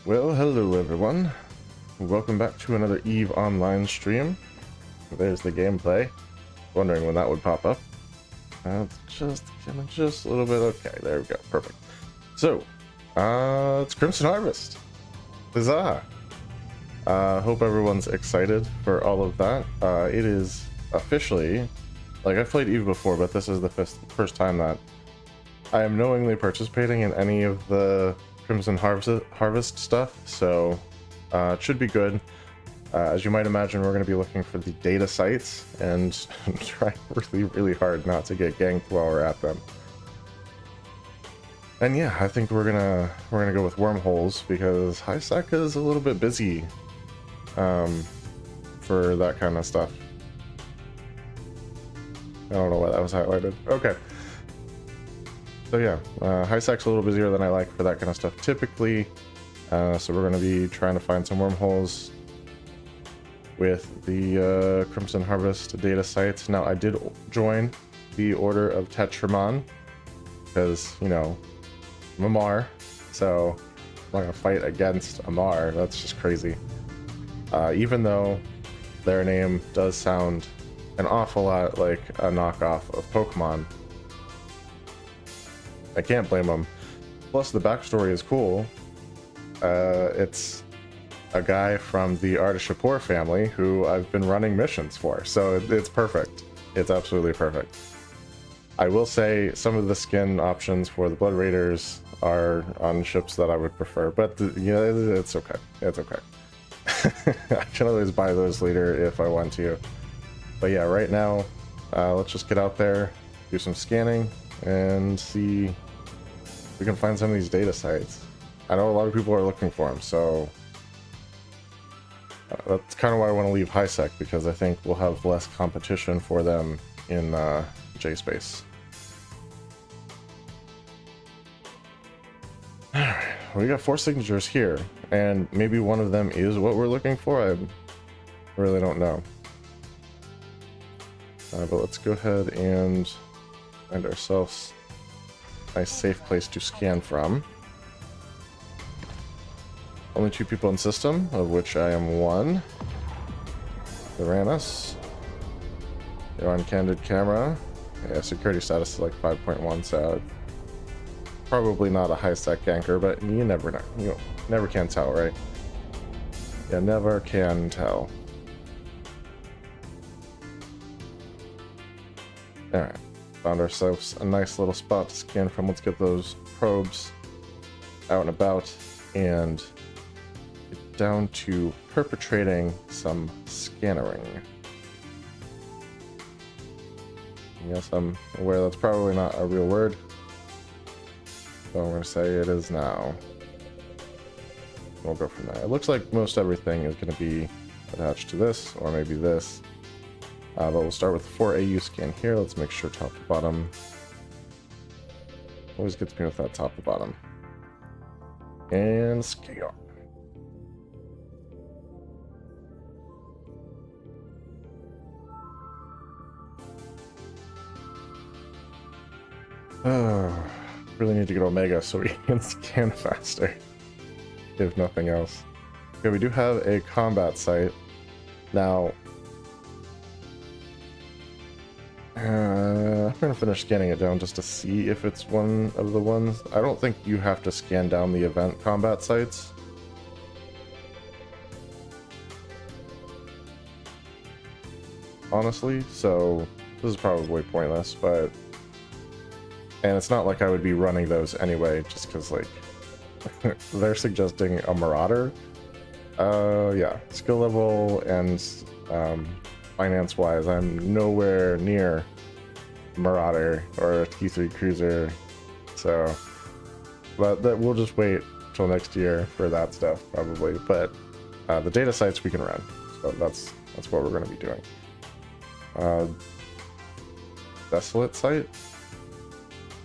Well, hello everyone. Welcome back to another EVE Online stream. There's the gameplay. Wondering when that would pop up. Just a little bit. Okay, there we go. Perfect. So, it's Crimson Harvest. Huzzah! Hope everyone's excited for all of that. It is officially, like I've played EVE before, but this is the first time that I am knowingly participating in any of the Crimson Harvest stuff, so it should be good. As you might imagine, we're going to be looking for the data sites and trying really hard not to get ganked while we're at them. And yeah, I think we're gonna go with wormholes because High-Sec is a little bit busy for that kind of stuff. I don't know why that was highlighted. Okay. So yeah, High-Sec's a little busier than I like for that kind of stuff typically. So we're going to be trying to find some wormholes with the Crimson Harvest data sites. Now I did join the Order of Tetramon because, you know, I'm Amar, so I'm not going to fight against Amar. That's just crazy. Even though their name does sound an awful lot like a knockoff of Pokemon, I can't blame them. Plus, the backstory is cool. It's a guy from the Ardeshapur family who I've been running missions for, so it's perfect. It's absolutely perfect. I will say some of the skin options for the Blood Raiders are on ships that I would prefer, but you know, it's okay. It's okay. I can always buy those later if I want to. But yeah, right now, let's just get out there, do some scanning, and see if we can find some of these data sites. I know a lot of people are looking for them, so that's kind of why I want to leave High-Sec, because I think we'll have less competition for them in J-Space. Alright, we got 4 signatures here, and maybe one of them is what we're looking for. I really don't know. But let's go ahead and find ourselves a nice safe place to scan from. Only 2 people in system, of which I am one. Uranus. You're on candid camera. Yeah, security status is like 5.1, so probably not a High-Sec ganker, but you never know. You never can tell, right? You never can tell. Alright, found ourselves a nice little spot to scan from. Let's get those probes out and about and get down to perpetrating some scannering. Yes, I'm aware that's probably not a real word, so I'm going to say it is now. We'll go from there. It looks like most everything is going to be attached to this, or maybe this. But we'll start with the 4AU scan here. Let's make sure top to bottom. Always gets me with that top to bottom. And scale. Oh, really need to get Omega so we can scan faster, if nothing else. Okay, we do have a combat site. Now, I'm gonna finish scanning it down just to see if it's one of the ones. I don't think you have to scan down the event combat sites. Honestly, so this is probably pointless, but... And it's not like I would be running those anyway, just because, like, they're suggesting a Marauder. Yeah, skill level and finance-wise, I'm nowhere near Marauder or a T3 Cruiser, so... But that we'll just wait till next year for that stuff, probably. But the data sites we can run, so that's what we're going to be doing. Desolate site?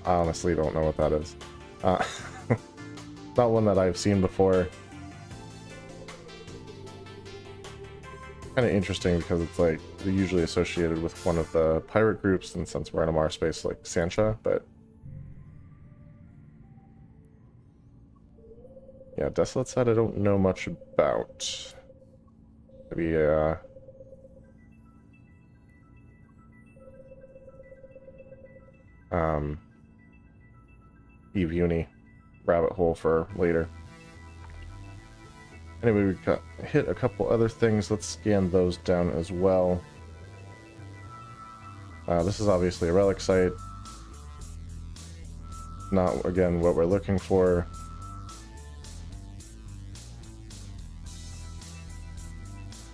I honestly don't know what that is. Not one that I've seen before. Kind of interesting because it's like they're usually associated with one of the pirate groups, and since we're in a Mars space, like Sancha, but Yeah, Desolate Side I don't know much about. Maybe, Eve Uni rabbit hole for later. Anyway, we got hit a couple other things. Let's scan those down as well. This is obviously a relic site. Not, again, what we're looking for.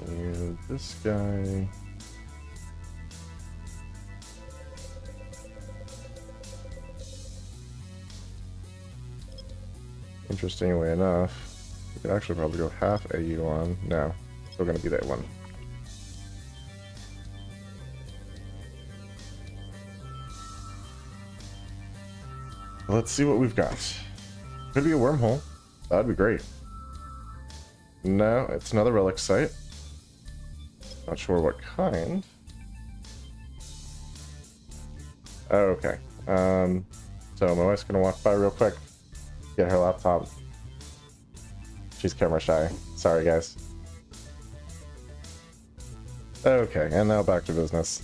And this guy... Interestingly enough, we could actually probably go half AU on. No, still gonna be that one. Let's see what we've got. Could be a wormhole. That'd be great. No, it's another relic site. Not sure what kind. Oh, okay. So my wife's gonna walk by real quick, get her laptop. She's camera shy. Sorry, guys. Okay, and now back to business.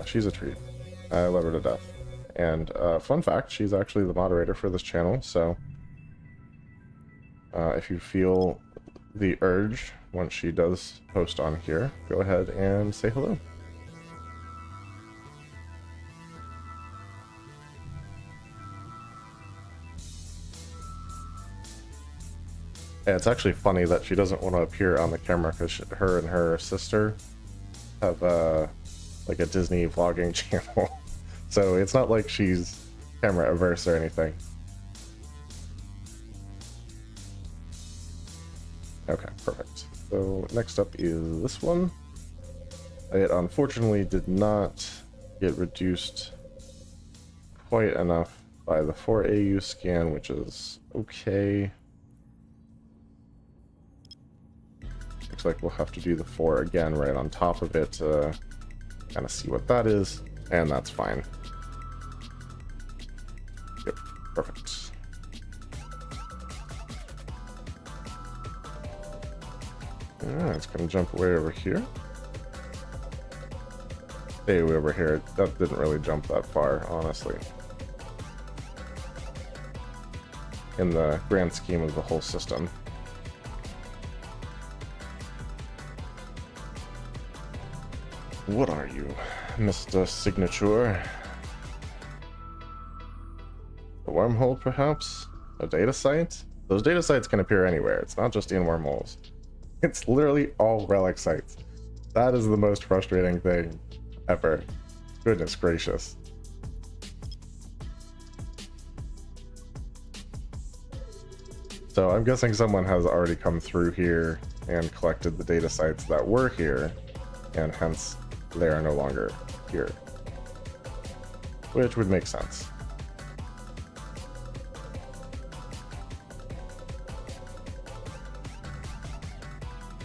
She's a treat. I love her to death. And fun fact, she's actually the moderator for this channel, so if you feel the urge, once she does post on here, go ahead and say hello. Yeah, it's actually funny that she doesn't want to appear on the camera because her and her sister have like a Disney vlogging channel. So it's not like she's camera averse or anything. Okay, perfect. So next up is this one. It unfortunately did not get reduced quite enough by the 4AU scan, which is okay. Looks like we'll have to do the 4 again right on top of it to kind of see what that is, and that's fine. Yep, perfect. Alright, it's gonna jump way over here. Hey, way over here. That didn't really jump that far, honestly. In the grand scheme of the whole system. What are you, Mr. Signature? A wormhole, perhaps? A data site? Those data sites can appear anywhere. It's not just in wormholes. It's literally all relic sites. That is the most frustrating thing ever. Goodness gracious. So I'm guessing someone has already come through here and collected the data sites that were here, and hence they are no longer here. Which would make sense.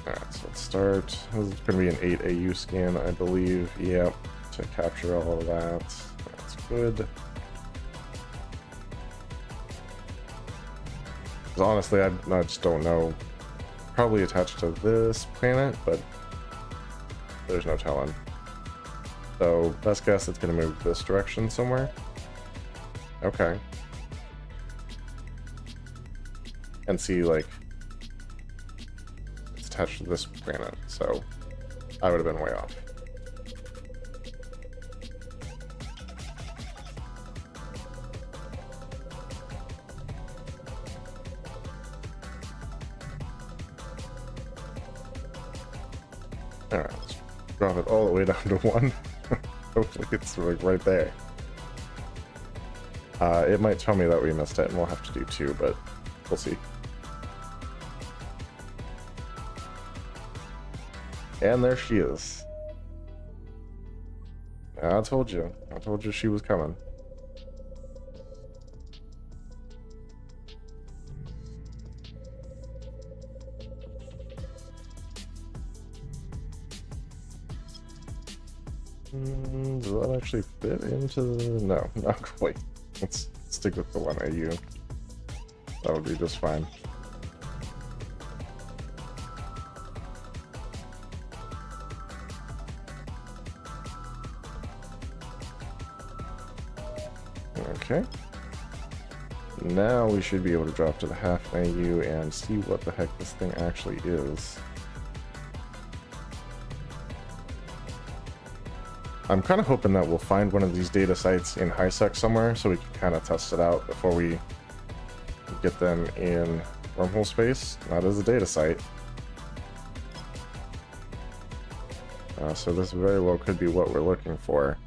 Alright, so let's start. This is going to be an 8 AU scan, I believe. Yep, to capture all of that. That's good. Because honestly, I just don't know. Probably attached to this planet, but there's no telling. So, best guess it's going to move this direction somewhere. Okay. And see, like, it's attached to this planet, so I would have been way off. Alright, let's drop it all the way down to 1. Hopefully it's like right there. It might tell me that we missed it and we'll have to do 2, but we'll see. And there she is. I told you she was coming. Does that actually fit into the... No, not quite. Let's stick with the 1 AU. That would be just fine. Okay. Now we should be able to drop to the half AU and see what the heck this thing actually is. I'm kind of hoping that we'll find one of these data sites in HiSec somewhere so we can kind of test it out before we get them in Wormhole space. That is a data site. So this very well could be what we're looking for.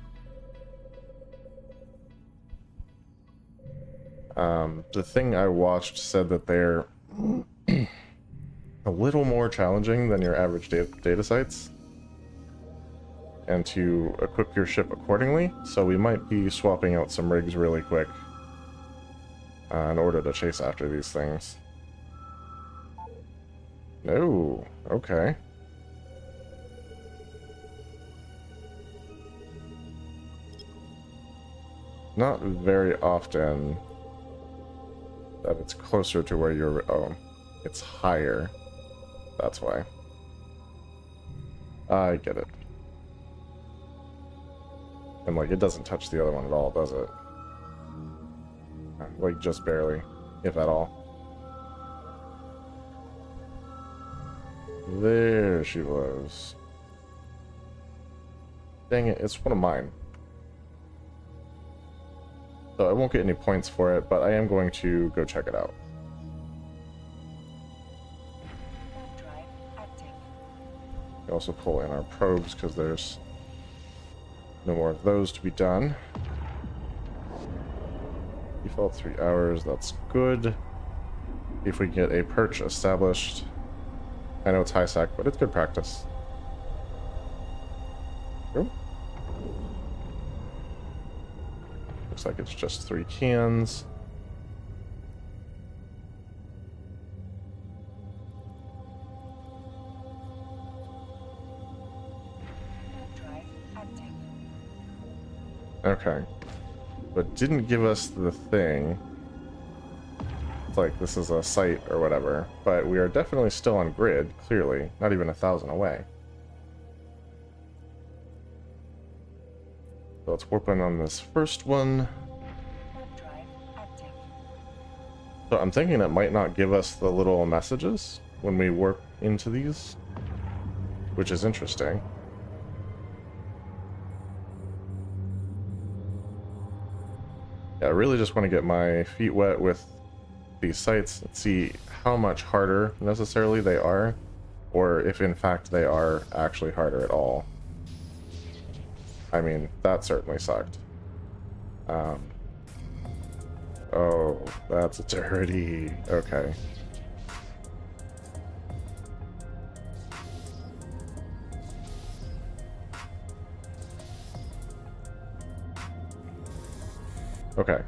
The thing I watched said that they're a little more challenging than your average data sites, and to equip your ship accordingly, so we might be swapping out some rigs really quick in order to chase after these things. No, okay. Not very often that it's closer to where you're... Oh, it's higher. That's why. I get it. And, like, it doesn't touch the other one at all, does it? Like, just barely, if at all. There she was. Dang it, it's one of mine. So I won't get any points for it, but I am going to go check it out. We also pull in our probes because there's no more of those to be done. Default 3 hours, that's good. If we get a perch established. I know it's HiSec, but it's good practice. Cool. Looks like it's just 3 cans. Okay. But didn't give us the thing. It's like this is a site or whatever. But we are definitely still on grid, clearly. Not even 1,000 away. So let's warp in on this first one. So I'm thinking it might not give us the little messages when we warp into these, which is interesting. Yeah, I really just want to get my feet wet with these sites and see how much harder necessarily they are, or if in fact they are actually harder at all. I mean, that certainly sucked. Oh, that's dirty. Okay. Okay.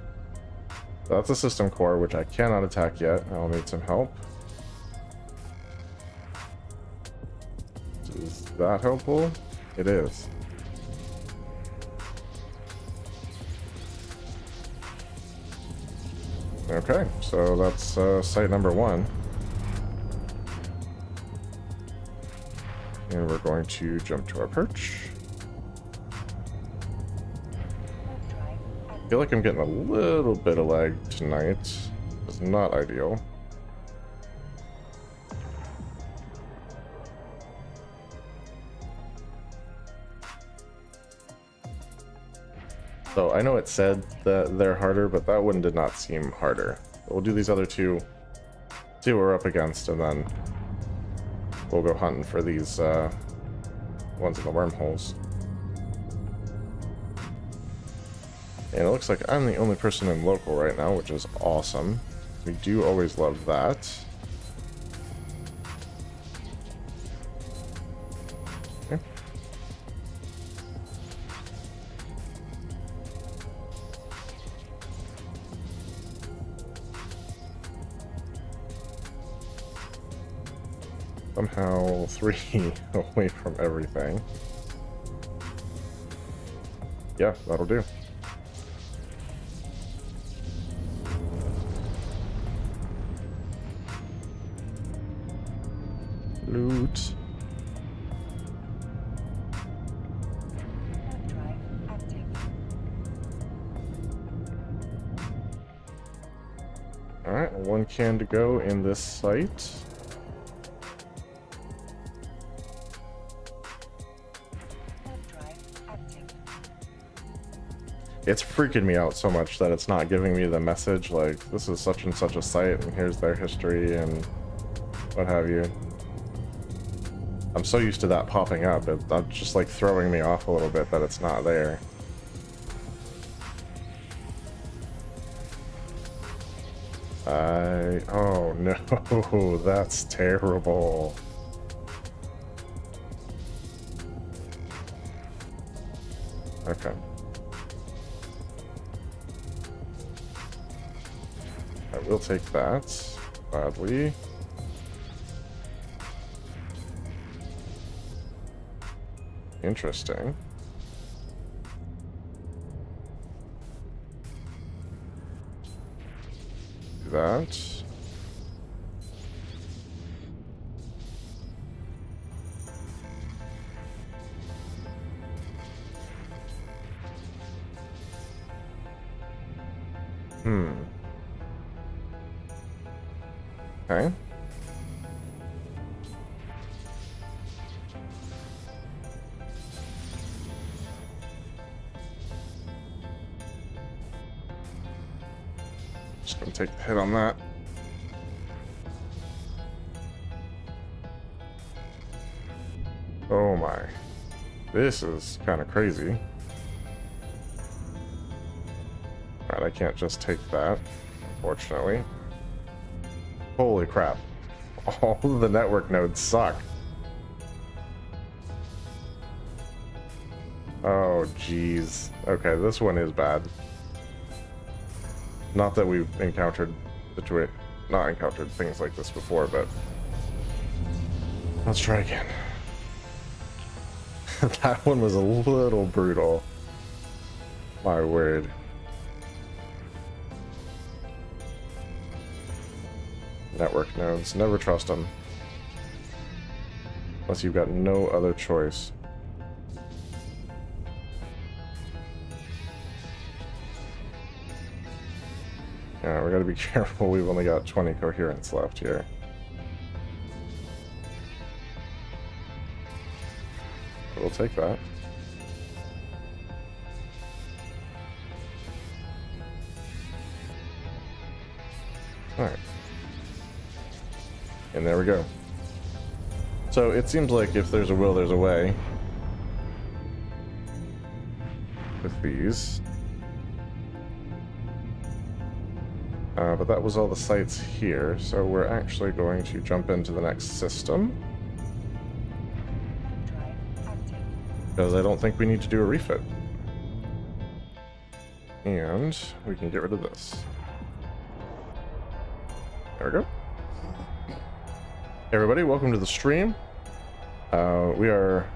That's a system core, which I cannot attack yet. I'll need some help. Is that helpful? It is. Okay, so that's site number 1. And we're going to jump to our perch. I feel like I'm getting a little bit of lag tonight. It's not ideal. So I know it said that they're harder, but that one did not seem harder. We'll do these other 2, see what we're up against, and then we'll go hunting for these ones in the wormholes. And it looks like I'm the only person in local right now, which is awesome. We do always love that. Okay. Somehow 3 away from everything. Yeah, that'll do. Loot. Drive active. Alright, one can to go in this site. Drive active. It's freaking me out so much that it's not giving me the message like, this is such and such a site and here's their history and what have you. I'm so used to that popping up, that's just like throwing me off a little bit that it's not there. Oh no, that's terrible. Okay. I will take that, gladly. Interesting. Do that. Okay. Just gonna take the hit on that. Oh my. This is kind of crazy. Alright, I can't just take that, unfortunately. Holy crap. All of the network nodes suck. Oh, jeez. Okay, this one is bad. Not that we've encountered things like this before, but let's try again. That one was a little brutal. My word. Network nodes. Never trust them. Unless you've got no other choice. Yeah, we gotta be careful. We've only got 20 coherence left here. We'll take that. Alright. And there we go. So it seems like if there's a will, there's a way. With these. But that was all the sites here, so we're actually going to jump into the next system. Because I don't think we need to do a refit. And we can get rid of this. There we go. Hey everybody, welcome to the stream. We are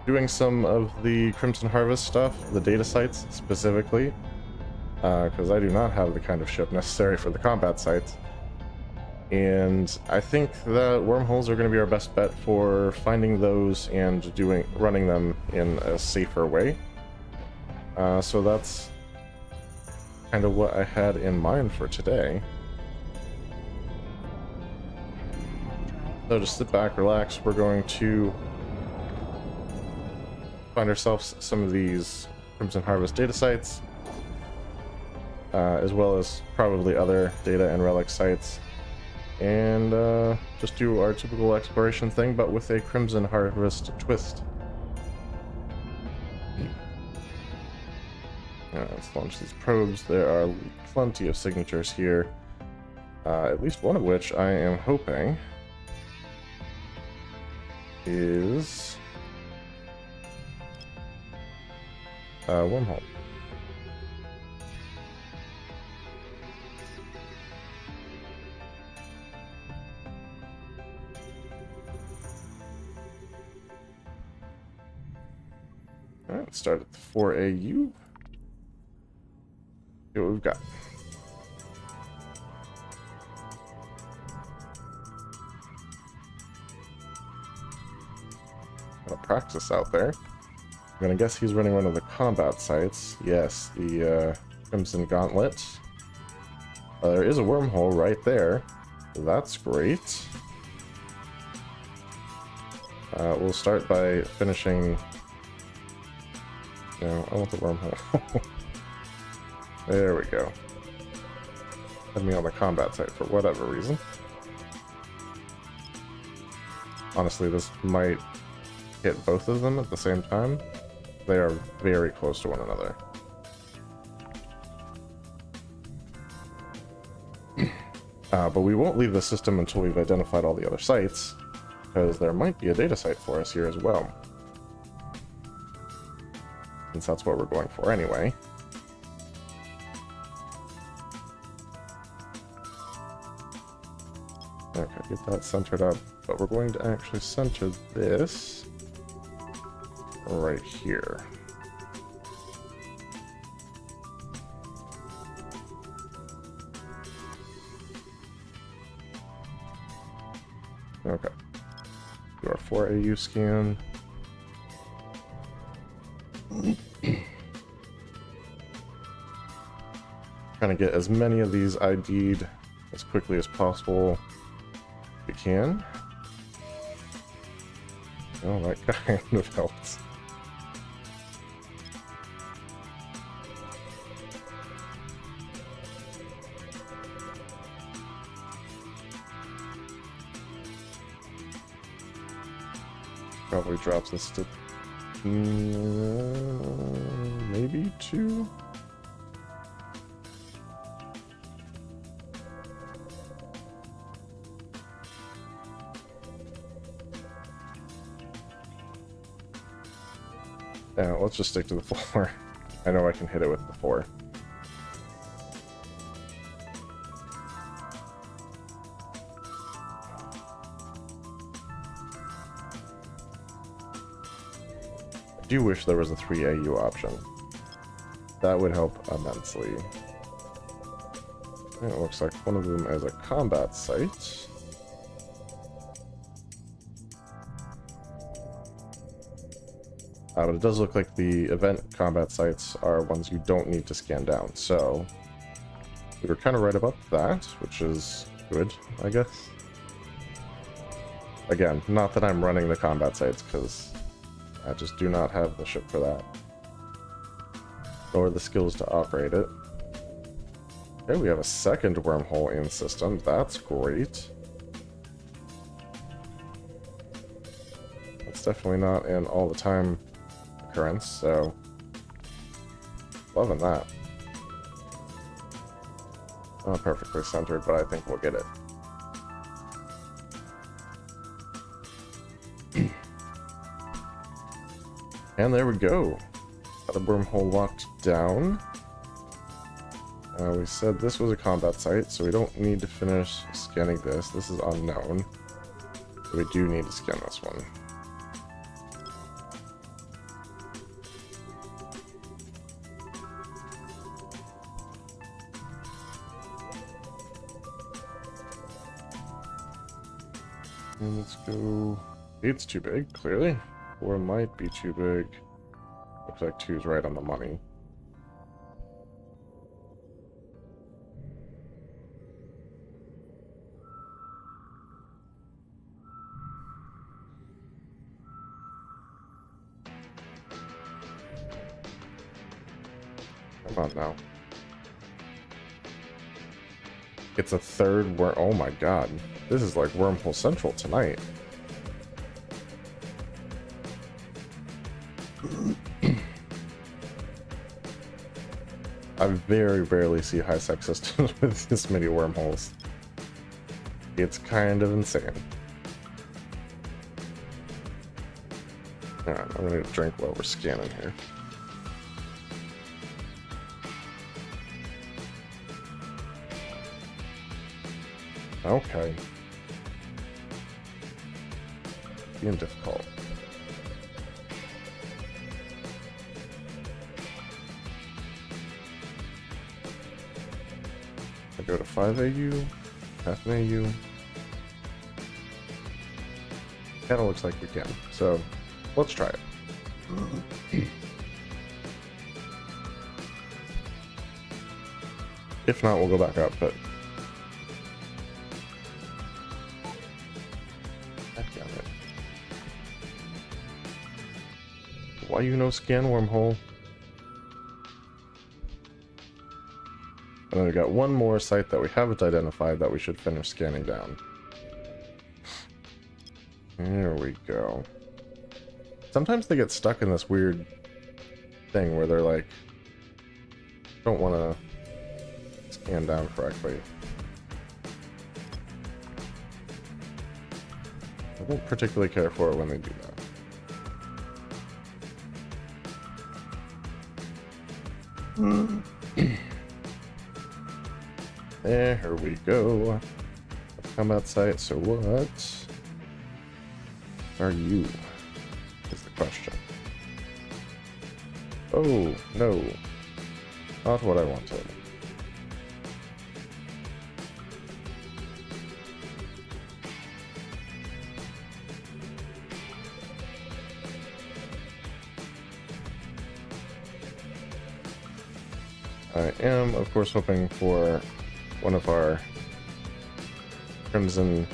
doing some of the Crimson Harvest stuff, the data sites specifically. Because I do not have the kind of ship necessary for the combat sites. And I think that wormholes are going to be our best bet for finding those and running them in a safer way. So that's kind of what I had in mind for today. So just sit back, relax. We're going to find ourselves some of these Crimson Harvest data sites. As well as probably other data and relic sites, and just do our typical exploration thing, but with a Crimson Harvest twist. Let's launch these probes. There are plenty of signatures here, at least one of which I am hoping is Wormhole. Alright, let's start at the 4AU. See what we've got. Got a Praxis out there. I'm gonna guess he's running one of the combat sites. Yes, the Crimson Gauntlet. There is a wormhole right there. That's great. We'll start by finishing... No, I want the wormhole. There we go. Had me on the combat site for whatever reason. Honestly, this might hit both of them at the same time. They are very close to one another. But we won't leave the system until we've identified all the other sites, because there might be a data site for us here as well. Since that's what we're going for anyway. Okay, get that centered up, but we're going to actually center this right here. Okay. Do our 4AU scan. Trying to get as many of these ID'd as quickly as possible if we can. Oh, that kind of helps. Probably drops this to maybe 2. Yeah, let's just stick to the 4. I know I can hit it with the 4. I do wish there was a 3AU option. That would help immensely. And it looks like one of them is a combat site. But it does look like the event combat sites are ones you don't need to scan down, so we were kind of right about that, which is good, I guess. Again, not that I'm running the combat sites, because I just do not have the ship for that. Or the skills to operate it. Okay, we have a second wormhole in system. That's great. It's definitely not an all-the-time occurrence, so loving that. Not perfectly centered, but I think we'll get it. And there we go. Got a wormhole locked down. We said this was a combat site, so we don't need to finish scanning this. This is unknown. We do need to scan this one. And let's go... 8's too big, clearly. 4 might be too big. Looks like 2's right on the money. Come on now. It's a third worm. Oh my god. This is like Wormhole Central tonight. I very rarely see high-sec systems with this many wormholes. It's kind of insane. Alright, I'm gonna drink while we're scanning here. Okay. Being difficult. go to 5 AU, half an AU. Kind of looks like we can, so let's try it. If not, we'll go back up, but... Got it. Why you no scan wormhole? And then we got one more site that we haven't identified that we should finish scanning down. There we go. Sometimes they get stuck in this weird thing where they're like, don't want to scan down correctly. I don't particularly care for it when they do that. There we go. Combat site, so what are you? Is the question. Oh, no. Not what I wanted. I am, of course, hoping for one of our Crimson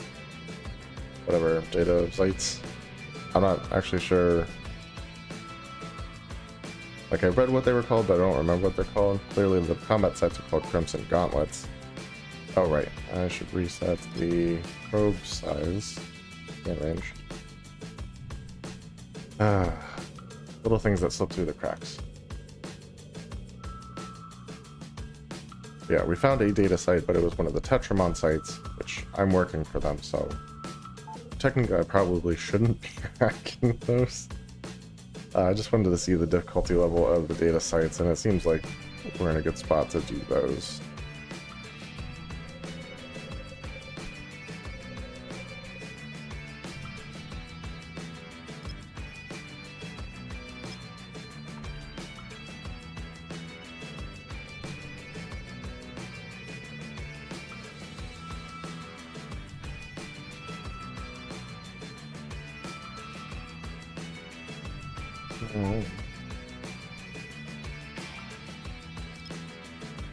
whatever data sites. I'm not actually sure. Like, I read what they were called, but I don't remember what they're called. Clearly the combat sites are called Crimson Gauntlets. Oh right, I should reset the probe size and range. Little things that slip through the cracks. Yeah, we found a data site, but it was one of the Tetramon sites, which I'm working for them, so technically I probably shouldn't be hacking those. I just wanted to see the difficulty level of the data sites, and it seems like we're in a good spot to do those.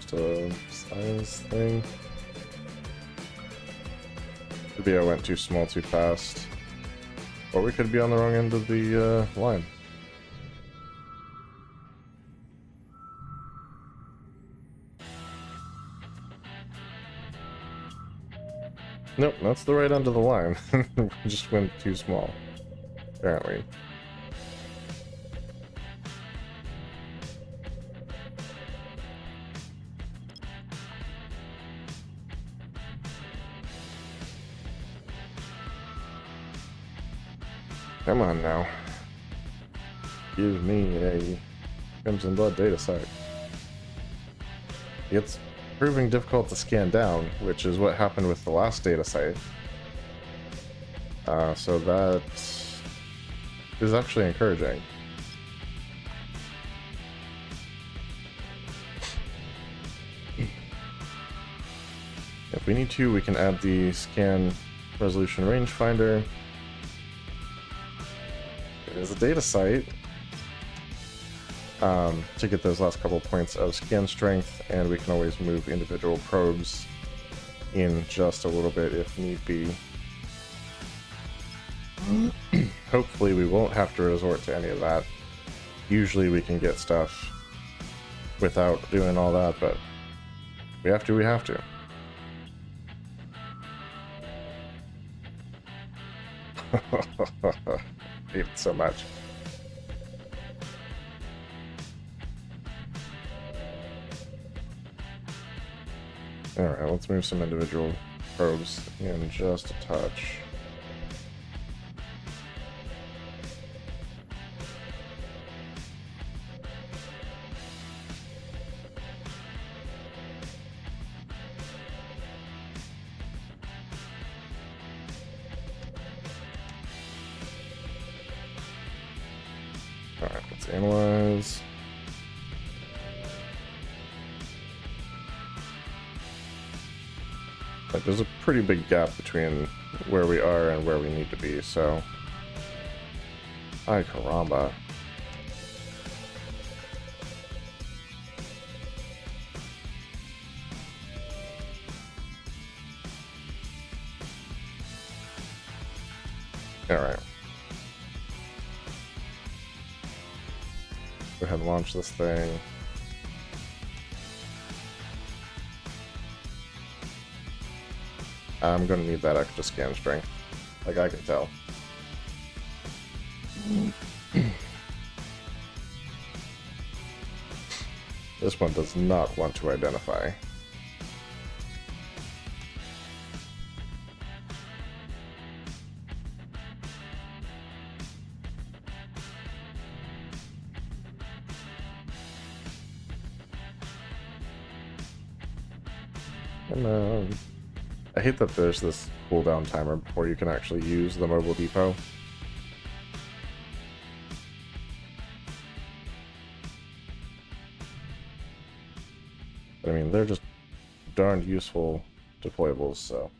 Just a size thing. Maybe I went too small too fast. Or we could be on the wrong end of the line. Nope, that's the right end of the line. We just went too small, apparently. Come on now. Give me a Crimson Blood data site. It's proving difficult to scan down, which is what happened with the last data site. So that is actually encouraging. If we need to, we can add the scan resolution rangefinder. It is a data site to get those last couple points of scan strength, and we can always move individual probes in just a little bit if need be. Hopefully we won't have to resort to any of that. Usually we can get stuff without doing all that, but we have to, we have to. Hate it so much. Alright, let's move some individual probes in just a touch. Alright, let's analyze. Like, there's a pretty big gap between where we are and where we need to be, so... Ay caramba. Alright. Go ahead and launch this thing. I'm gonna need that extra scan strength. Like, I can tell. This one does not want to identify. Come on. I hate that there's this cooldown timer before you can actually use the mobile depot. But I mean, they're just darned useful deployables, so.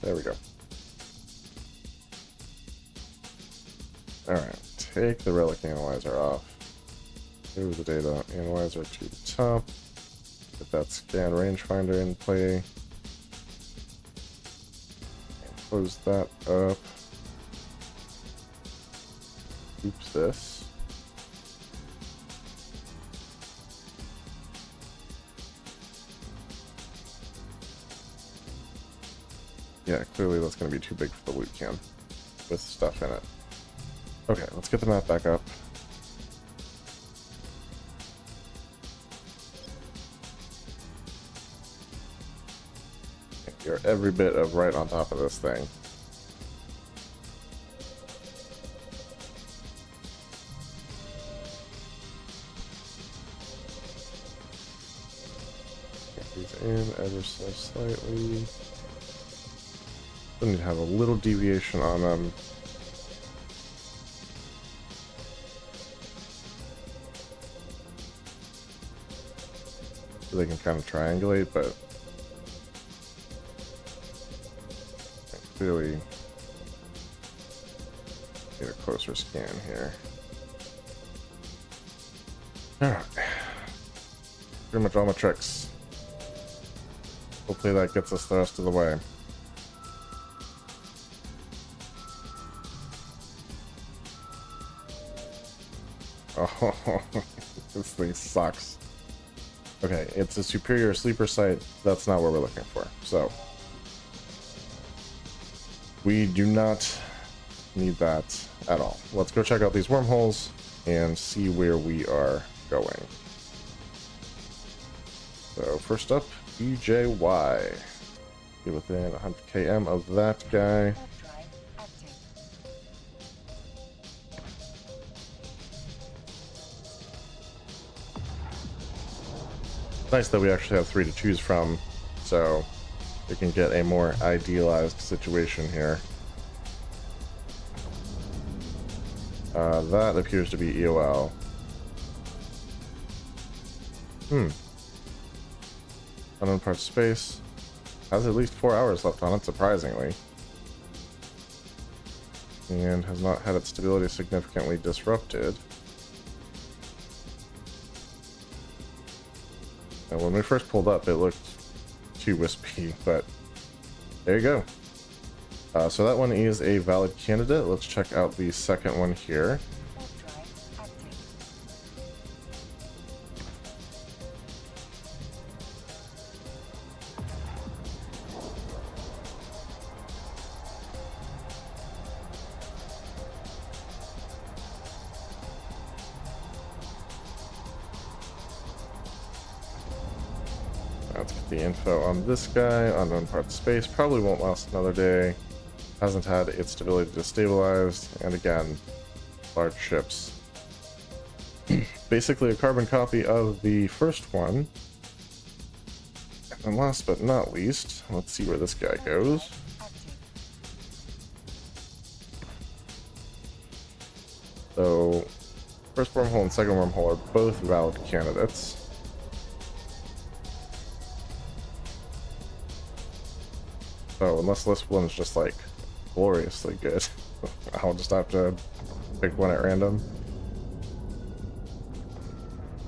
There we go. Alright, take the relic analyzer off. Move the data analyzer to the top. Get that scan rangefinder in play. And close that up. Oops, this. Yeah, clearly that's going to be too big for the loot can with stuff in it. Okay, let's get the map back up. You're every bit of right on top of this thing. Get these in ever so slightly. Still need to have a little deviation on them. So they can kind of triangulate, but clearly get a closer scan here. Alright. Pretty much all my tricks. Hopefully that gets us the rest of the way. Oh, this thing sucks. Okay, it's a superior sleeper site. That's not what we're looking for. So, we do not need that at all. Let's go check out these wormholes and see where we are going. So, first up, EJY. Be within 100 km of that guy. Nice that we actually have 3 to choose from, so we can get a more idealized situation here. That appears to be EOL. Unknown part of space. Has at least 4 hours left on it, surprisingly. And has not had its stability significantly disrupted. And when we first pulled up, it looked too wispy, but there you go. So that one is a valid candidate. Let's check out the second one here. Let's get the info on this guy. Unknown part of space. Probably won't last another day. Hasn't had its stability destabilized. And again, large ships. Basically a carbon copy of the first one. And last but not least, let's see where this guy goes. So, first wormhole and second wormhole are both valid candidates. So, unless this one's just like gloriously good, I'll just have to pick one at random.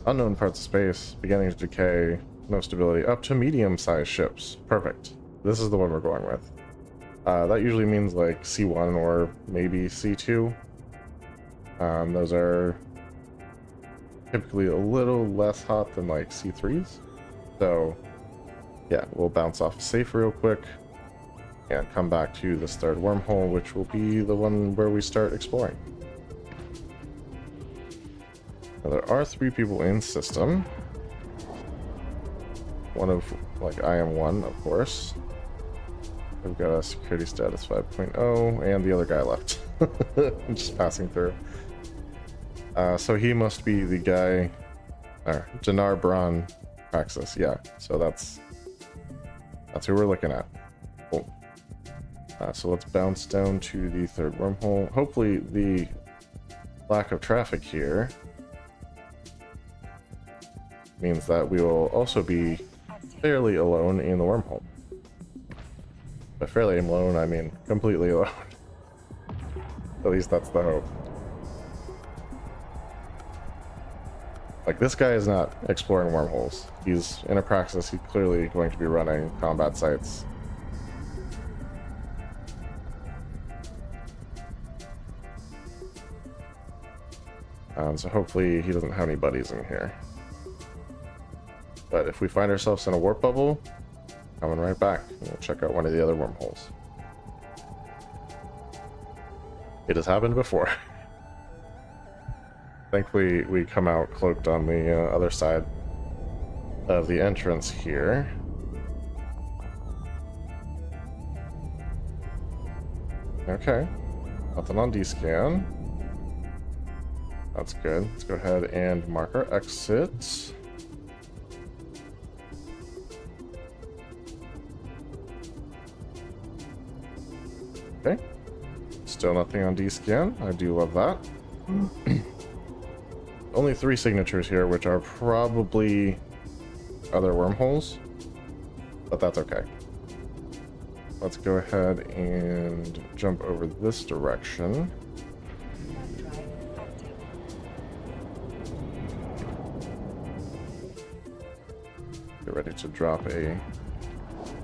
Unknown parts of space, beginning to decay, no stability, up to medium-sized ships. Perfect. This is the one we're going with. That usually means like C1 or maybe C2. Those are typically a little less hot than like C3s. So yeah, we'll bounce off safe real quick and come back to this third wormhole, which will be the one where we start exploring. Now, there are 3 people in system. One of, like, I am one, of course. We've got a security status 5.0, and the other guy left. I'm just passing through. So he must be the guy, Dinar Bran Praxis, yeah. So that's who we're looking at. Cool. So let's bounce down to the third wormhole. Hopefully the lack of traffic here means that we will also be fairly alone in the wormhole. By fairly alone, I mean completely alone. At least that's the hope. Like, this guy is not exploring wormholes. He's in a praxis. He's clearly going to be running combat sites. So hopefully he doesn't have any buddies in here. But if we find ourselves in a warp bubble, coming right back. We'll check out one of the other wormholes. It has happened before. Thankfully, we come out cloaked on the other side of the entrance here. Okay. Nothing on D-scan. That's good. Let's go ahead and mark our exit. Okay. Still nothing on D-scan. I do love that. Only 3 signatures here, which are probably other wormholes, but that's okay. Let's go ahead and jump over this direction. Get ready to drop a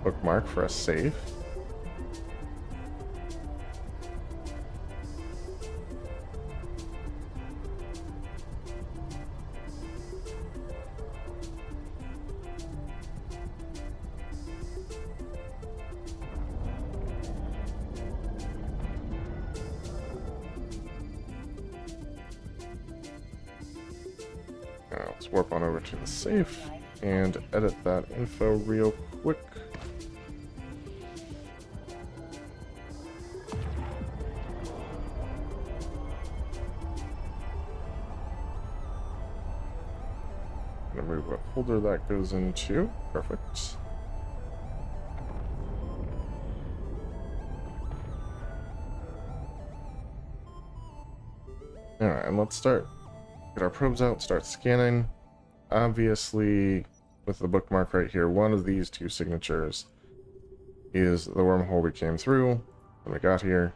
bookmark for a save. Let's warp on over to the safe and edit that info real quick. And remove what folder that goes into. Perfect. Alright, and let's start. Get our probes out, start scanning. Obviously, with the bookmark right here, one of these 2 signatures is the wormhole we came through when we got here.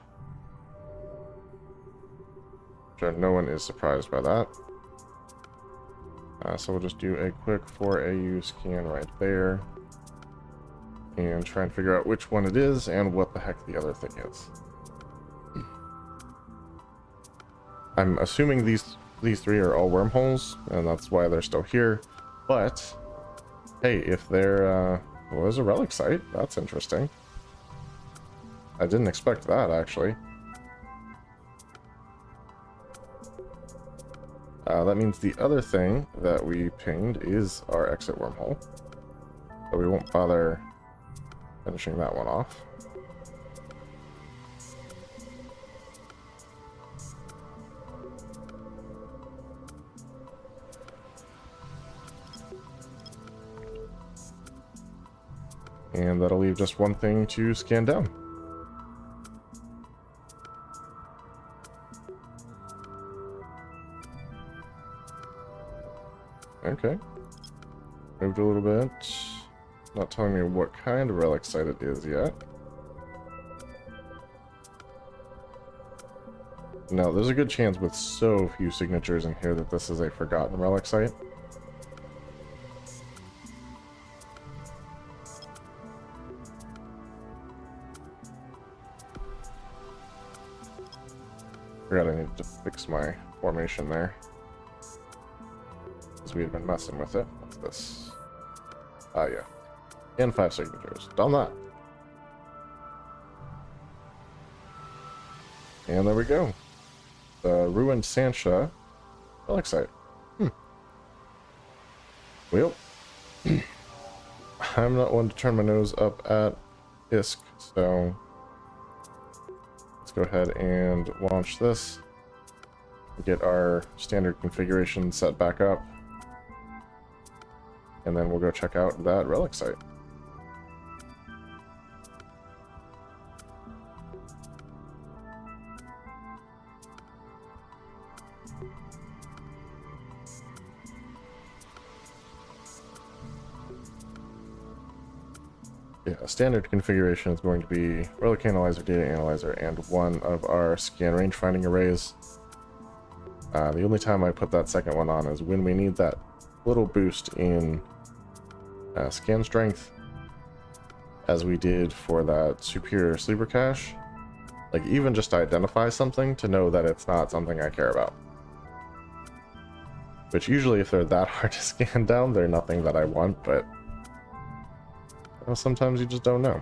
Sure, no one is surprised by that. So we'll just do a quick 4AU scan right there and try and figure out which one it is and what the heck the other thing is. I'm assuming these 3 are all wormholes, and that's why they're still here. But hey, if they're well, there's a relic site. That's interesting. I didn't expect that, actually. That means the other thing that we pinged is our exit wormhole, so we won't bother finishing that one off. And that'll leave just one thing to scan down. Okay. Moved a little bit. Not telling me what kind of relic site it is yet. No, there's a good chance with so few signatures in here that this is a forgotten relic site. Forgot I needed to fix my formation there. Because we had been messing with it. What's this? Ah, yeah. And 5 signatures. Done that. And there we go. The ruined Sancha relic site. Well, I'm not one to turn my nose up at ISK, so let's go ahead and launch this. Get our standard configuration set back up. And then we'll go check out that relic site. Yeah, standard configuration is going to be relic analyzer, data analyzer, and one of our scan range finding arrays. The only time I put that second one on is when we need that little boost in scan strength, as we did for that superior sleeper cache. Like, even just to identify something to know that it's not something I care about. Which usually, if they're that hard to scan down, they're nothing that I want, but well, sometimes you just don't know.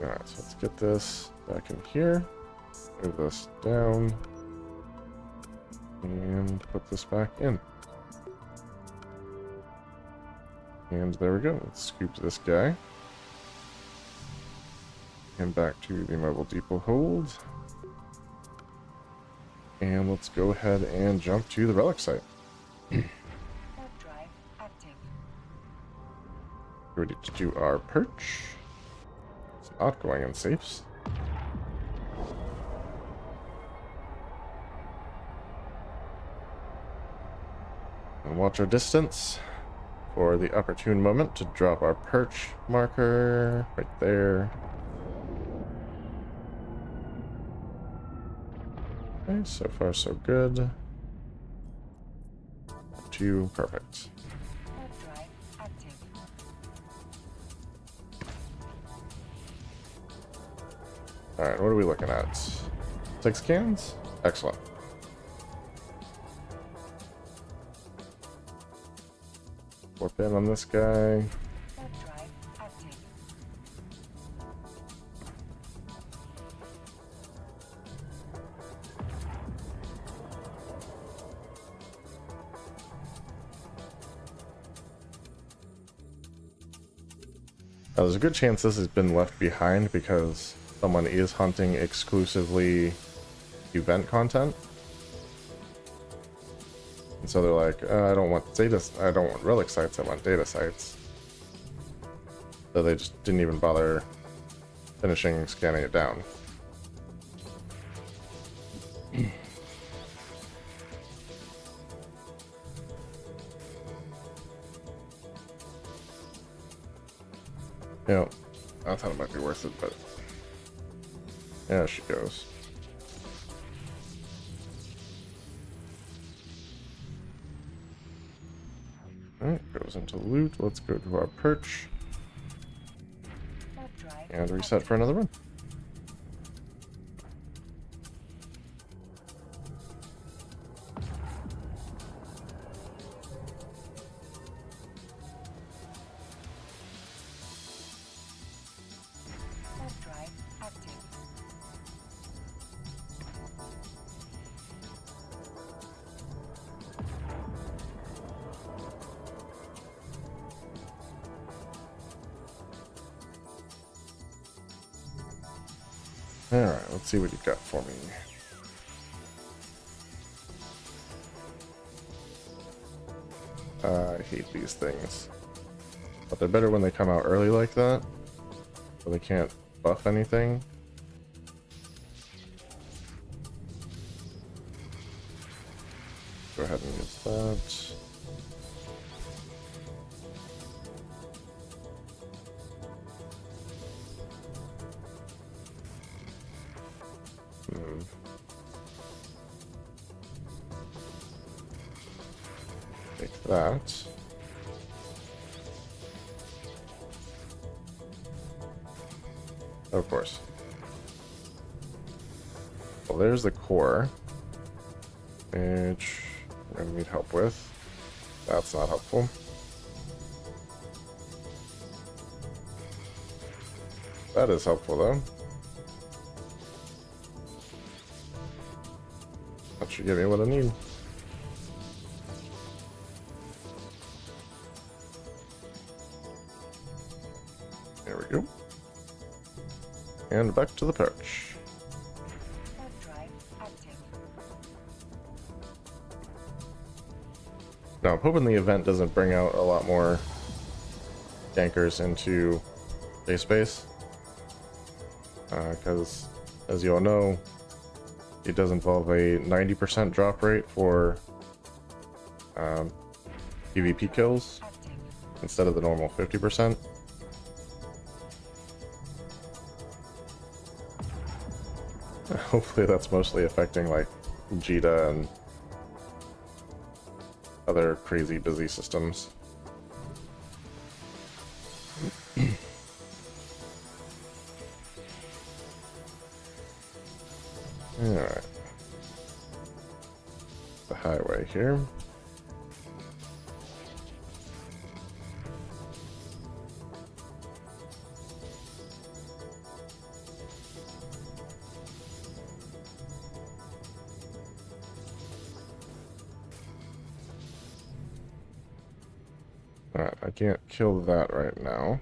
Alright, so let's get this back in here. Move this down. And put this back in. And there we go. Let's scoop this guy. And back to the mobile depot hold. And let's go ahead and jump to the relic site. Warp drive active. Ready to do our perch. It's not going in safes. And watch our distance for the opportune moment to drop our perch marker right there. Okay, so far so good. 2, perfect. Warp drive active. Alright, what are we looking at? 6 cans? Excellent. Warp in on this guy. Warp drive active. Now, there's a good chance this has been left behind because someone is hunting exclusively event content. And so they're like, I don't want relic sites, I want data sites. So they just didn't even bother finishing scanning it down. You know, I thought it might be worth it, but yeah, she goes. Alright, goes into loot. Let's go to our perch Warp drive and reset for another run. warp drive active. Alright, let's see what you got for me. I hate these things. But they're better when they come out early like that. so they can't buff anything. Go ahead and use that. Take that. Of course. Well, there's the core, which I'm gonna need help with. That's not helpful. That is helpful, though. That should give me what I need. There we go. And back to the perch. Warp drive active. Now, I'm hoping the event doesn't bring out a lot more gankers into base space. Because, as you all know, it does involve a 90% drop rate for PvP kills Active. instead of the normal 50%. Hopefully that's mostly affecting like Jita and other crazy busy systems. Alright. The highway here. Alright, I can't kill that right now.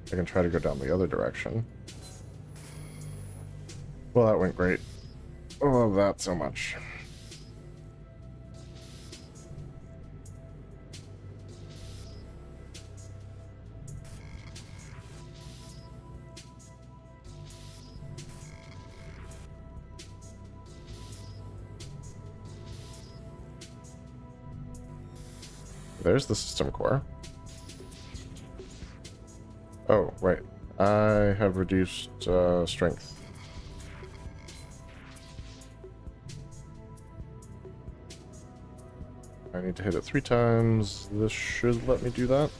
I can try to go down the other direction. Well, that went great. I love that so much. There's the system core. Oh, wait. I have reduced strength. I need to hit it 3 times. This should let me do that.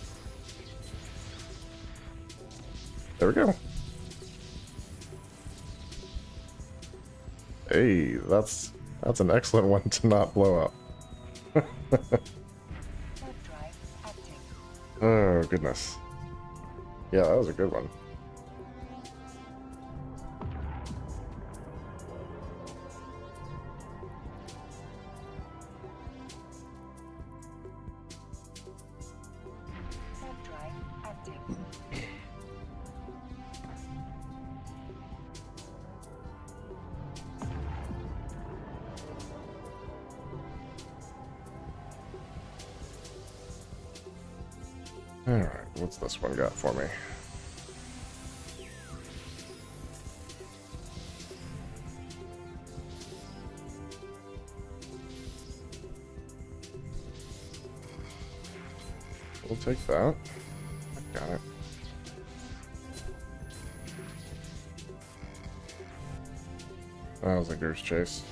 There we go. Hey, that's an excellent one to not blow up. Warp drive active. Oh, goodness. Yeah, that was a good one. Warp drive active. Alright, what's this one got for me? We'll take that. I got it. That was a goose chase.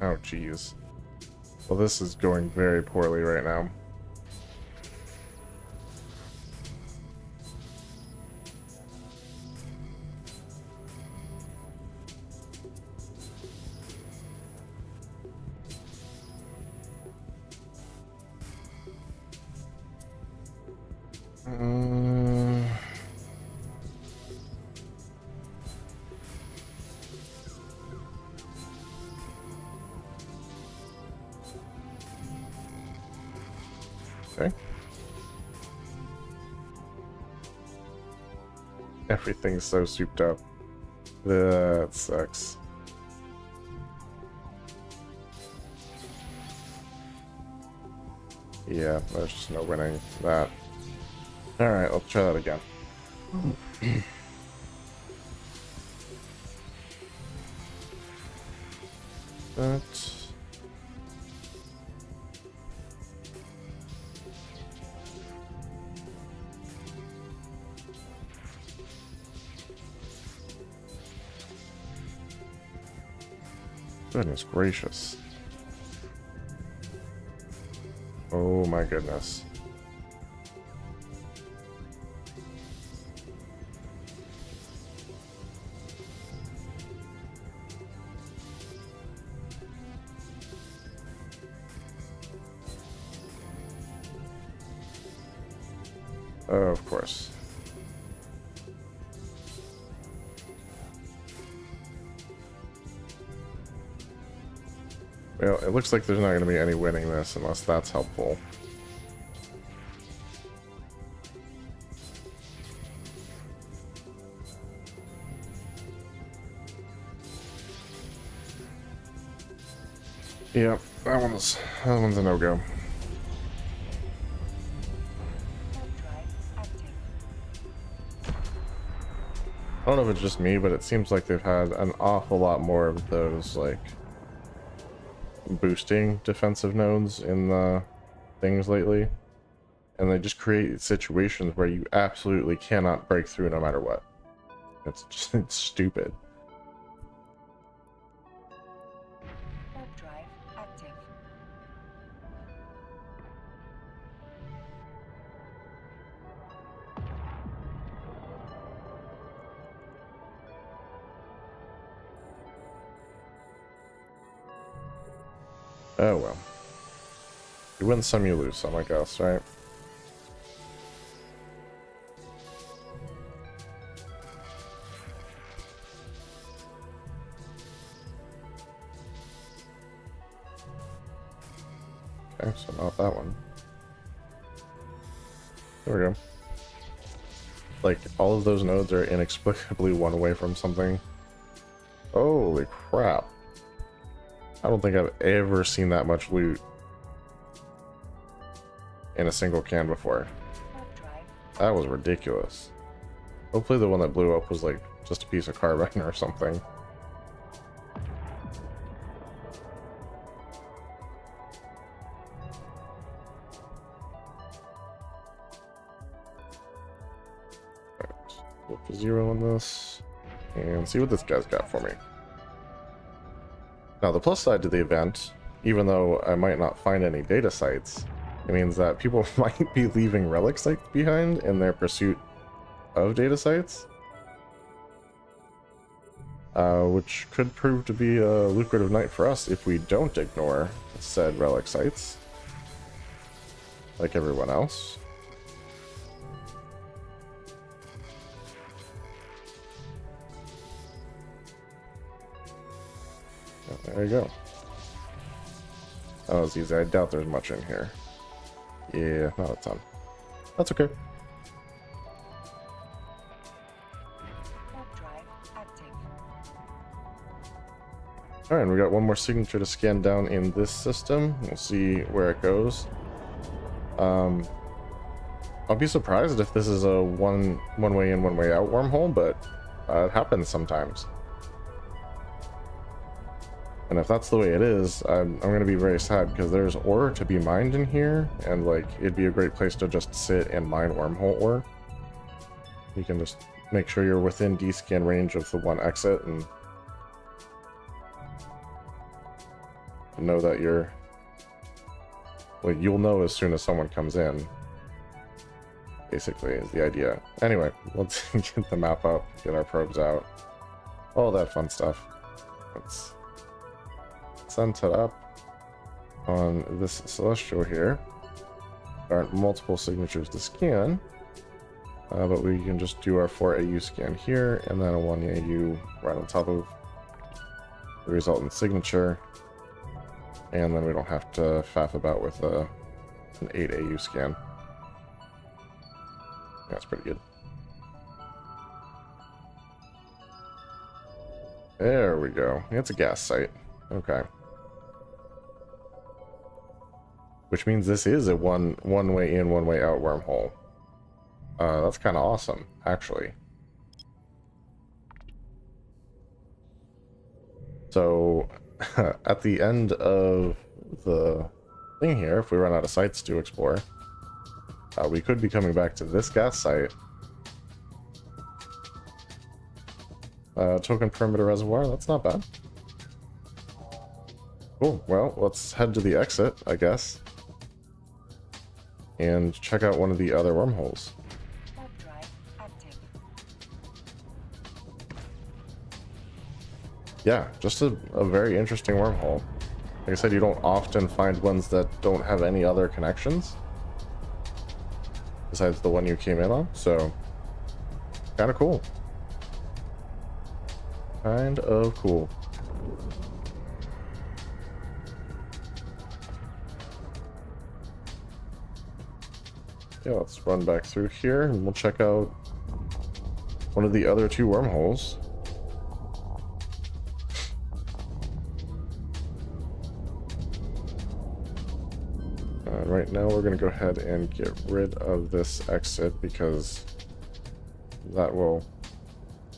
Oh, jeez. Well, this is going very poorly right now. Okay. Everything's so souped up. That sucks. Yeah, there's just no winning that. Alright, let's try that again. That. Goodness gracious. Oh my goodness. Of course. Well, it looks like there's not going to be any winning this unless that's helpful. Yep, that one's a no-go. I don't know if it's just me, but it seems like they've had an awful lot more of those, like, boosting defensive nodes in the things lately. And they just create situations where you absolutely cannot break through no matter what. It's just, it's stupid. Web drive active. Oh well. You win some, you lose some, I guess, right? Okay, so not that one. There we go. Like, all of those nodes are inexplicably one away from something. Holy crap. I don't think I've ever seen that much loot in a single can before. That was ridiculous. Hopefully the one that blew up was like just a piece of carbine or something. Flip to 0 on this and see what this guy's got for me. Now the plus side to the event, even though I might not find any data sites, it means that people might be leaving relic sites behind in their pursuit of data sites, which could prove to be a lucrative night for us if we don't ignore said relic sites like everyone else. Oh, there you go. That was easy. I doubt there's much in here. Yeah, not a ton. That's okay. Alright, we got one more signature to scan down in this system. We'll see where it goes. I'll be surprised if this is a one way in, one way out wormhole, but it happens sometimes. And if that's the way it is, I'm going to be very sad because there's ore to be mined in here, and like it'd be a great place to just sit and mine wormhole ore. You can just make sure you're within D-scan range of the one exit and know that you're, like, you'll know as soon as someone comes in, basically, is the idea. Anyway, let's get the map up, get our probes out, all that fun stuff. Let's set it up on this celestial here. There aren't multiple signatures to scan, but we can just do our 4 AU scan here, and then a 1 AU right on top of the resultant signature. And then we don't have to faff about with an 8 AU scan. That's pretty good. There we go. It's a gas site. Okay. Which means this is a one way in, one way out wormhole. That's kind of awesome, actually. So, at the end of the thing here, if we run out of sites to explore, we could be coming back to this gas site. Token perimeter reservoir, that's not bad. Cool, well, let's head to the exit, I guess. And check out one of the other wormholes. Warp drive active. Yeah, just a very interesting wormhole. Like I said, you don't often find ones that don't have any other connections besides the one you came in on, so kind of cool. Kind of cool. Yeah, let's run back through here and we'll check out one of the other two wormholes. Right now we're going to go ahead and get rid of this exit because that will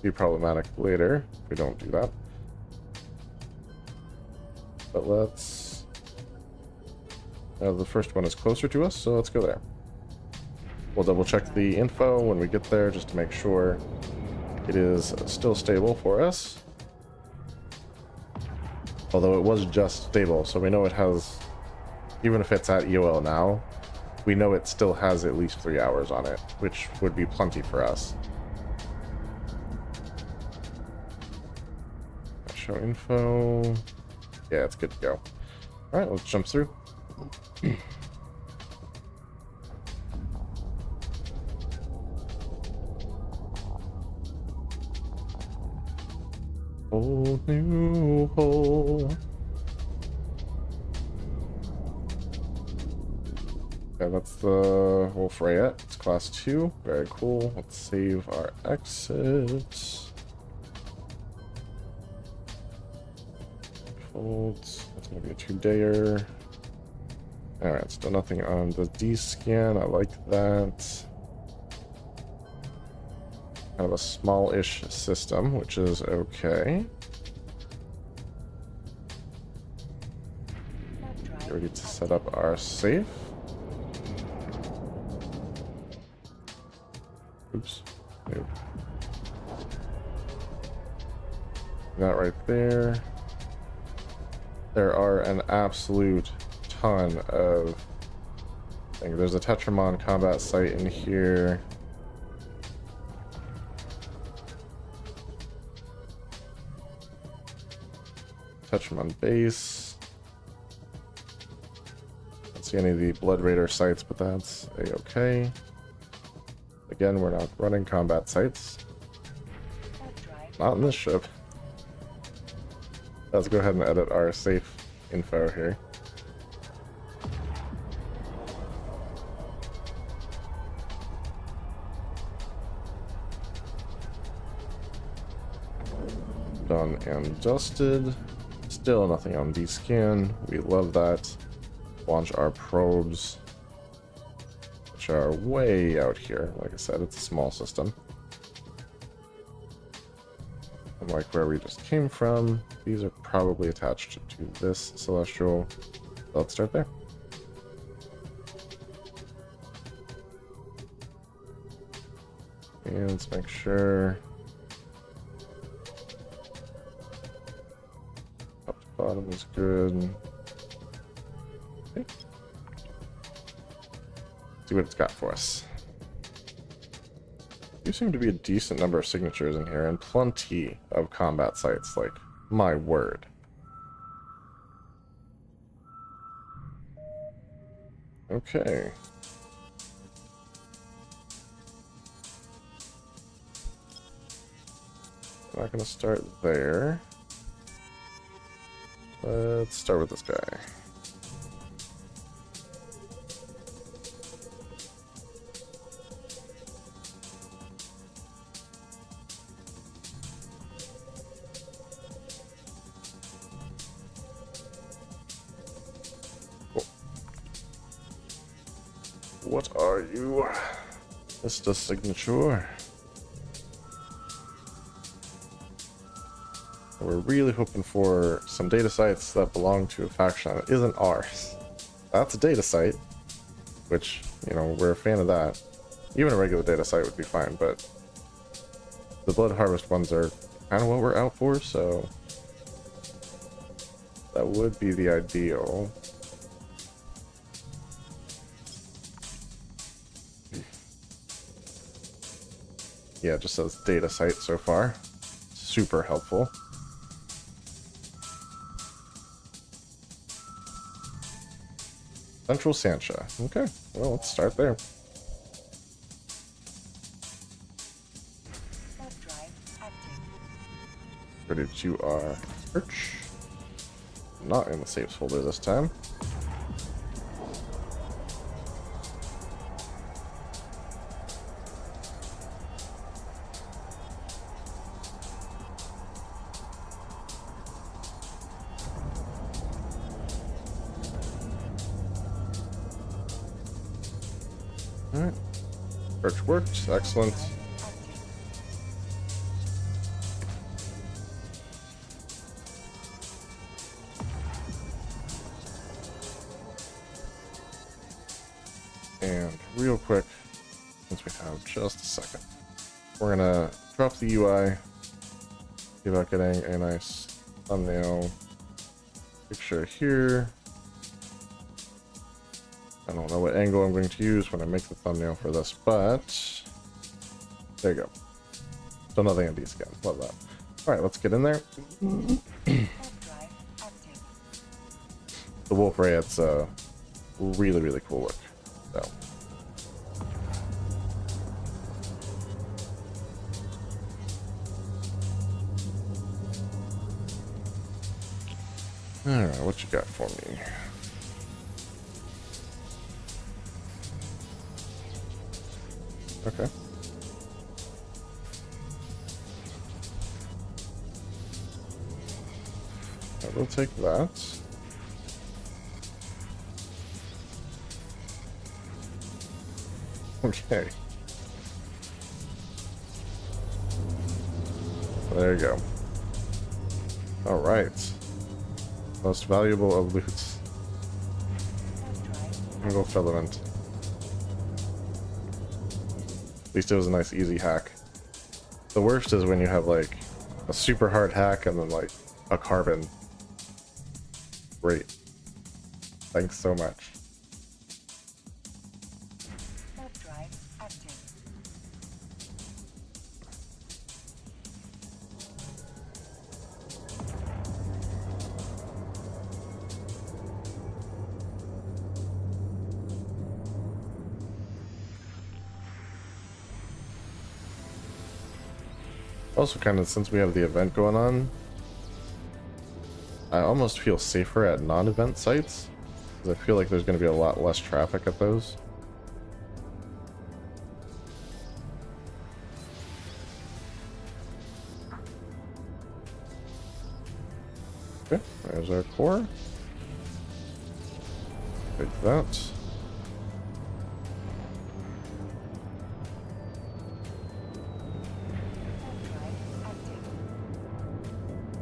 be problematic later if we don't do that. But let's... the first one is closer to us, so let's go there. We'll double check the info when we get there just to make sure it is still stable for us. Although it was just stable, so we know it has... Even if it's at EOL now, we know it still has at least 3 hours on it, which would be plenty for us. Show info. Yeah, it's good to go. Alright, let's jump through. Whole new hole. Okay, that's the Wolf Rayette. It's class 2. Very cool. Let's save our exit. Folds. That's going to be a 2-dayer. Alright, still nothing on the D-scan. I like that. Kind of a small-ish system, which is okay. Get ready to set up our safe. Oops. Nope. That right there. There are an absolute ton of things. There's a Tetramon combat site in here. Tetramon base. Don't see any of the Blood Raider sites, but that's a-okay. Again, we're not running combat sites. Not in this ship. Let's go ahead and edit our safe info here. Done and dusted. Still nothing on D-scan. We love that. Launch our probes, which are way out here. Like I said, it's a small system. Unlike where we just came from, these are probably attached to this celestial. Let's start there. And let's make sure top to bottom is good. Okay. See what it's got for us. There seem to be a decent number of signatures in here and plenty of combat sites, like, my word. Okay. I'm not gonna start there. Let's start with this guy. What are you? Mr. Signature. We're really hoping for some data sites that belong to a faction that isn't ours. That's a data site, which, you know, we're a fan of that. Even a regular data site would be fine, but the Blood Harvest ones are kind of what we're out for, so that would be the ideal. Yeah, it just says data site so far. Super helpful. Central Sancha. Okay, well, let's start there. Start drive active. Ready to our search. Not in the saves folder this time. Alright. Search worked. Excellent. Active. And real quick, since we have just a second, we're gonna drop the UI, see about getting a nice thumbnail picture here. I don't know what angle I'm going to use when I make the thumbnail for this, but there you go. Still nothing on D scan. Love that. Alright, let's get in there. Start drive active. The wolf ray, it's really, really cool look. So. Alright, what you got for me? Okay. I will take that. Okay. There you go. Alright. Most valuable of loots. Start drive. Single filament. At least it was a nice easy hack. The worst is when you have like a super hard hack and then like a carbon. Great. Thanks so much. Start drive active. Also, kind of since we have the event going on, I almost feel safer at non-event sites, because I feel like there's going to be a lot less traffic at those. Okay, there's our core. Take that.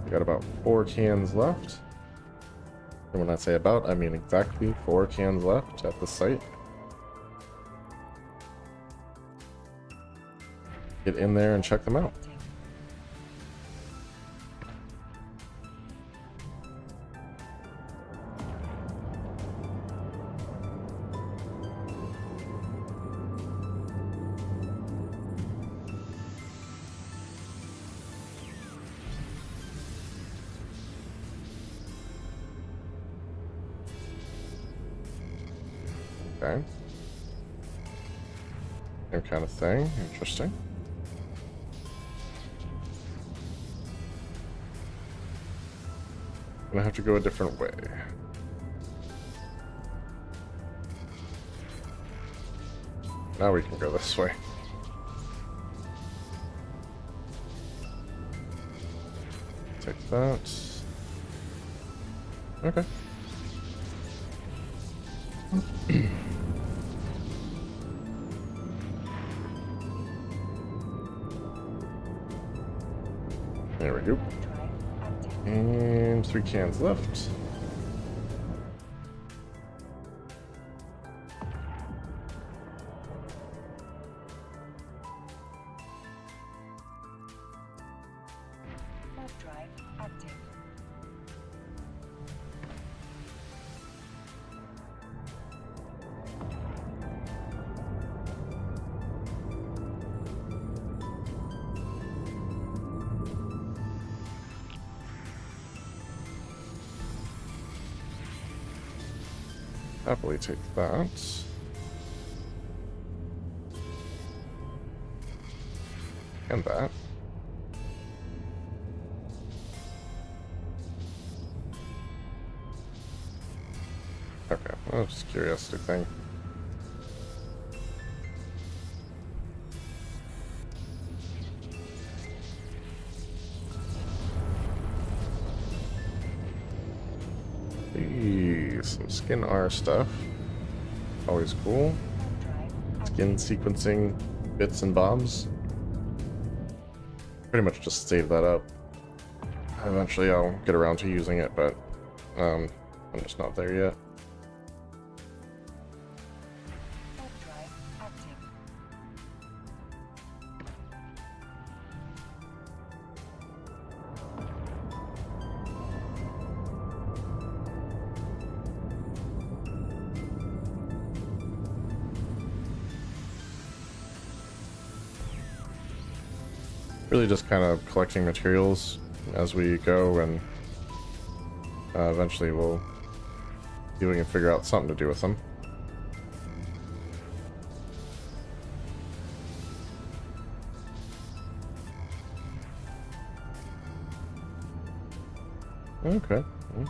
We got about 4 cans left. And when I say about, I mean exactly 4 cans left at the site. Get in there and check them out. Okay. Same kind of thing. Interesting. Gonna have to go a different way. Now we can go this way. Take that. Okay. There we go. Third drive active. And 3 cans left. Third drive active. Happily take that. And that. Okay, well, just a curiosity thing. Eee, some skin R stuff. Always cool. Third drive active. Skin sequencing bits and bobs. Pretty much just save that up. Eventually I'll get around to using it, but I'm just not there yet. Third drive active. Really just kind of collecting materials as we go, and eventually we'll see if we can figure out something to do with them. Okay. Well,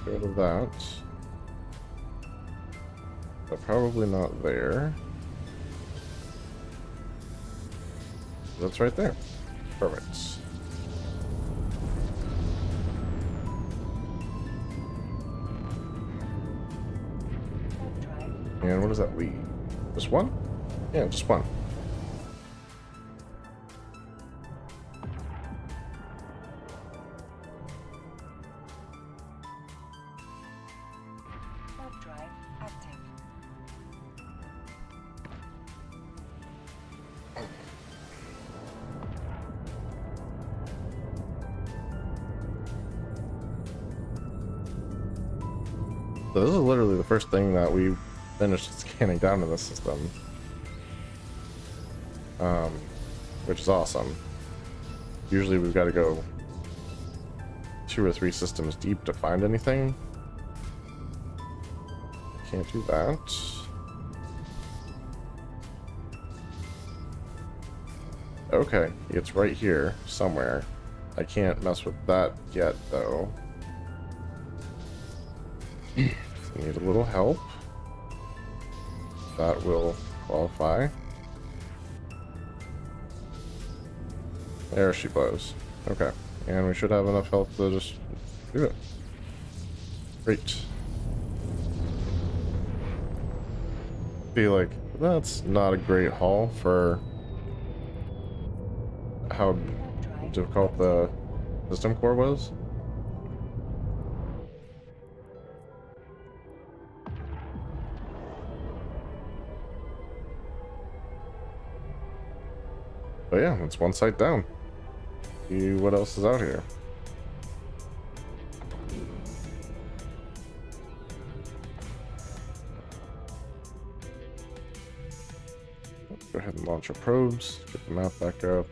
get rid of that. But probably not there. That's right there. Perfect. Third drive. And what does that leave? Just one? Yeah, just one. Third drive active. So this is literally the first thing that we finished scanning down in the system. Which is awesome. Usually we've got to go 2 or 3 systems deep to find anything. Can't do that. Okay, it's right here somewhere. I can't mess with that yet, though. Need a little help. That will qualify. There she blows. Okay, and we should have enough health to just do it. Great. Feel like that's not a great haul for how Third drive difficult the system core was. But yeah, it's one site down. See what else is out here. Go ahead and launch our probes, get the map back up.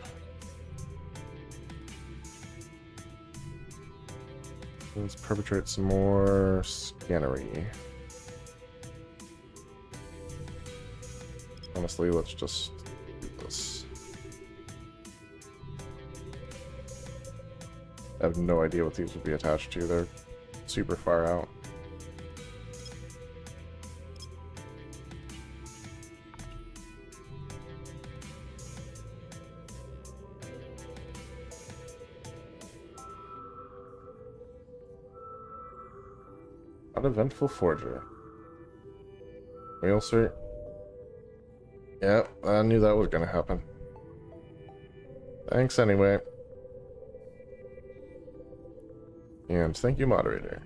Let's perpetrate some more scannery. Honestly, let's just do this. I have no idea what these would be attached to. They're super far out. Uneventful forger. Whale cert. Yeah, I knew that was gonna happen. Thanks anyway. And thank you, moderator.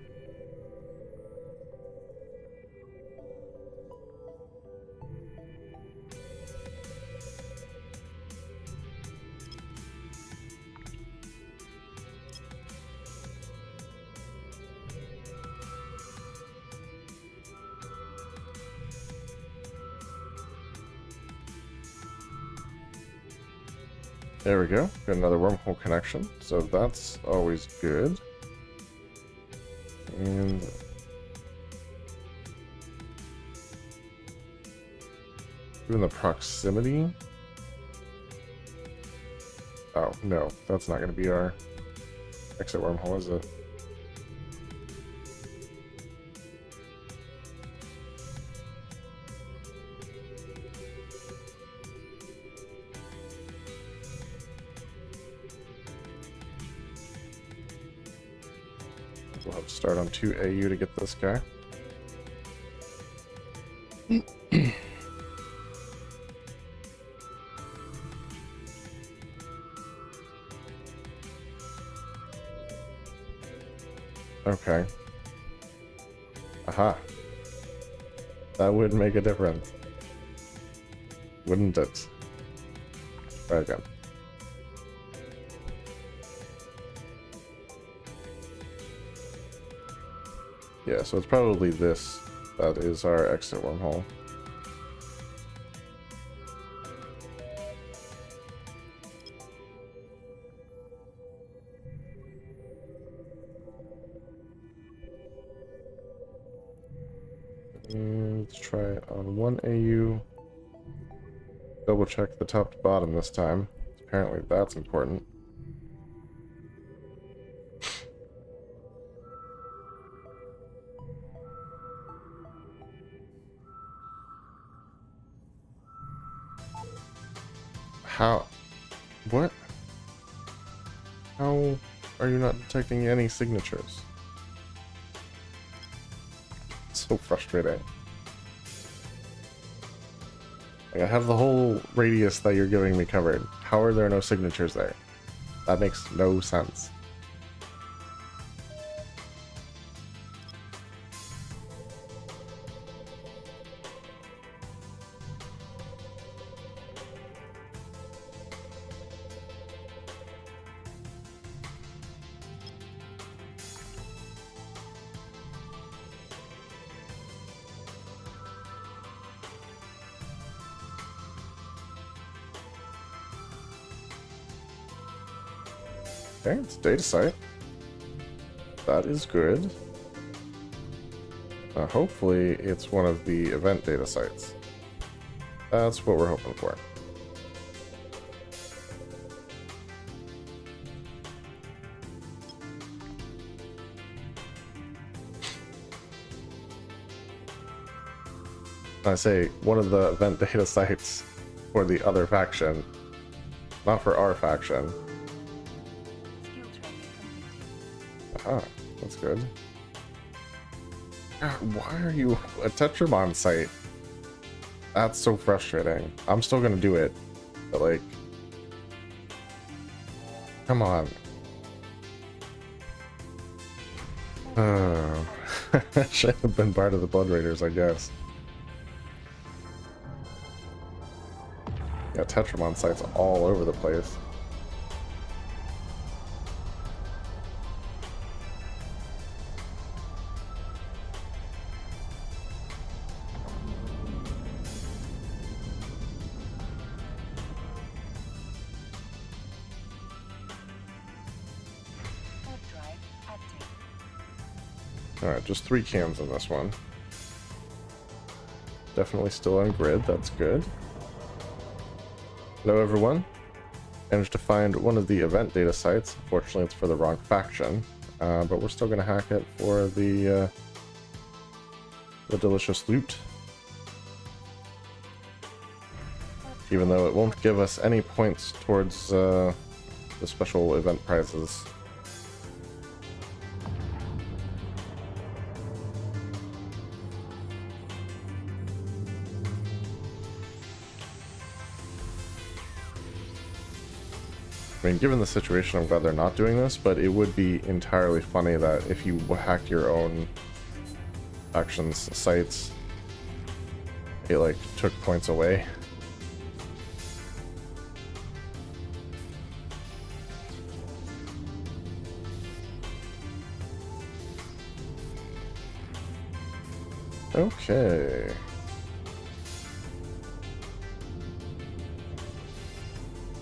There we go. Got another wormhole connection, so that's always good. And given the proximity. Oh, no, that's not going to be our exit wormhole, is it? We'll have to start on 2 AU to get this guy. Okay. Aha. That would make a difference. Wouldn't it? Try again. Yeah, so it's probably this that is our exit wormhole. Let's try it on 1 AU. Double check the top to bottom this time. Apparently that's important. How? What? How are you not detecting any signatures? So frustrating. Like, I have the whole radius that you're giving me covered. How are there no signatures there? That makes no sense. Okay, it's a data site. That is good. Hopefully it's one of the event data sites. That's what we're hoping for. I say one of the event data sites for the other faction, not for our faction. Skill training complete. Ah, that's good. God, why are you a Tetramon site? That's so frustrating. I'm still gonna do it, but like, come on. Should have been part of the Blood Raiders, I guess. Yeah, Tetramon sites all over the place. Warp drive active. Alright, just 3 cans in this one. Definitely still on grid, that's good. Hello everyone. Managed to find one of the event data sites. Unfortunately it's for the wrong faction. But we're still gonna hack it for the delicious loot. Even though it won't give us any points towards the special event prizes. I mean, given the situation, I'm glad they're not doing this, but it would be entirely funny that if you hack your own actions sites, it like took points away. Okay.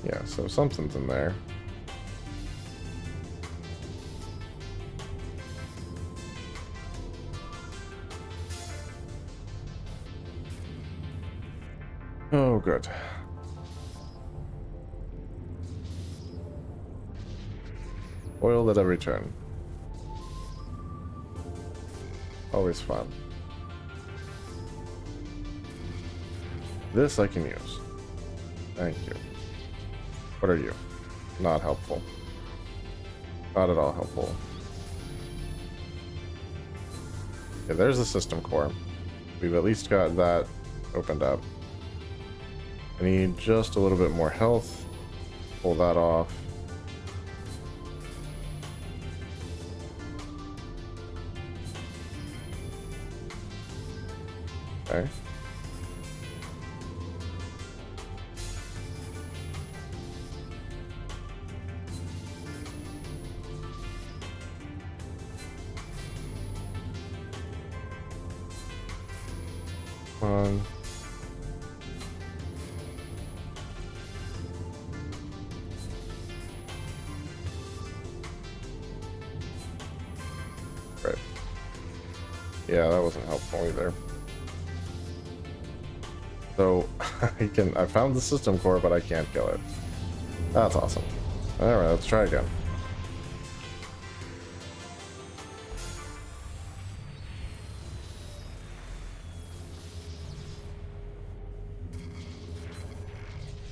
Yeah, so something's in there. Oh, good. Oil at every turn. Always fun. This I can use. Thank you. What are you? Not helpful. Not at all helpful. Okay, there's the system core. We've at least got that opened up. I need just a little bit more health. Pull that off. Okay. Right. Yeah, that wasn't helpful either. So I found the system core, but I can't kill it. That's awesome. Alright, let's try again.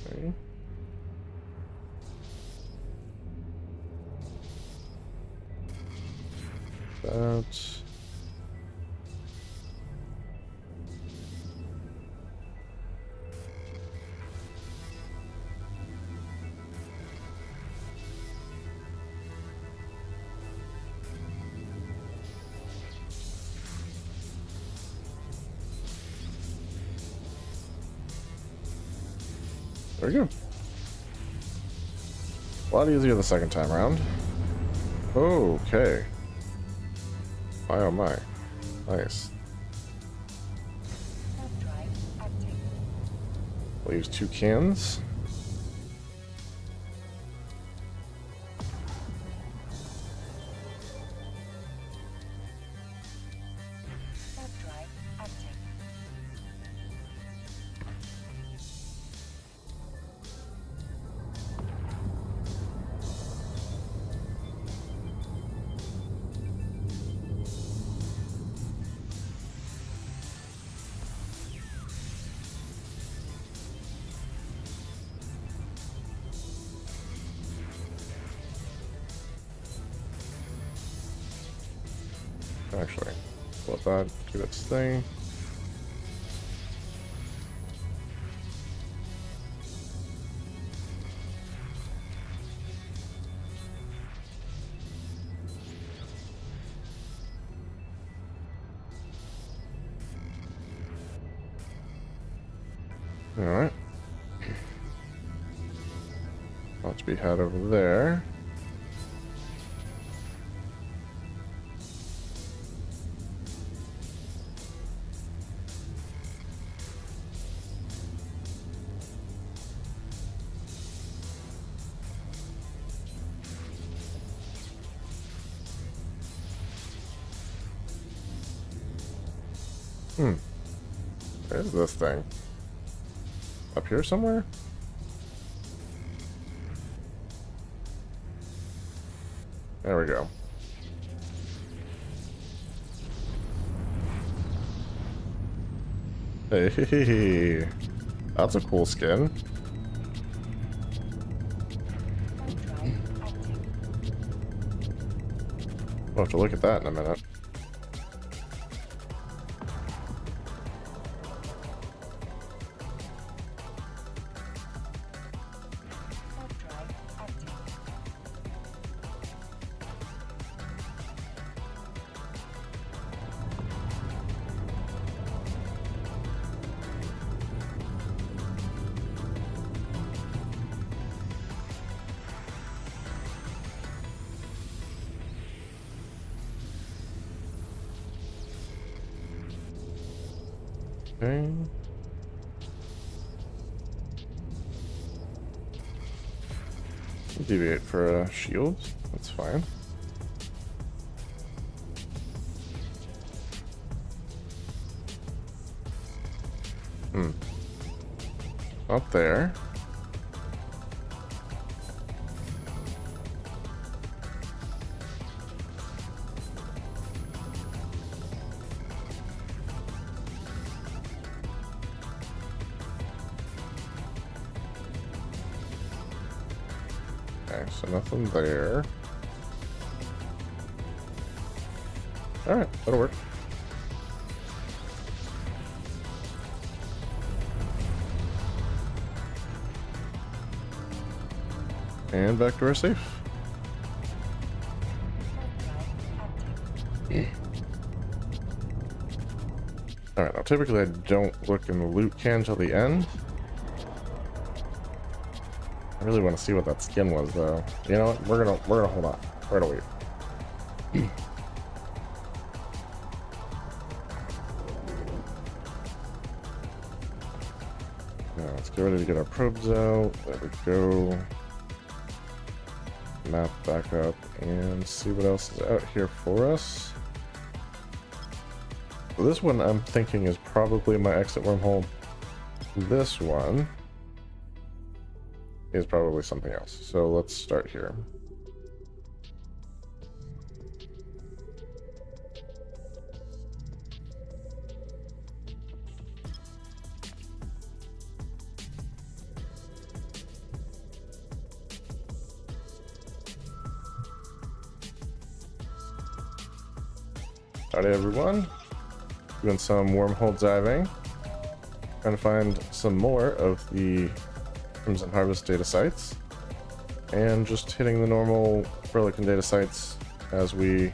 Okay. That. There we go. A lot easier the second time around. Okay. My oh my. Nice. Drive active. Leaves 2 cans. Drive active. Actually, let that do its thing. Alright. Not to be had over there. Where's this thing? Up here somewhere? There we go. Hey, that's a cool skin. Drive active. We'll have to look at that in a minute. Drive active. Okay. Deviate for a shield. That's fine. Up there. Okay, so nothing there. Alright, that'll work. And back to our safe. Hard drive active. Alright, now typically I don't look in the loot can till the end. I really want to see what that skin was though. You know what? We're gonna hold on. We're gonna wait. Now let's get ready to get our probes out. There we go. Map back up and see what else is out here for us. So this one I'm thinking is probably my exit wormhole. This one is probably something else. So let's start here. Howdy everyone. Doing some wormhole diving. Trying to find some more of the Crimson Harvest data sites. And just hitting the normal Burlington data sites as we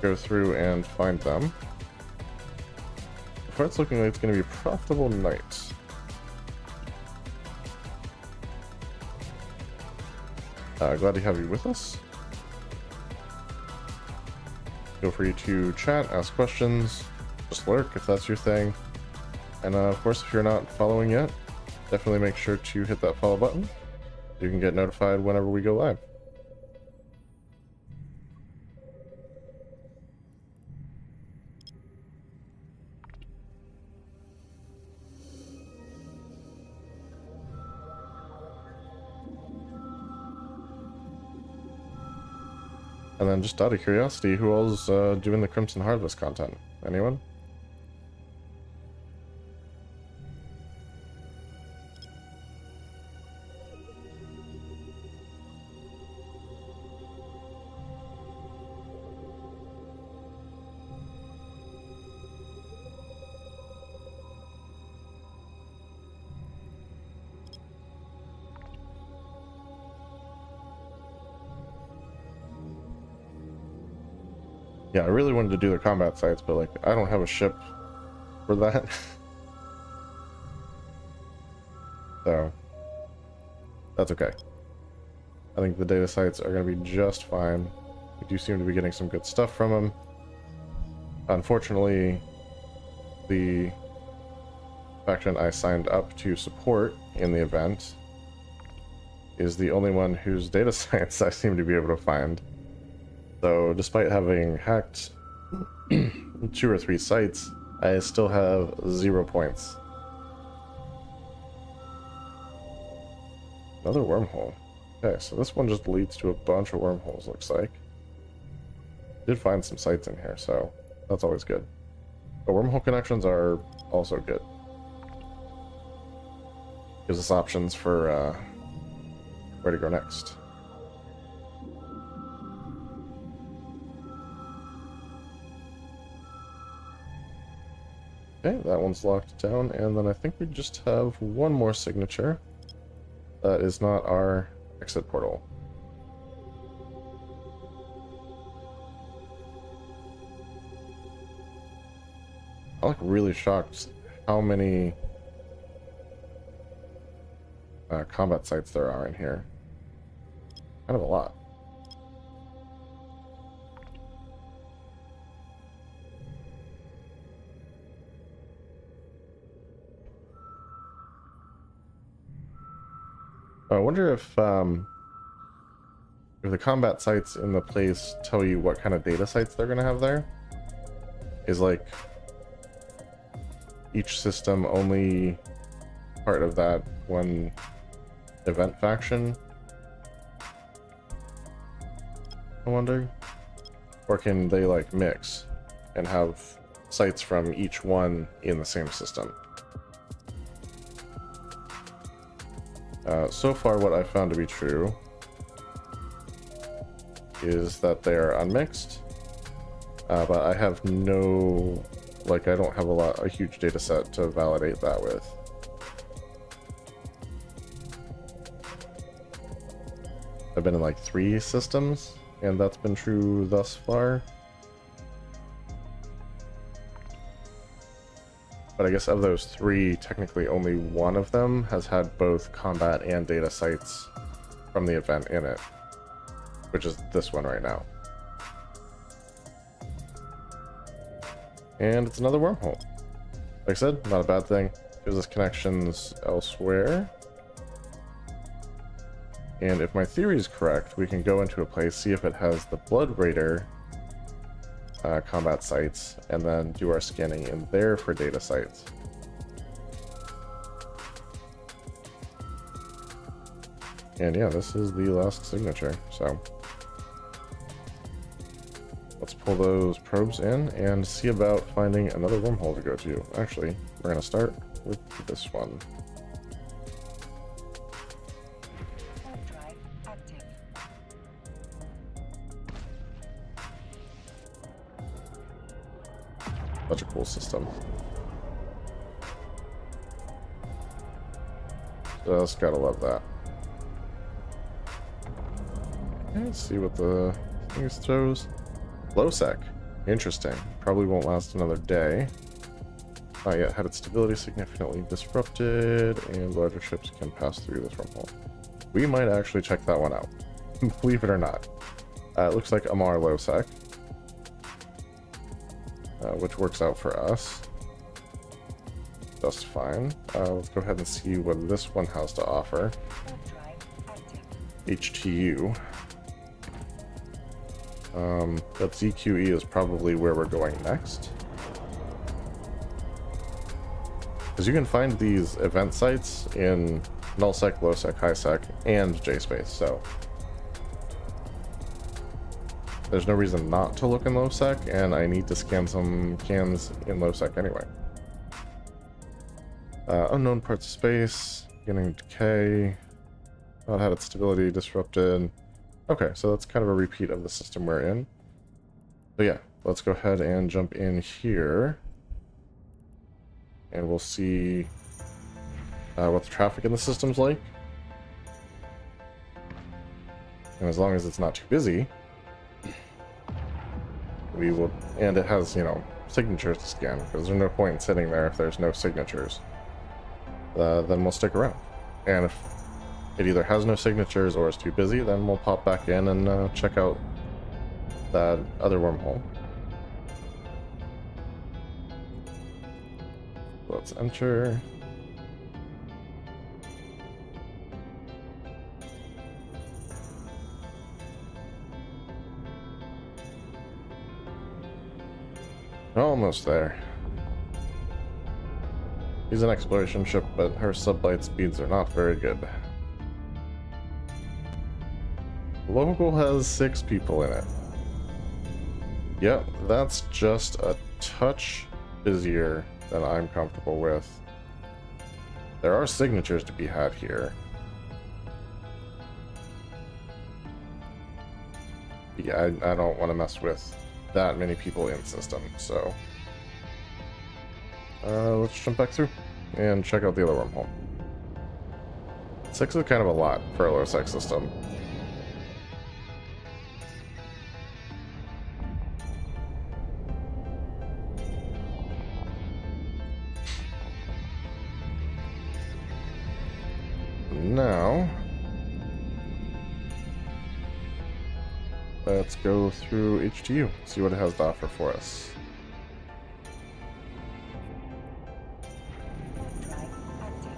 go through and find them. Before it's looking like it's going to be a profitable night. Glad to have you with us. Feel free to chat, ask questions, just lurk if that's your thing. And of course, if you're not following yet, definitely make sure to hit that follow button so you can get notified whenever we go live. And then just out of curiosity, who all's doing the Crimson Harvest content? Anyone? Yeah, I really wanted to do the combat sites, but like, I don't have a ship for that. So, that's okay. I think the data sites are going to be just fine. We do seem to be getting some good stuff from them. Unfortunately, the faction I signed up to support in the event is the only one whose data sites I seem to be able to find. So despite having hacked 2 or 3 sites, I still have 0 points. Another wormhole. Okay, so this one just leads to a bunch of wormholes, looks like. Did find some sites in here, so that's always good. But wormhole connections are also good. Gives us options for where to go next. Okay, that one's locked down, and then I think we just have one more signature. That is not our exit portal. I'm like really shocked how many combat sites there are in here. Kind of a lot. I wonder if the combat sites in the place tell you what kind of data sites they're gonna have there. Is like each system only part of that one event faction? I wonder. Or can they like mix and have sites from each one in the same system? So far what I've found to be true is that they are unmixed, but I have no, like I don't have a huge data set to validate that with. I've been in like 3 systems, and that's been true thus far. But I guess of those 3, technically only one of them has had both combat and data sites from the event in it, which is this one right now. And it's another wormhole. Like I said, not a bad thing. Gives us connections elsewhere. And if my theory is correct, we can go into a place, see if it has the Blood Raider combat sites, and then do our scanning in there for data sites. And yeah, this is the last signature, so let's pull those probes in and see about finding another wormhole to go to. Actually, we're going to start with this one. Warp drive active. Such a cool system. Just gotta love that. Let's see what the thing throws. Low sec. Interesting. Probably won't last another day. Not yet had its stability significantly disrupted, and larger ships can pass through this wormhole. We might actually check that one out. Believe it or not. It looks like Amar low sec. Which works out for us just fine. Let's go ahead and see what this one has to offer. Warp drive active. HTU. That ZQE is probably where we're going next. Because you can find these event sites in nullsec, lowsec, highsec, and JSpace, so there's no reason not to look in lowsec, and I need to scan some cans in lowsec anyway. Unknown parts of space, beginning decay, not had its stability disrupted. Okay, so that's kind of a repeat of the system we're in. So yeah, let's go ahead and jump in here, and we'll see what the traffic in the system's like. And as long as it's not too busy, we will, and it has, you know, signatures to scan, because there's no point in sitting there if there's no signatures. Then we'll stick around. And if it either has no signatures or is too busy, then we'll pop back in and check out that other wormhole. Let's enter. Almost there. He's an exploration ship, but her sublight speeds are not very good. Local has 6 people in it. Yep, that's just a touch busier than I'm comfortable with. There are signatures to be had here. Yeah, I don't want to mess with that many people in system, so let's jump back through and check out the other wormhole. 6 is kind of a lot for a low sec system. Now let's go through HTU, see what it has to offer for us. Drive active.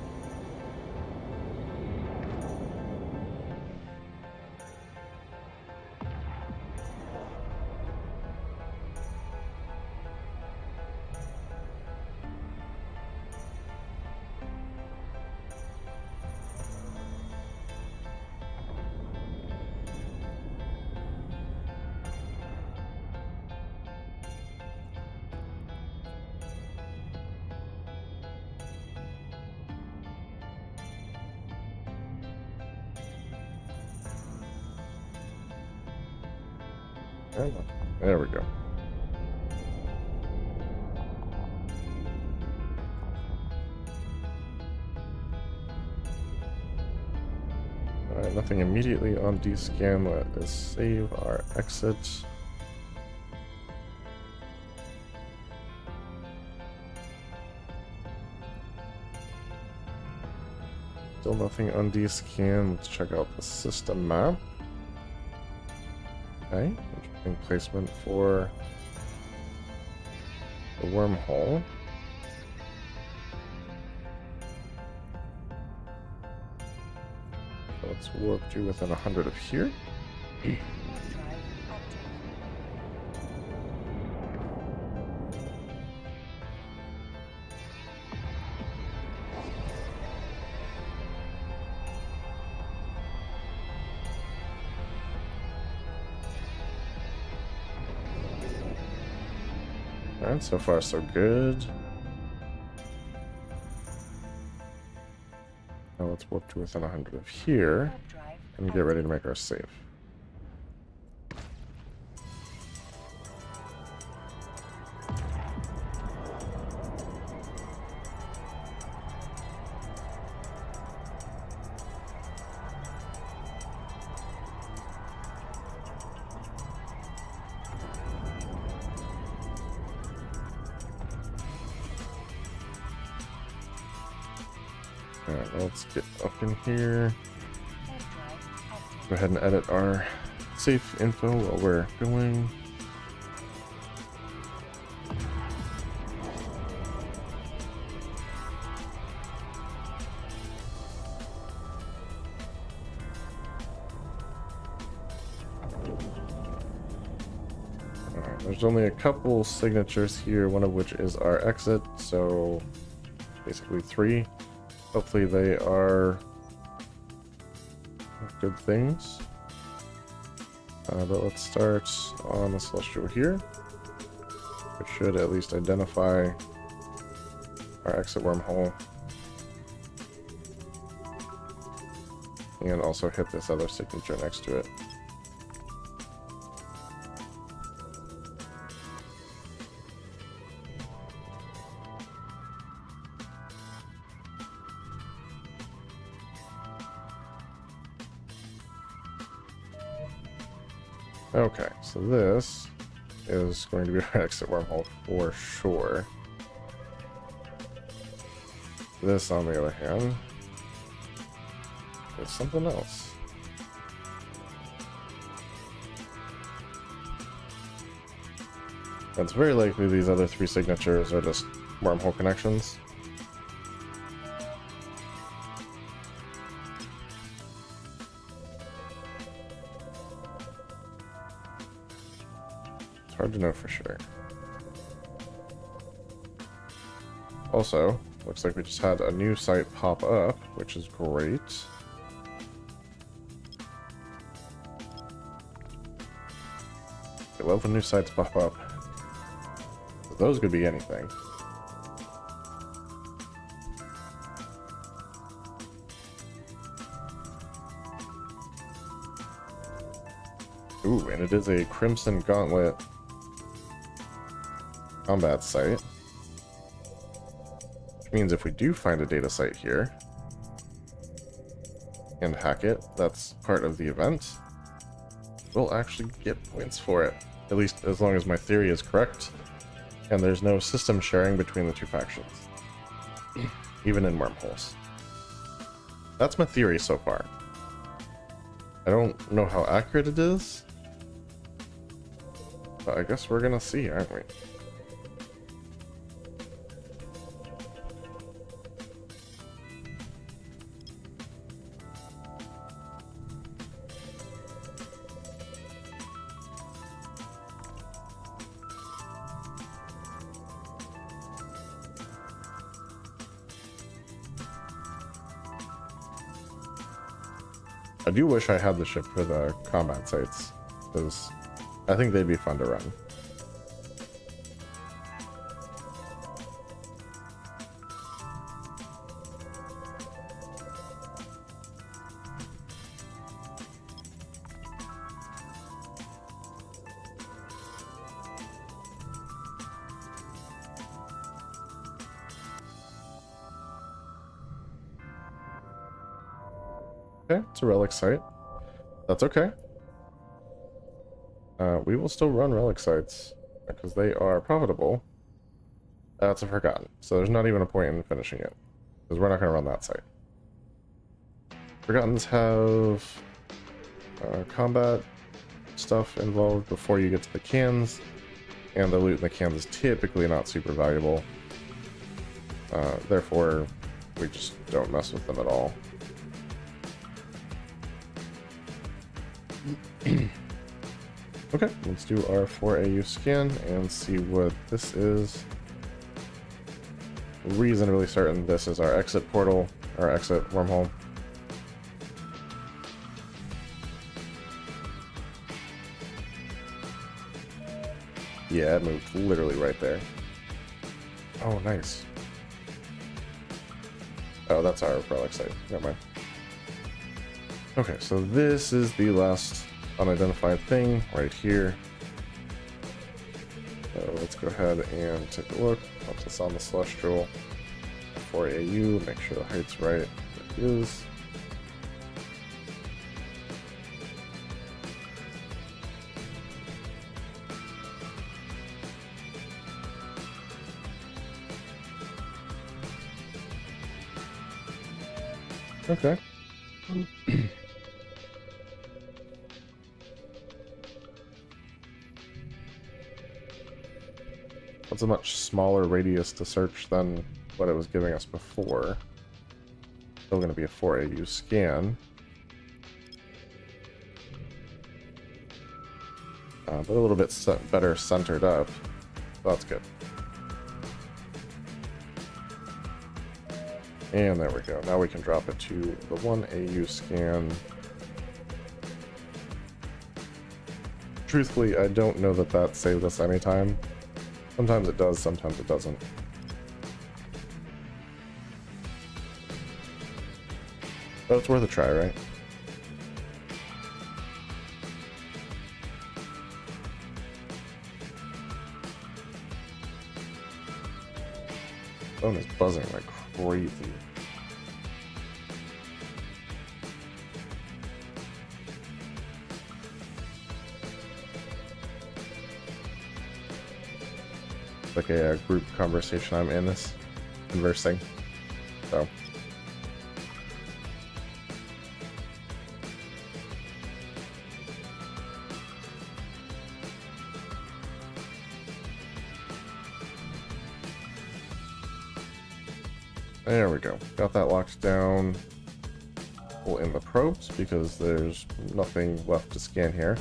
There we go. Alright, nothing immediately on D-scan. Let us save our exit. Still nothing on D-scan. Let's check out the system map. Okay, interesting placement for the wormhole. Let's warp to within 100 of here. Drive active. Alright, so far so good. Now let's warp to within 100 of here Warp drive and get ready to make our save. Alright, let's get up in here. Warp drive active. Go ahead and edit our safe info while we're going. Alright, there's only a couple signatures here, one of which is our exit, so basically 3. Hopefully they are good things. But let's start on the Celestial here, which should at least identify our exit wormhole. And also hit this other signature next to it. Okay, so this is going to be our exit wormhole for sure. This, on the other hand, is something else. It's very likely these other 3 signatures are just wormhole connections. Hard to know for sure. Also, looks like we just had a new site pop up, which is great. I love when new sites pop up. Those could be anything. Ooh, and it is a Crimson Gauntlet combat site. Which means if we do find a data site here and hack it, that's part of the event, we'll actually get points for it. At least as long as my theory is correct. And there's no system sharing between the 2 factions. Even in wormholes. That's my theory so far. I don't know how accurate it is. But I guess we're gonna see, aren't we? I do wish I had the ship for the combat sites, because I think they'd be fun to run. Okay, it's a relic site. That's okay. We will still run relic sites because they are profitable. That's a Forgotten, so there's not even a point in finishing it because we're not going to run that site. Forgottens have combat stuff involved before you get to the cans, and the loot in the cans is typically not super valuable. Therefore, we just don't mess with them at all. Okay, let's do our 4AU scan and see what this is. Reasonably certain this is our exit portal, our exit wormhole. Yeah, it moved literally right there. Oh, nice. Oh, that's our relic site. Never mind. Okay, so this is the last unidentified thing right here. So let's go ahead and take a look. Once it's on the Celestial 4AU, make sure the height's right. It is. Okay. That's a much smaller radius to search than what it was giving us before. Still going to be a 4AU scan. But a little bit better centered up. So that's good. And there we go. Now we can drop it to the 1AU scan. Truthfully, I don't know that that saved us any time. Sometimes it does, sometimes it doesn't. But it's worth a try, right? Phone is buzzing like crazy. Like a group conversation I'm in this conversing. So there we go. Got that locked down. Pull in the probes because there's nothing left to scan here.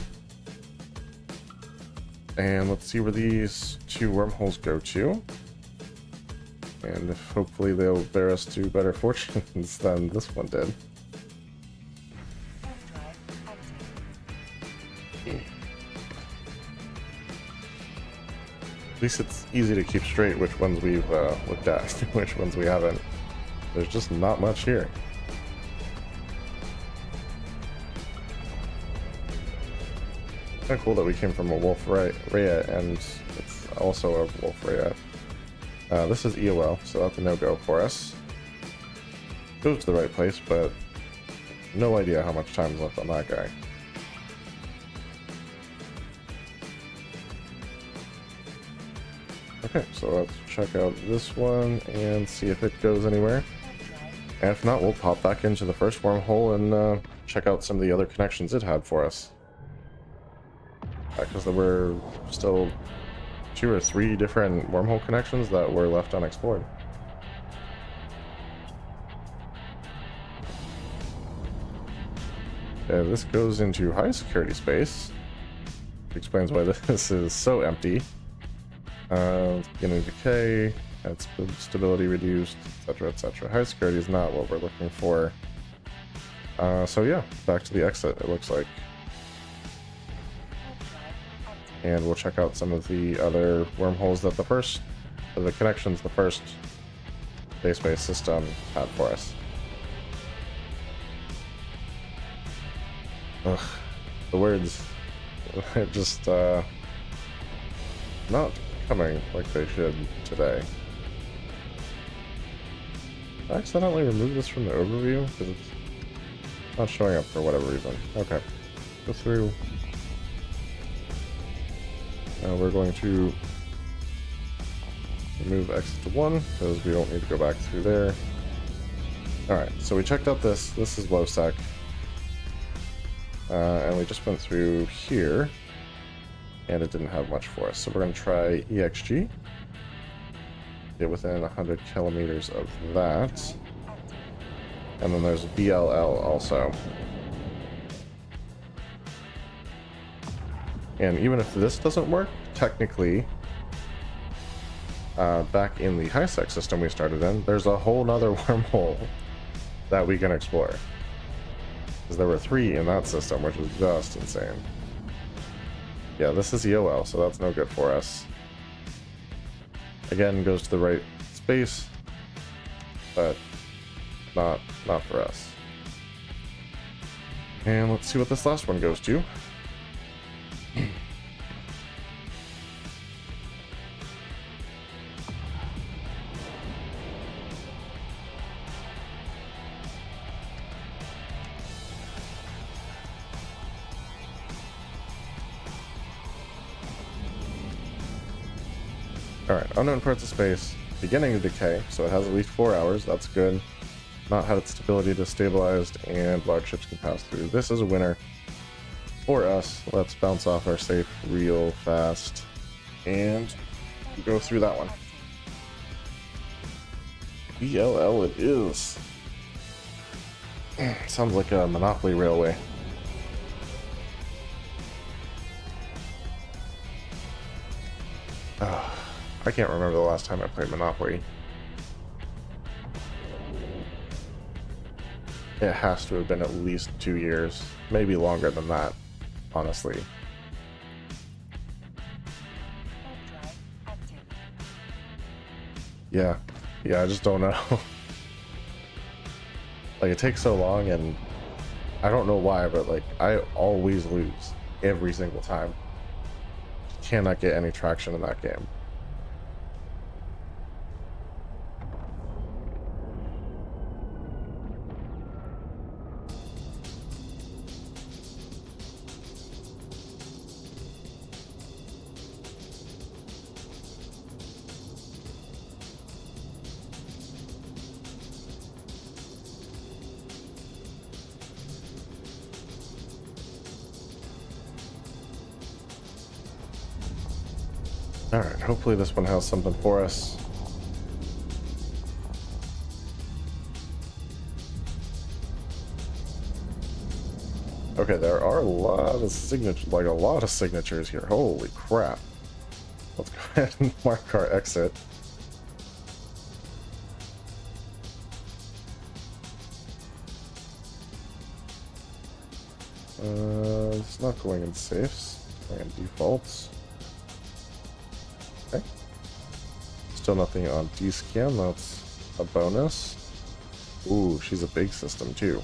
And let's see where these two wormholes go to. And if hopefully they'll bear us to better fortunes than this one did. At least it's easy to keep straight which ones we've looked at, which ones we haven't. There's just not much here. Kind of cool that we came from a Wolf Rayet and it's also a Wolf Rayet. This is EOL, so that's a no-go for us. Goes to the right place, but no idea how much time's left on that guy. Okay, so let's check out this one and see if it goes anywhere. And if not, we'll pop back into the first wormhole and check out some of the other connections it had for us. Because there were still 2 or 3 different wormhole connections that were left unexplored. Yeah, this goes into high security space. Which explains why this is so empty. Beginning decay, had stability reduced, etc., etc. High security is not what we're looking for. So yeah, back to the exit, it looks like. And we'll check out some of the other wormholes that the connections the first base-based system had for us. Ugh, the words are just not coming like they should today. I accidentally removed this from the overview because it's Not showing up for whatever reason. Okay. Go through. Now we're going to remove exit to 1 because we don't need to go back through there. Alright, so we checked out this. This is low sec. And we just went through here. And it didn't have much for us. So we're going to try EXG. Get within 100 kilometers of that. And then there's BLL also. And even if this doesn't work, technically, back in the high-sec system we started in, there's a whole nother wormhole that we can explore. Because there were 3 in that system, which is just insane. Yeah, this is EOL, so that's no good for us. Again, goes to the right space, but not for us. And let's see what this last one goes to. Alright, unknown parts of space, beginning to decay, so it has at least 4 hours, that's good. Not had its stability destabilized, and large ships can pass through. This is a winner for us. Let's bounce off our safe real fast and go through that one. BLL it is. Sounds like a Monopoly railway. I can't remember the last time I played Monopoly. It has to have been at least 2 years, maybe longer than that, honestly. Yeah, I just don't know. Like, it takes so long, and I don't know why, but like, I always lose every single time. Cannot get any traction in that game. Alright, hopefully this one has something for us. Okay, there are a lot of signatures here. Holy crap. Let's go ahead and mark our exit. It's not going in safes, it's going in defaults. Okay. Still nothing on D-scan, that's a bonus. Ooh, she's a big system too.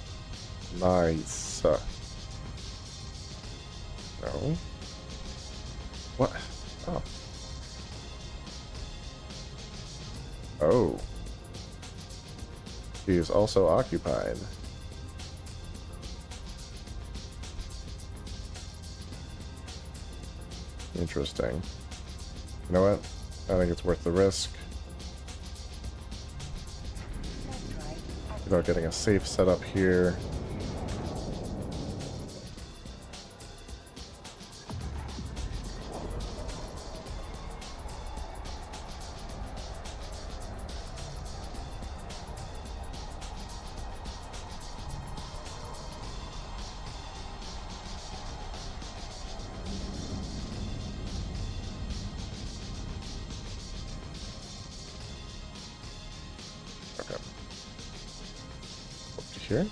Nice. No. What? Oh. Oh. She is also occupied. Interesting. You know what? I think it's worth the risk. Without getting a safe set up here. Here.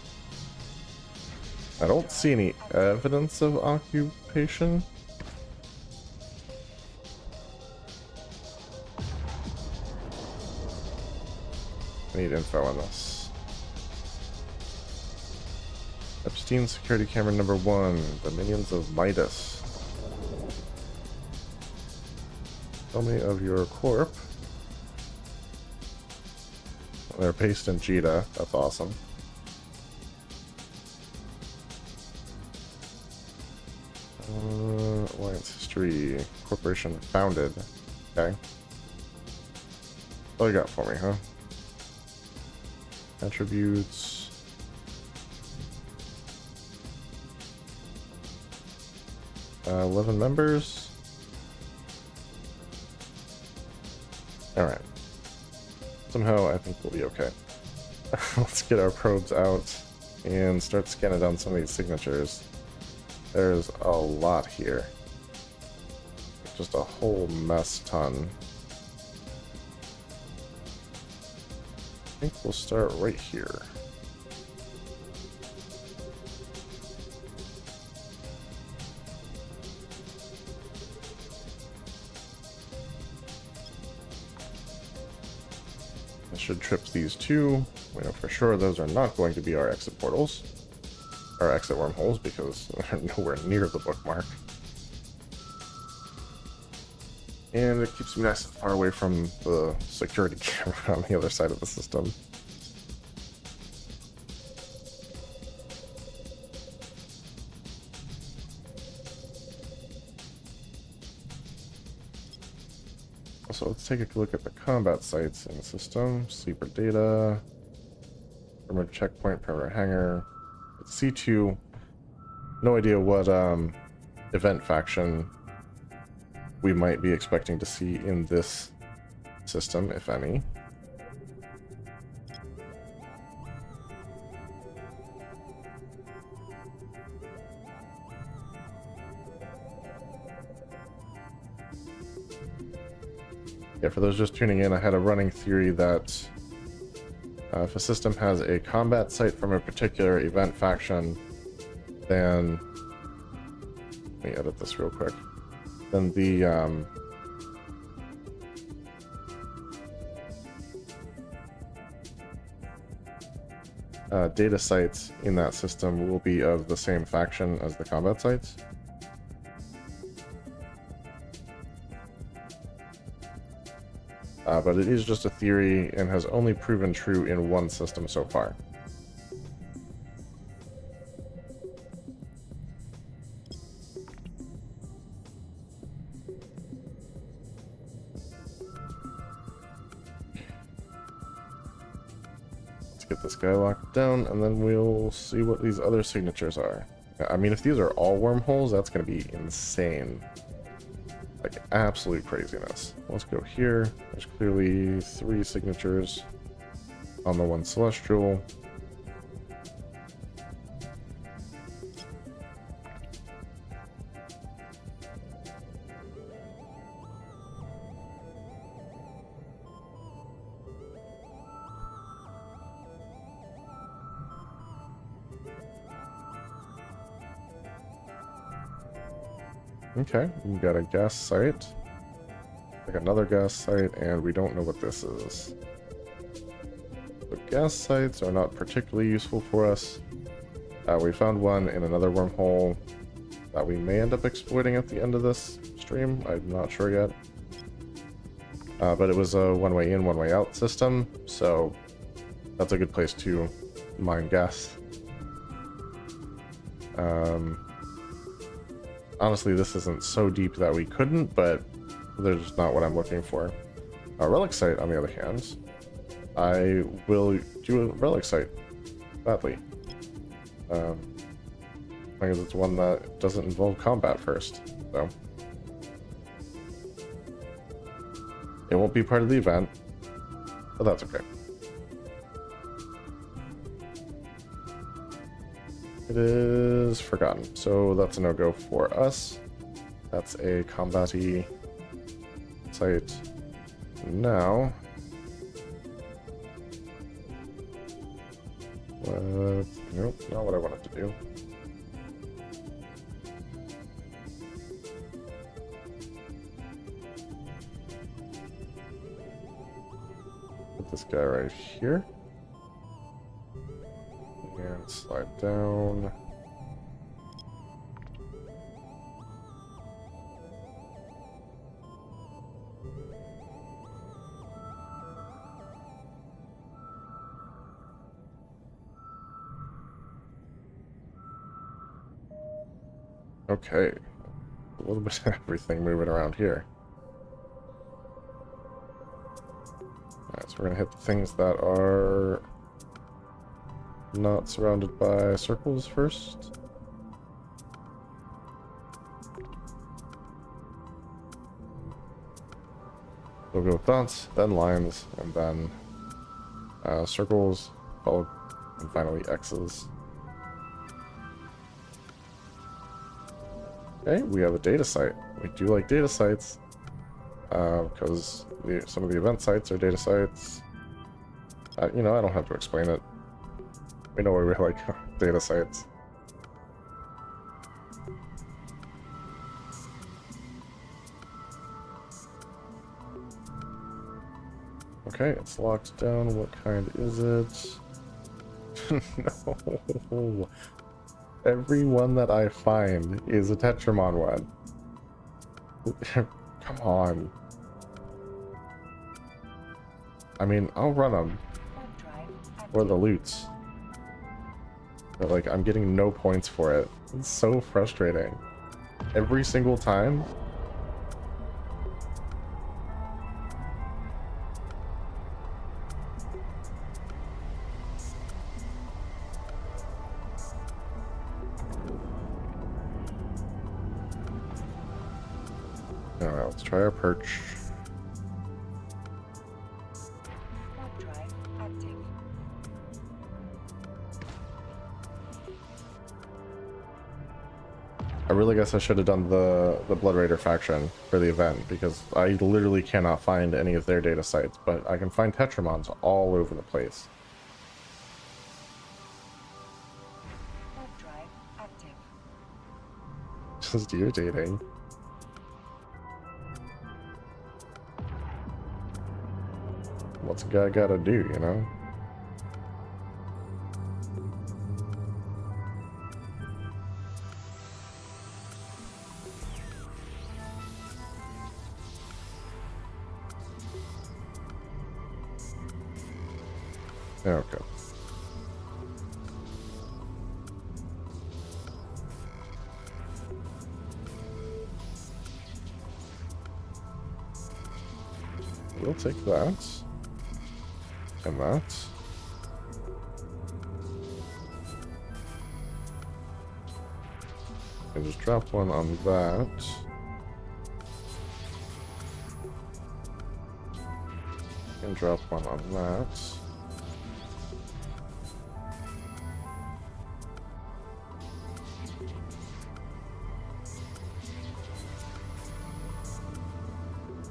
I don't see any evidence of occupation. I need info on this. Epstein security camera number 1, the minions of Midas. Tell me of your corp. They're based in Jeddah, that's awesome. Alliance history. Corporation founded. Okay. All you got for me, huh? Attributes. Uh, 11 members. Alright. Somehow I think we'll be okay. Let's get our probes out and start scanning down some of these signatures. There's a lot here. Just a whole mess ton. I think we'll start right here. I should trip these two. We know for sure those are not going to be our exit portals. Our exit wormholes, because they're nowhere near the bookmark. And it keeps me nice and far away from the security camera on the other side of the system. So let's take a look at the combat sites in the system. Sleeper data, perimeter checkpoint, perimeter hangar. It's C2. No idea what event faction we might be expecting to see in this system, if any. Yeah, for those just tuning in, I had a running theory that if a system has a combat site from a particular event faction, then... Let me edit this real quick. Then the data sites in that system will be of the same faction as the combat sites. But it is just a theory and has only proven true in one system so far. Let's get this guy locked down, and then we'll see what these other signatures are. I mean, if these are all wormholes, that's going to be insane. Like, absolute craziness. Let's go here. There's clearly 3 signatures on the one celestial. Okay, we've got a gas site, like another gas site, and we don't know what this is. The gas sites are not particularly useful for us. We found one in another wormhole that we may end up exploiting at the end of this stream. I'm not sure yet. But it was a one-way in, one-way out system, so that's a good place to mine gas. Honestly, this isn't so deep that we couldn't, but they're just not what I'm looking for. A relic site, on the other hand, I will do a relic site, gladly. Because it's one that doesn't involve combat first, so. It won't be part of the event, but that's okay. It is forgotten, so that's a no-go for us. That's a combat-y site. Now, nope, not what I wanted to do. Put this guy right here. And slide down. Okay, a little bit of everything moving around here. Alright, so we're gonna hit the things that are not surrounded by circles first. We'll go with dots, then lines, and then circles, followed, and finally X's. Okay, we have a data site. We do like data sites, because some of the event sites are data sites. You know, I don't have to explain it. We know why we like data sites. Okay, it's locked down. What kind is it? No. Every one that I find is a Tetramon one. Come on. I mean, I'll run them. Or the loots. But, like, I'm getting no points for it. It's so frustrating. Every single time. Alright, let's try our perch. I really guess I should have done the Blood Raider faction for the event, because I literally cannot find any of their data sites, but I can find Tetramons all over the place. Just irritating. What's a guy gotta do, you know? Okay. We'll take that. And that. And just drop one on that. And drop one on that.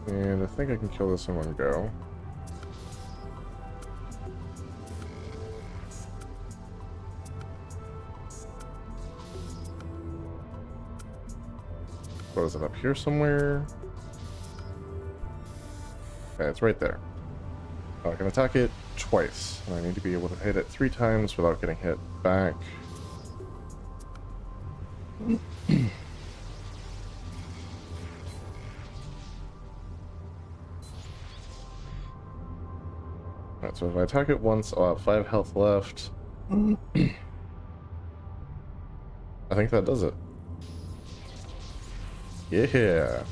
And I think I can kill this in one go. What is it, up here somewhere? Okay, it's right there. I can attack it twice. And I need to be able to hit it 3 times without getting hit back. Alright, so if I attack it once, I'll have 5 health left. I think that does it. Yeah.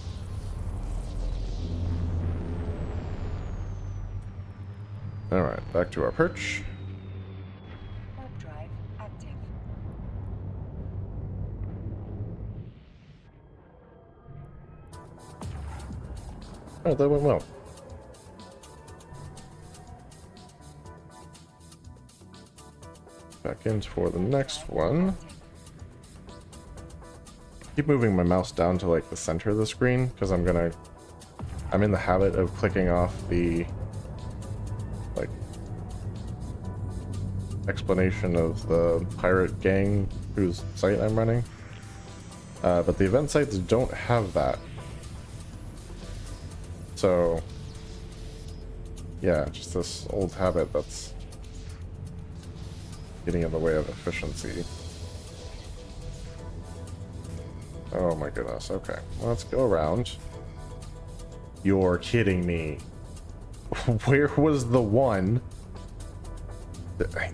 Alright, back to our perch. Warp drive active. Alright, that went well. Back in for the next one. Keep moving my mouse down to like the center of the screen because I'm in the habit of clicking off the like explanation of the pirate gang whose site I'm running. But the event sites don't have that. So yeah, just this old habit that's getting in the way of efficiency. Oh my goodness, okay. Let's go around. You're kidding me. Where was the one?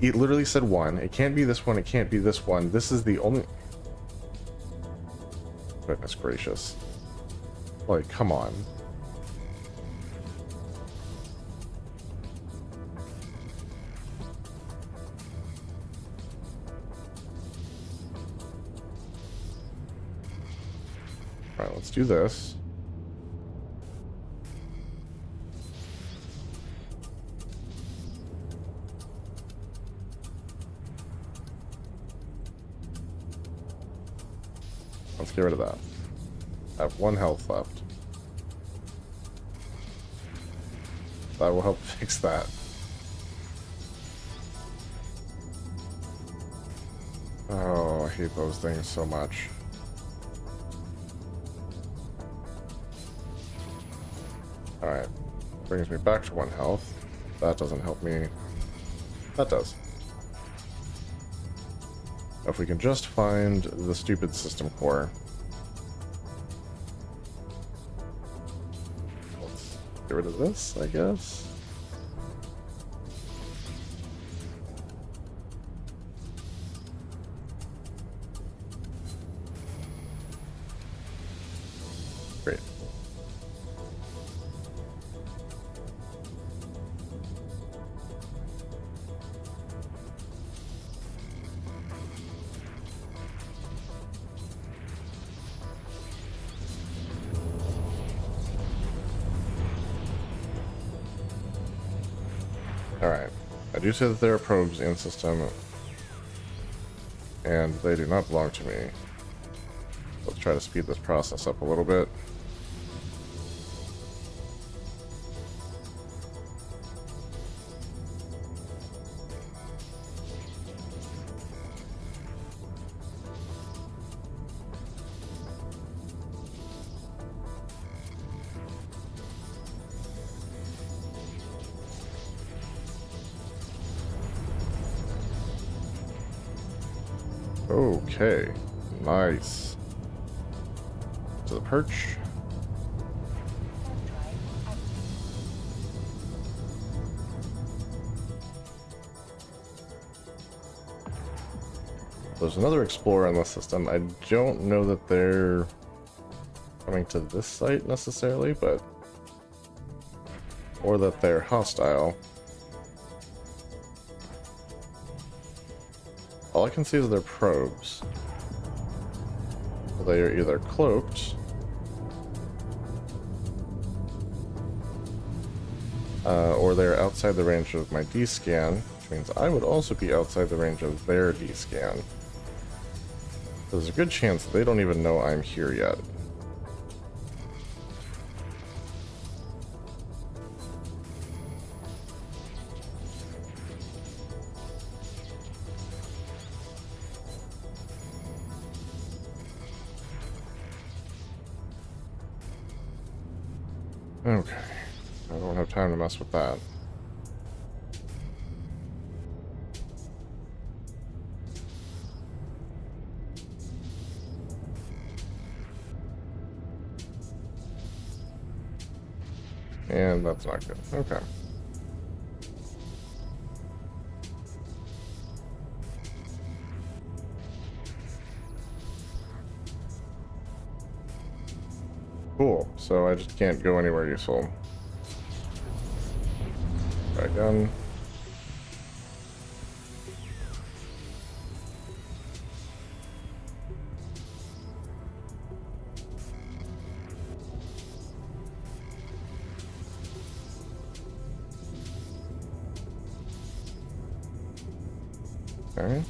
It literally said 1. It can't be this one, it can't be this one. This is the only... Goodness gracious. Like, come on. Alright, let's do this. Let's get rid of that. I have 1 health left. That will help fix that. Oh, I hate those things so much. Alright. Brings me back to 1 health. That doesn't help me. That does. If we can just find the stupid system core. Let's get rid of this, I guess. Great. Alright. I do say that there are probes in system, and they do not belong to me. Let's try to speed this process up a little bit. Okay, nice. To the perch. Warp drive active. There's another explorer in the system. I don't know that they're coming to this site necessarily, but... or that they're hostile. All I can see is their probes. They are either cloaked, or they're outside the range of my D-scan, which means I would also be outside the range of their D-scan. There's a good chance they don't even know I'm here yet. Okay, I don't have time to mess with that. And that's not good. Okay. Cool, so I just can't go anywhere useful. Try again. Okay.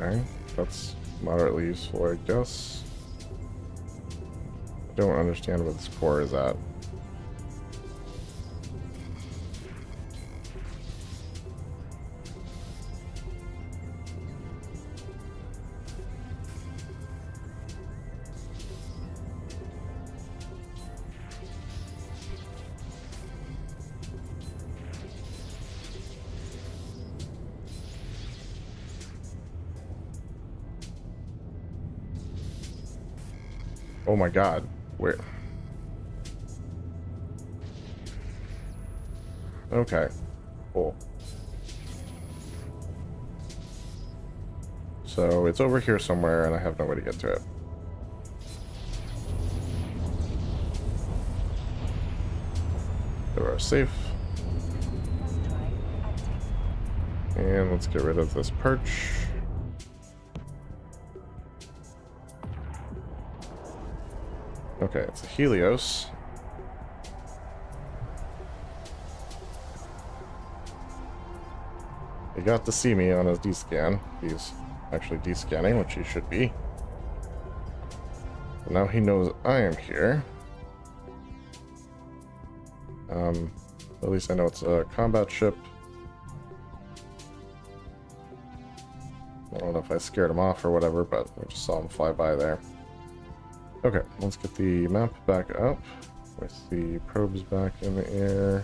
Okay, that's moderately useful, I guess. I don't understand where this core is at. Oh my god. Where? Okay. Cool. So it's over here somewhere, and I have no way to get to it. There are safe. Fast drive active. And let's get rid of this perch. Okay, it's a Helios. He got to see me on his D-scan. He's actually D-scanning, which he should be. Now he knows I am here. At least I know it's a combat ship. I don't know if I scared him off or whatever, but I just saw him fly by there. Okay, let's get the map back up with the probes back in the air.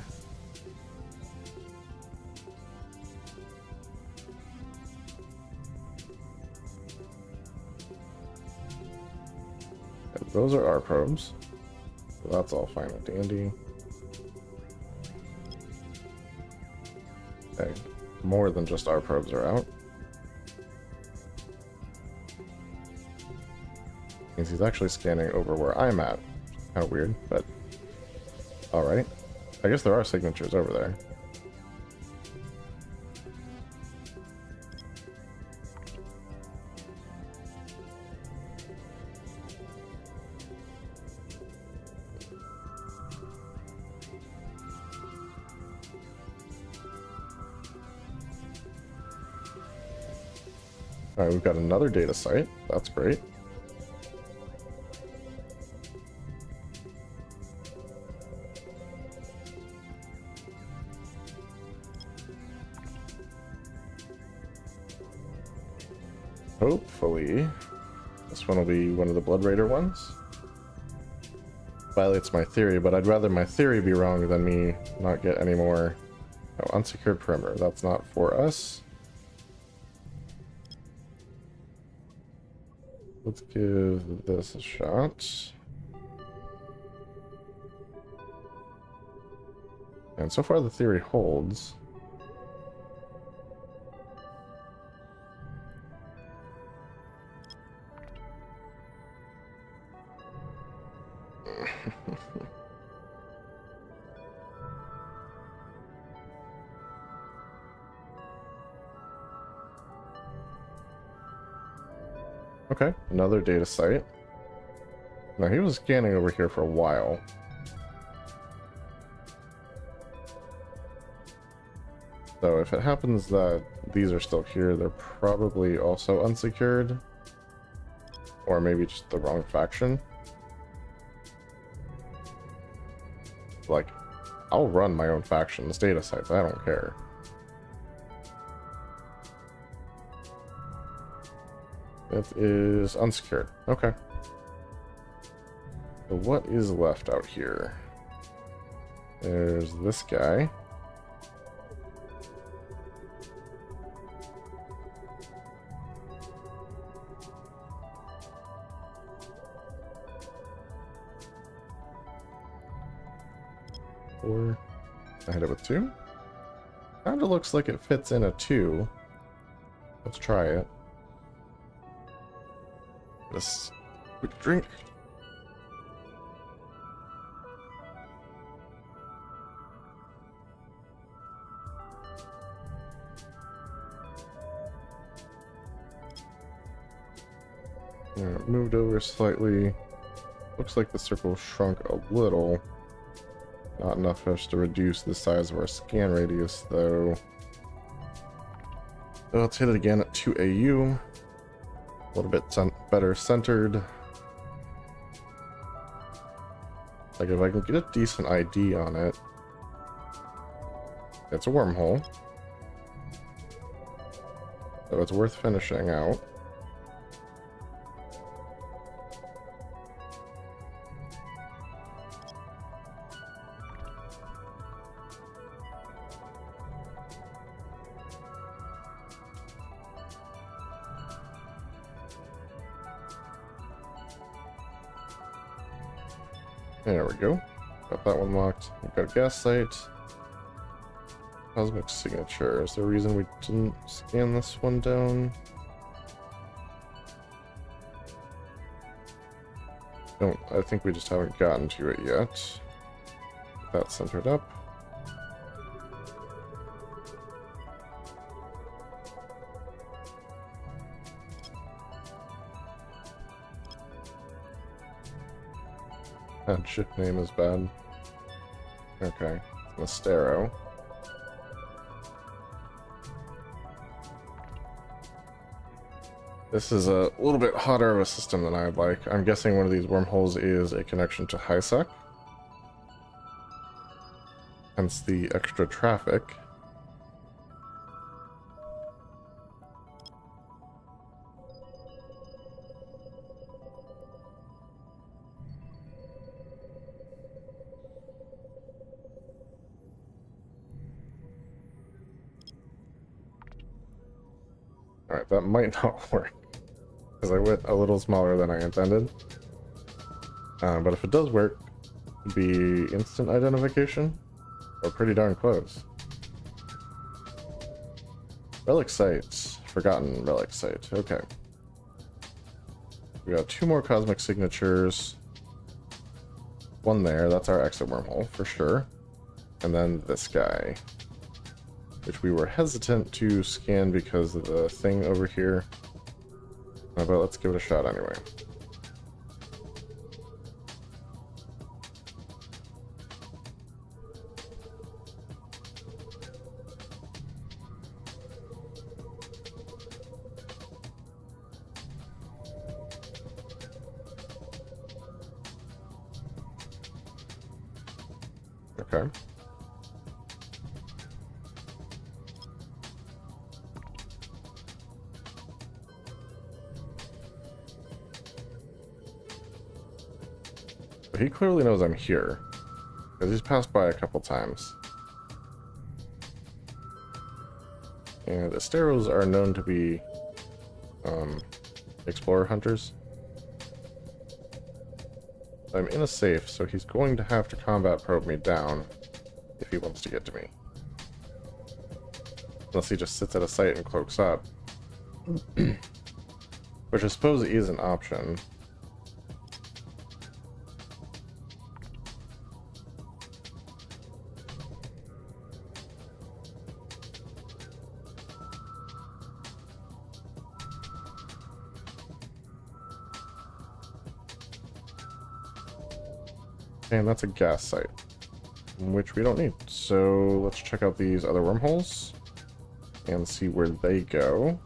And those are our probes. So that's all fine and dandy. Okay, more than just our probes are out. Means he's actually scanning over where I'm at. Kind of weird, but alright. I guess there are signatures over there. Alright, we've got another data site. That's great. Hopefully, this one will be one of the Blood Raider ones. Violates my theory, but I'd rather my theory be wrong than me not get any more. Oh, unsecured perimeter. That's not for us. Let's give this a shot. And so far the theory holds. Okay, another data site. Now he was scanning over here for a while. So if it happens that these are still here, they're probably also unsecured. Or maybe just the wrong faction. Like, I'll run my own faction's data sites, I don't care. It is unsecured. Okay. So what is left out here? There's this guy. Or I hit it with 2. Kinda looks like it fits in a 2. Let's try it. This quick drink. It moved over slightly. Looks like the circle shrunk a little. Not enough for us to reduce the size of our scan radius, though. So let's hit it again at 2 AU. A little bit better centered. Like, if I can get a decent ID on it. It's a wormhole. So it's worth finishing out. There we go. Got that one locked. We've got a gas site. Cosmic signature. Is there a reason we didn't scan this one down? I think we just haven't gotten to it yet. Get that centered up. That ship name is bad. Okay. Mastero. This is a little bit hotter of a system than I'd like. I'm guessing one of these wormholes is a connection to HISEC. Hence the extra traffic. Alright, that might not work. Because I went a little smaller than I intended. But if it does work, it'd be instant identification. Or pretty darn close. Relic sites. Forgotten relic site. Okay. We got 2 more cosmic signatures. One there, that's our exit wormhole for sure. And then this guy, which we were hesitant to scan because of the thing over here. But let's give it a shot anyway. Okay. He clearly knows I'm here, because he's passed by a couple times. And Asteros are known to be explorer hunters. I'm in a safe, so he's going to have to combat probe me down if he wants to get to me. Unless he just sits at a site and cloaks up. Which I suppose is an option. And that's a gas site, which we don't need. So let's check out these other wormholes and see where they go.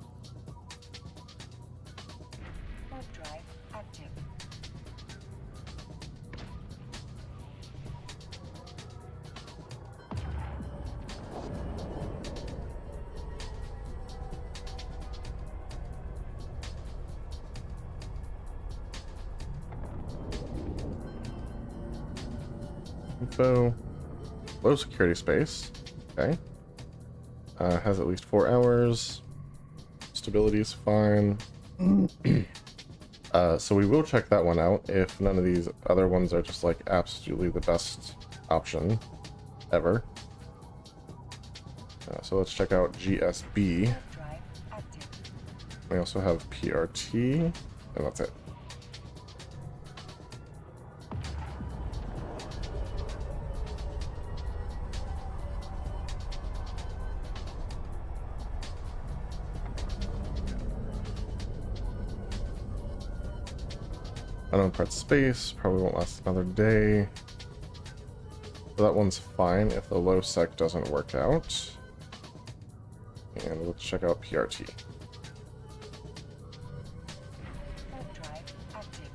Warp drive active. Info. Low security space. Okay. Has at least 4 hours. Stability is fine. So we will check that one out if none of these other ones are just like absolutely the best option ever. So let's check out GSB. Warp drive active. We also have PRT, and that's it. Unknown part space, probably won't last another day. So that one's fine if the low sec doesn't work out. And let's check out PRT. Warp drive active.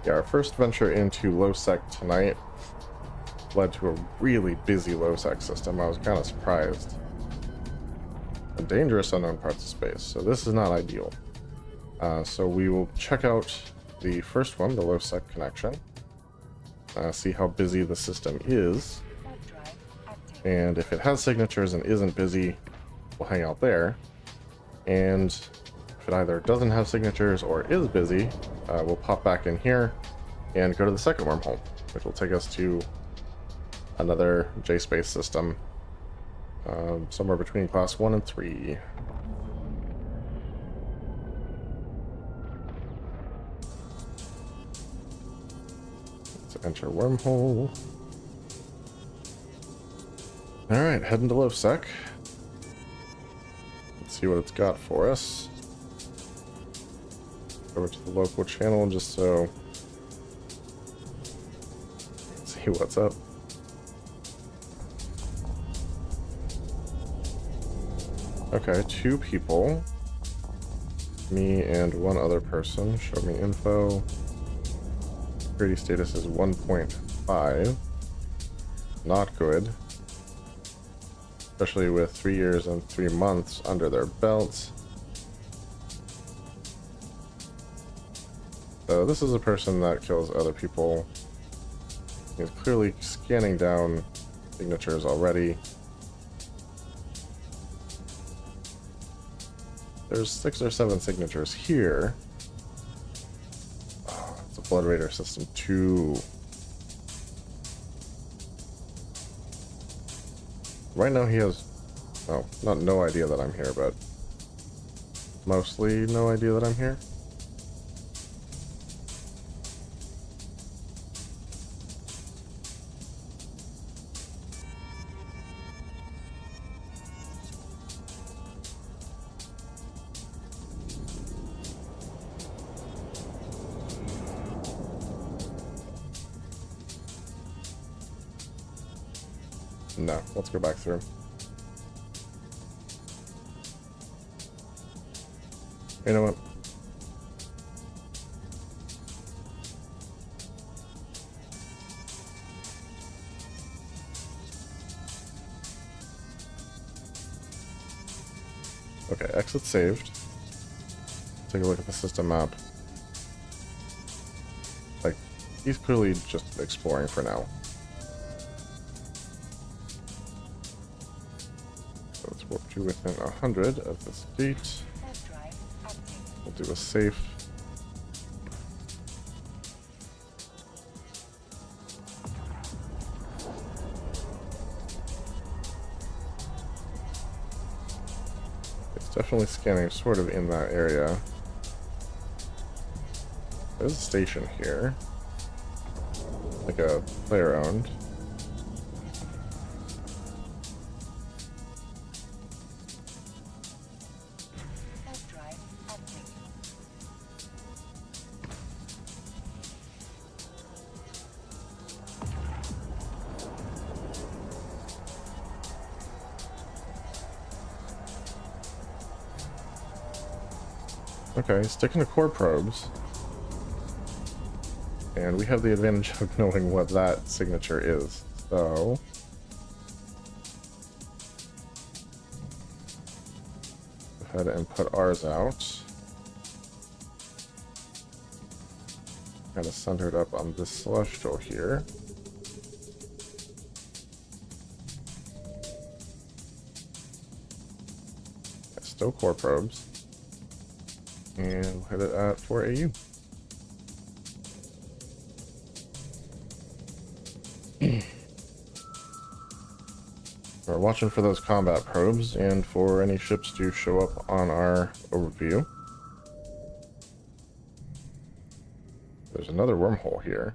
Yeah, our first venture into low sec tonight led to a really busy low sec system. I was kind of surprised. A dangerous unknown parts of space, so this is not ideal. So we will check out the first one, the low sec connection. see how busy the system is. Web drive active. And if it has signatures and isn't busy, we'll hang out there. And if it either doesn't have signatures or is busy, we'll pop back in here and go to the second wormhole, which will take us to another J-space system, somewhere between class 1 and 3. Let's enter wormhole. Alright, heading to LoveSec. Let's see what it's got for us. Over to the local channel just so... Let's see what's up. Okay, 2 people. Me and 1 other person. Show me info. Security status is 1.5. Not good. Especially with 3 years and 3 months under their belts. So this is a person that kills other people. He's clearly scanning down signatures already. There's 6 or 7 signatures here. Oh, it's a Blood Raider System 2. Right now he has, oh, not no idea that I'm here, but mostly no idea that I'm here. No, let's go back through. You know what? Okay, exit saved. Take a look at the system map. Like, he's clearly just exploring for now. Let's warp to within 100 of this gate. We'll do a safe. It's definitely scanning sort of in that area. There's a station here. Like a player owned. Okay, sticking to core probes. And we have the advantage of knowing what that signature is. So... go ahead and put ours out. Kind of centered up on this celestial here. Still core probes. And we'll hit it at 4 AU. We're watching for those combat probes and for any ships to show up on our overview. There's another wormhole here.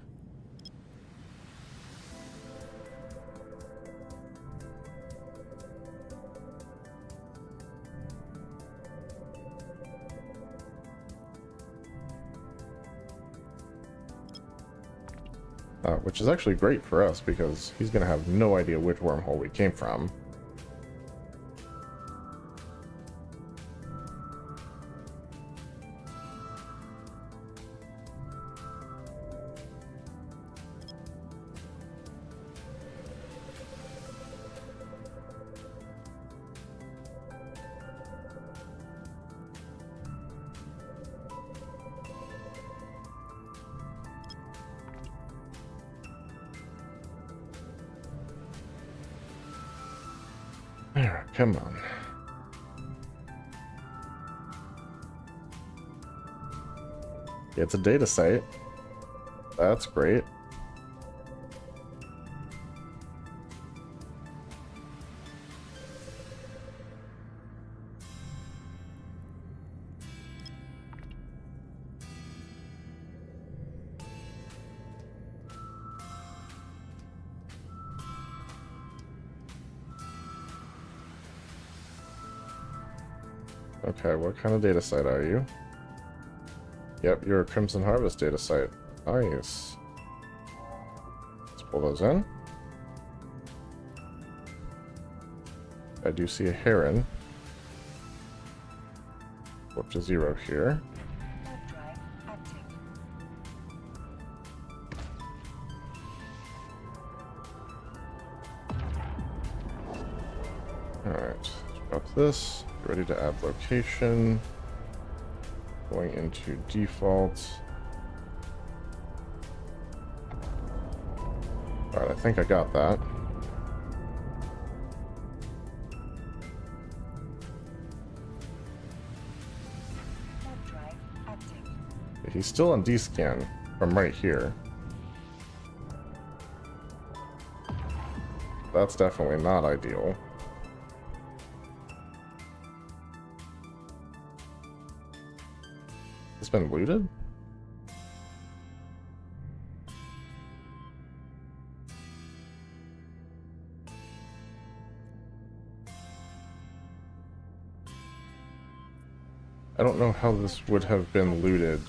Which is actually great for us because he's going to have no idea which wormhole we came from. There, come on. Yeah, it's a data site. That's great. Okay, what kind of data site are you? Yep, you're a Crimson Harvest data site. Nice. Let's pull those in. I do see a heron. Go up to 0 here. Warp drive active. Alright, drop this. Ready to add location. Going into default. Alright, I think I got that. Warp drive active. He's still on D-scan from right here. That's definitely not ideal. It's been looted? I don't know how this would have been looted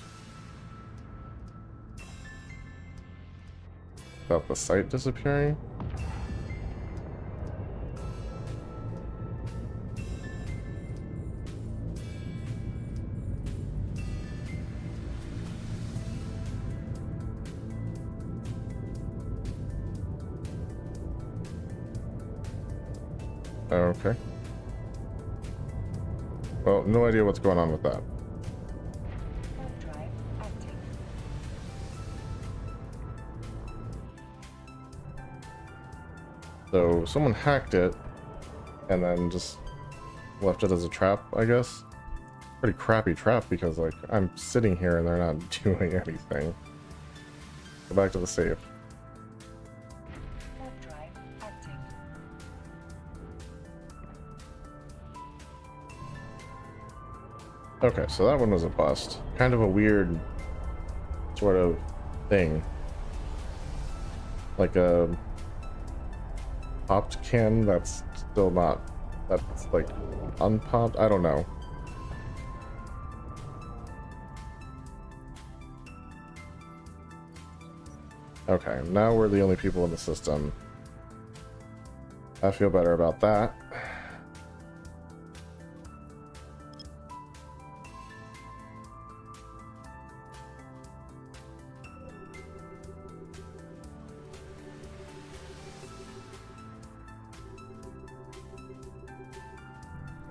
without the site disappearing. Okay. Well, no idea what's going on with that. Warp drive active. So someone hacked it and then just left it as a trap, I guess. Pretty crappy trap because like I'm sitting here and they're not doing anything. Go back to the safe. Warp drive active. Okay, so that one was a bust. Kind of a weird sort of thing. Like a popped can that's still not, that's like unpopped. I don't know. Okay, now we're the only people in the system. I feel better about that.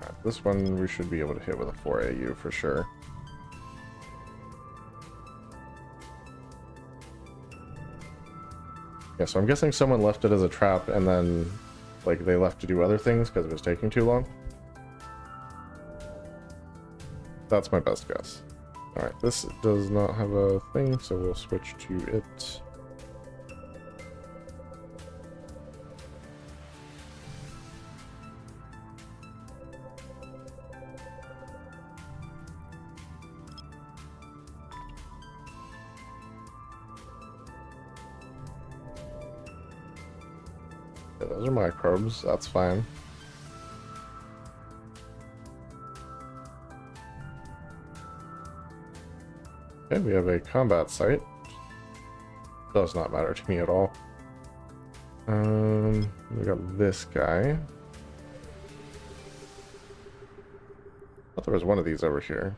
Alright, this one we should be able to hit with a 4 AU for sure. Yeah, so I'm guessing someone left it as a trap and then like they left to do other things because it was taking too long. That's my best guess. Alright, this does not have a thing, so we'll switch to it. Yeah, those are microbes, that's fine. Okay, we have a combat site. Does not matter to me at all. We got this guy. I thought there was one of these over here.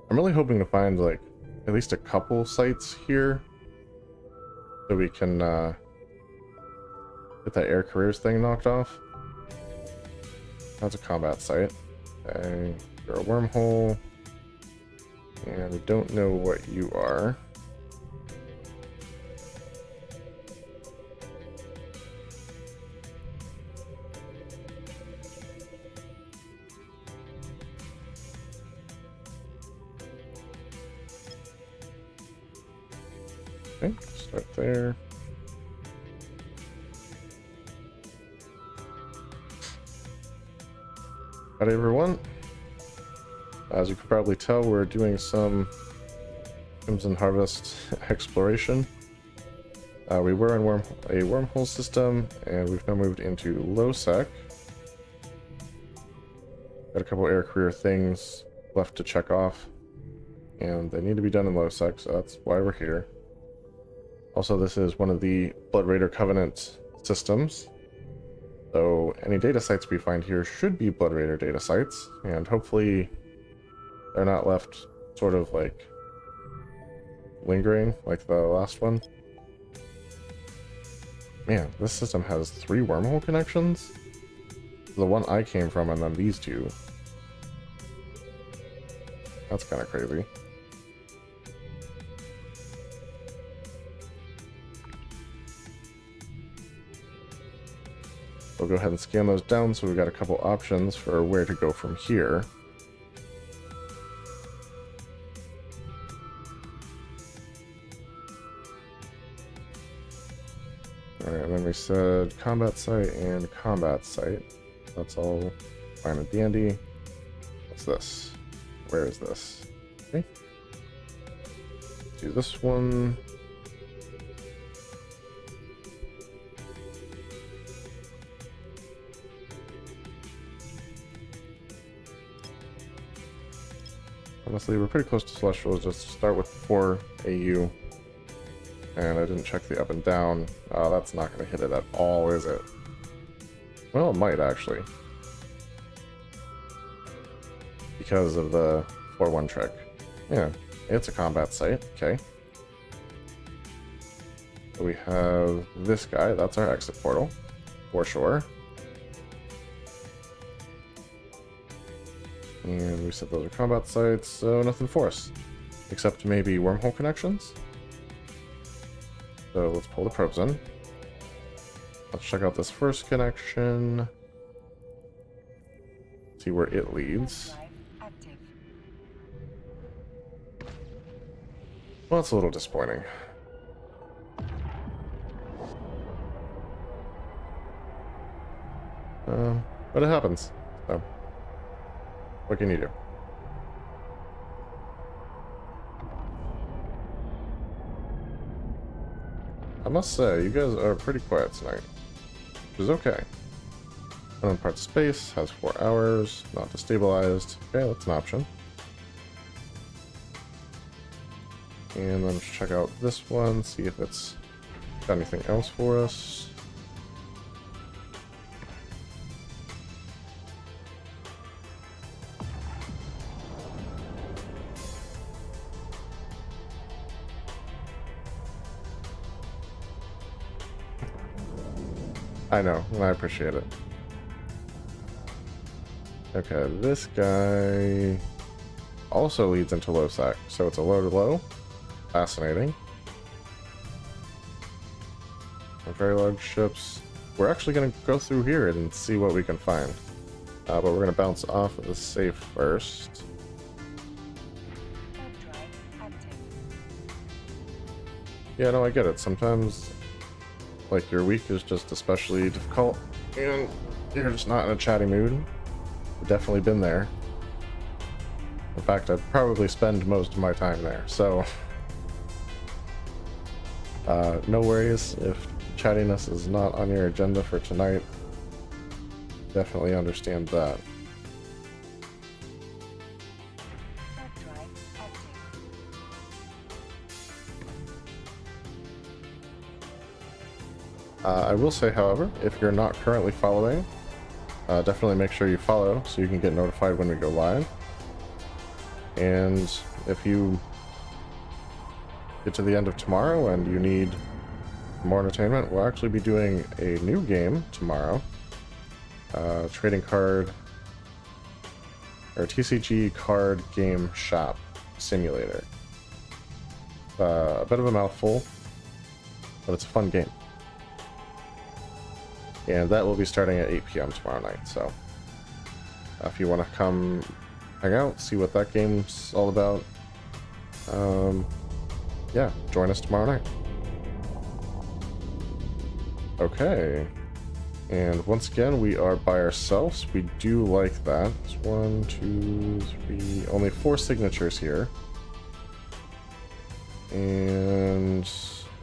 I'm really hoping to find like at least a couple sites here so we can get that air careers thing knocked off. That's a combat site. Okay, you're a wormhole. And we don't know what you are. Okay, start there. Howdy everyone. As you can probably tell, we're doing some Crimson Harvest exploration. We were in a wormhole system, and we've now moved into low sec. Got a couple air career things left to check off, and they need to be done in low sec, so that's why we're here. Also, this is one of the Blood Raider Covenant systems, so any data sites we find here should be Blood Raider data sites, and hopefully they're not left sort of like lingering like the last one. Man, this system has 3 wormhole connections? The one I came from and then these 2. That's kind of crazy. We'll go ahead and scan those down so we've got a couple options for where to go from here. Alright, and then we said combat site and combat site. That's all fine and dandy. What's this? Where is this? Okay. Do this one. Honestly, we're pretty close to Celestials. Just start with 4 AU. And I didn't check the up and down. That's not going to hit it at all, is it? Well, it might, actually. Because of the 4-1 trick. Yeah, it's a combat site. Okay. So we have this guy. That's our exit portal. For sure. And we said those are combat sites, so nothing for us. Except maybe wormhole connections? So let's pull the probes in. Let's check out this first connection. See where it leads. Well, that's a little disappointing. But it happens. So, what can you do? I must say, you guys are pretty quiet tonight, which is okay. Unknown part space has 4 hours, not destabilized. Okay, that's an option. And then let's check out this one, see if it's got anything else for us. I know, and I appreciate it. Okay, this guy also leads into low sec, so it's a low to low. Fascinating. And very large ships. We're actually going to go through here and see what we can find. But we're going to bounce off of the safe first. Yeah, no, I get it. Sometimes, like, your week is just especially difficult, and you're just not in a chatty mood. I've definitely been there. In fact, I'd probably spend most of my time there, so... no worries if chattiness is not on your agenda for tonight. Definitely understand that. I will say, however, if you're not currently following, definitely make sure you follow so you can get notified when we go live. And if you get to the end of tomorrow and you need more entertainment, we'll actually be doing a new game tomorrow. Trading card or TCG Card Game Shop Simulator. A bit of a mouthful, but it's a fun game. And that will be starting at 8 p.m. tomorrow night, so if you want to come hang out, see what that game's all about, yeah, join us tomorrow night. Okay, and once again, we are by ourselves. We do like that. It's 1, 2, 3, only 4 signatures here. And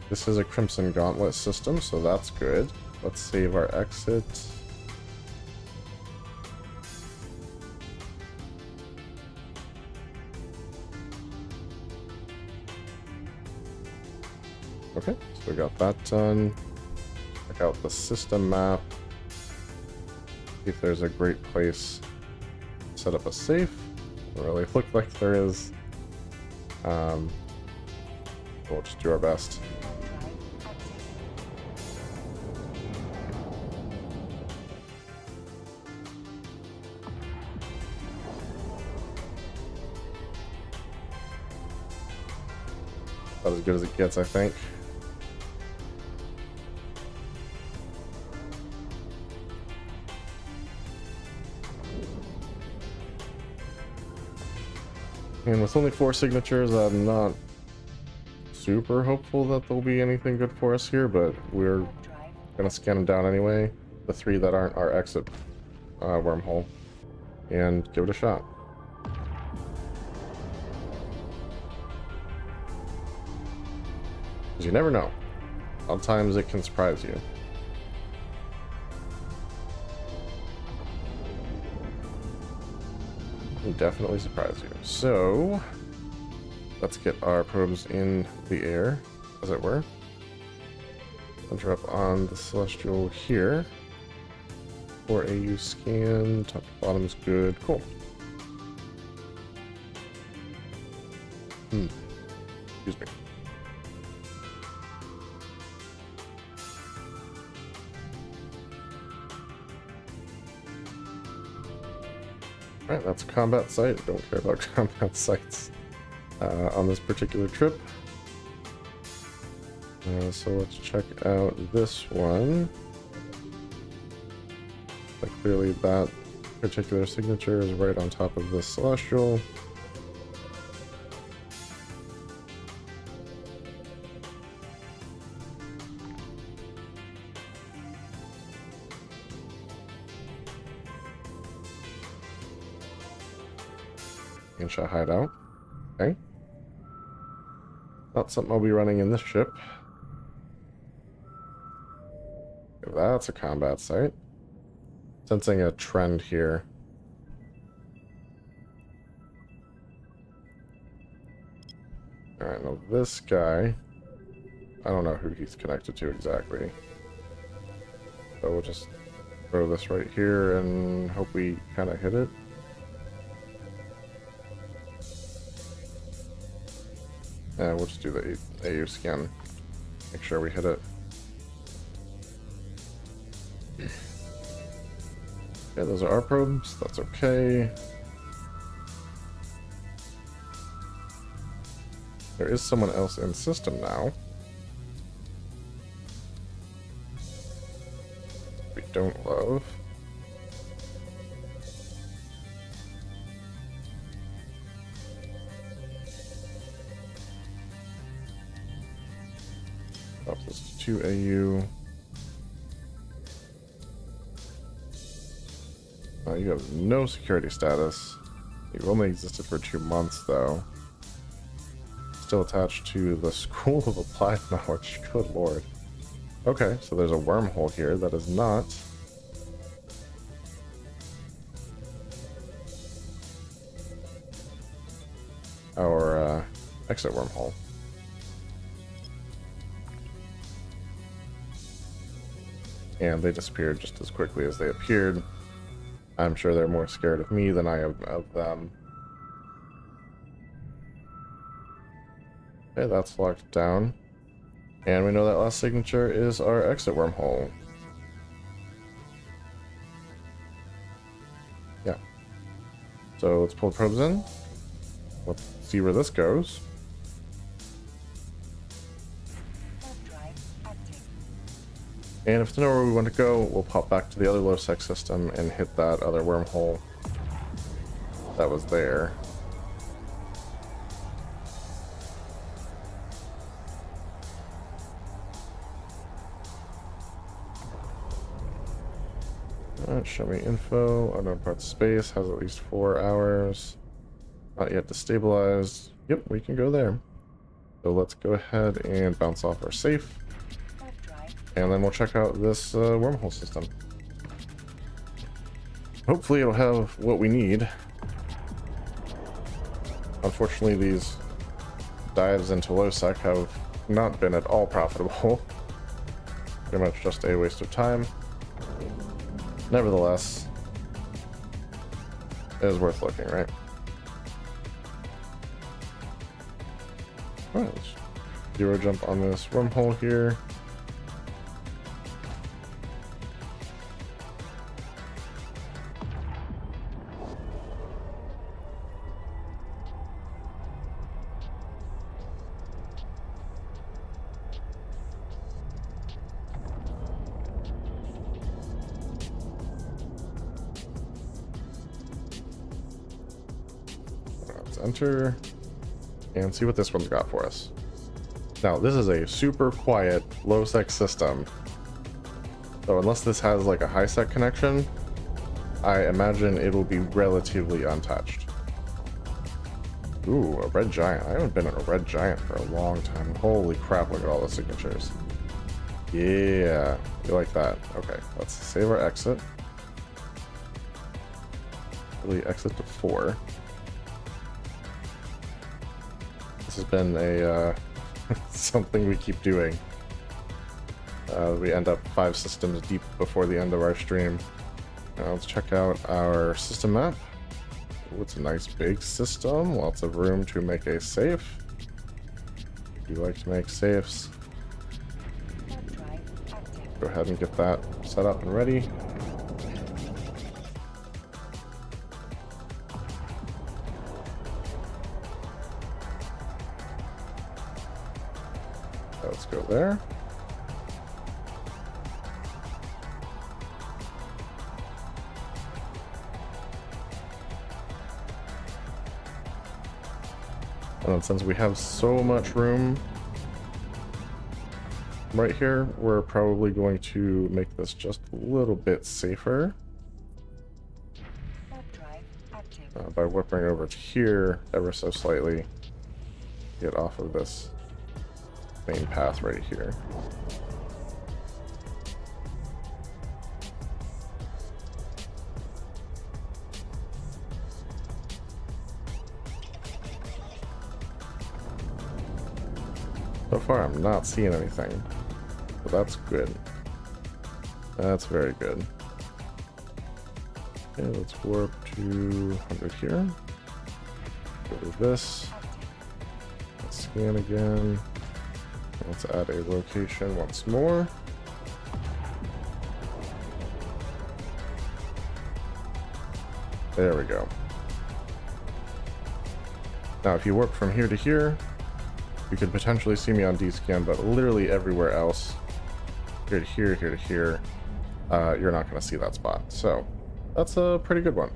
this is a Crimson Gauntlet system, so that's good. Let's save our exit. Okay, so we got that done. Check out the system map. See if there's a great place to set up a safe. Doesn't really look like there is. We'll just do our best. About as good as it gets, I think. And with only 4 signatures, I'm not super hopeful that there'll be anything good for us here, but we're gonna scan them down anyway. The 3 that aren't our exit wormhole, and give it a shot. Because you never know. Sometimes it can surprise you. Can definitely surprise you. So let's get our probes in the air, as it were. Center up on the celestial here. 4 AU scan, top to bottom is good. Cool. Excuse me. Alright, that's a combat site. Don't care about combat sites on this particular trip. So let's check out this one. Like clearly that particular signature is right on top of this celestial. Incha hideout. Okay. Not something I'll be running in this ship. Okay, that's a combat site. Sensing a trend here. Alright, now this guy, I don't know who he's connected to exactly. So we'll just throw this right here and hope we kind of hit it. Yeah, we'll just do the AU scan. Make sure we hit it. Yeah, those are our probes. That's okay. There is someone else in system now. We don't love. Up this to 2 AU. You have no security status. You've only existed for 2 months, though. Still attached to the School of Applied Knowledge. Good lord. Okay, so there's a wormhole here that is not our exit wormhole. And they disappeared just as quickly as they appeared. I'm sure they're more scared of me than I am of them. Okay, that's locked down. And we know that last signature is our exit wormhole. Yeah. So let's pull the probes in. Let's see where this goes. Warp drive active. And if it's nowhere we want to go, we'll pop back to the other low-sec system and hit that other wormhole that was there. Alright, show me info. Unknown parts space has at least 4 hours. Not yet destabilized. Yep, we can go there. So let's go ahead and bounce off our safe. Warp drive. And then we'll check out this wormhole system. Hopefully it'll have what we need. Unfortunately, these dives into low sec have not been at all profitable. Pretty much just a waste of time. Nevertheless, it is worth looking, right? Alright, let's zero jump on this wormhole here. Let's enter and see what this one's got for us. Now, this is a super quiet, low-sec system. So unless this has like a high-sec connection, I imagine it will be relatively untouched. Ooh, a red giant. I haven't been in a red giant for a long time. Holy crap, look at all the signatures. Yeah, you like that. Okay, let's save our exit. Really exit to 4. This has been a something we keep doing. We end up 5 systems deep before the end of our stream. Now let's check out our system map. Ooh, it's a nice big system. Lots of room to make a safe. We like to make safes. Warp drive active. Go ahead and get that set up and ready. Let's go there. And then since we have so much room right here, we're probably going to make this just a little bit safer Warp drive active. by whipping over to here ever so slightly. Get off of this main path right here. So far, I'm not seeing anything, but that's good. That's very good. Okay, let's warp to 100 here. Go to this. Let's scan again. Let's add a location once more. There we go. Now, if you warp from here to here, you could potentially see me on D-scan, but literally everywhere else, here to here, here to here, you're not going to see that spot. So that's a pretty good one.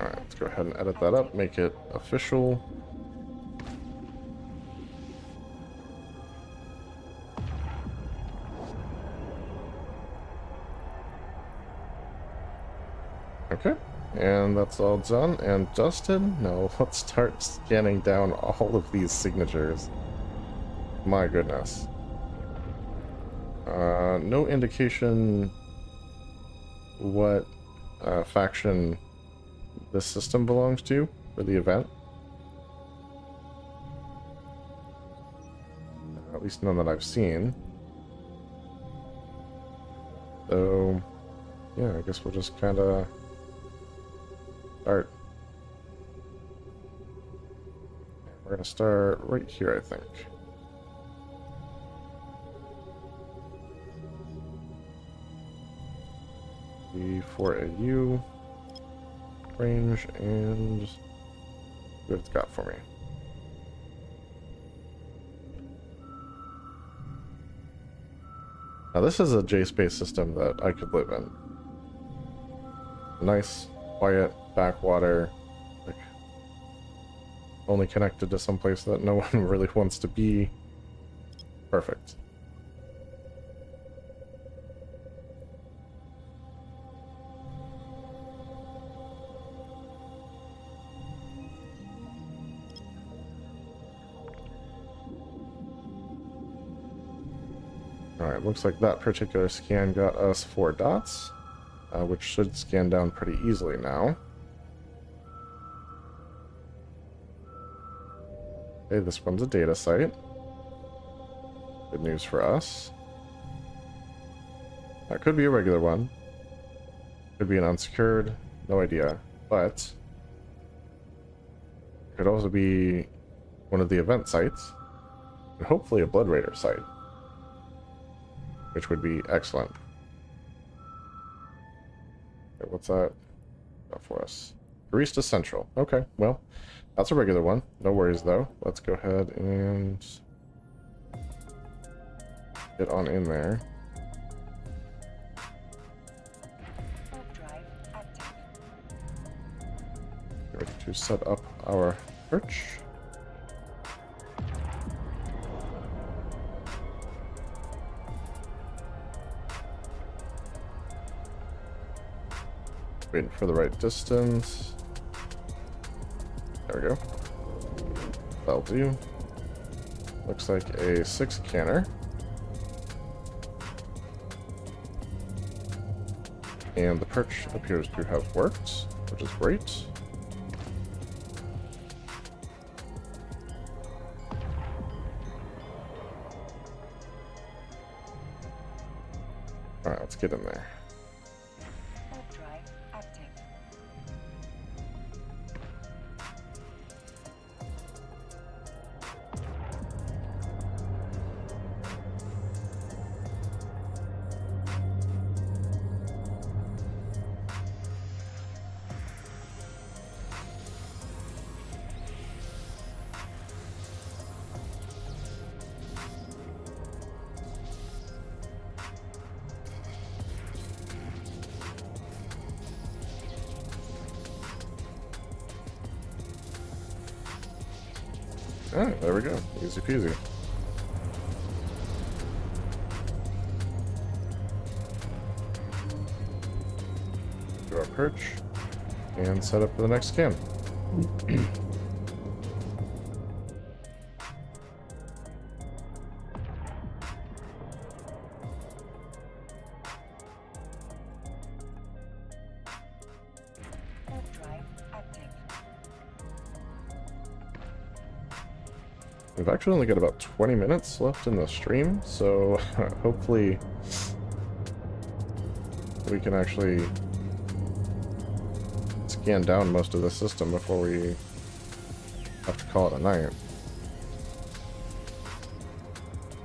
Alright, let's go ahead and edit that up, make it official. Okay, and that's all done and dusted. Now let's start scanning down all of these signatures. My goodness. No indication what faction this system belongs to for the event. At least none that I've seen. So, yeah, I guess we'll just kind of start. We're going to start right here, I think. B4AU. Range and what it's got for me. Now this is a J-space system that I could live in. Nice, quiet, backwater, like only connected to some place that no one really wants to be. Perfect. Alright, looks like that particular scan got us 4 dots, which should scan down pretty easily now. Okay, this one's a data site. Good news for us. That could be a regular one. Could be an unsecured, no idea. But it could also be one of the event sites, and hopefully a Blood Raider site, which would be excellent. Okay, what's that got for us? Barista Central. Okay, well, that's a regular one. No worries, though. Let's go ahead and get on in there. Drive active. Get ready to set up our perch. Waiting for the right distance. There we go. That'll do. Looks like a 6 canner. And the perch appears to have worked, which is great. Alright, let's get in there. Drive active. Alright, there we go. Easy peasy. Do our perch and set up for the next scan. Drive active. We've actually only got about 20 minutes left in the stream, so hopefully we can actually scan down most of the system before we have to call it a night.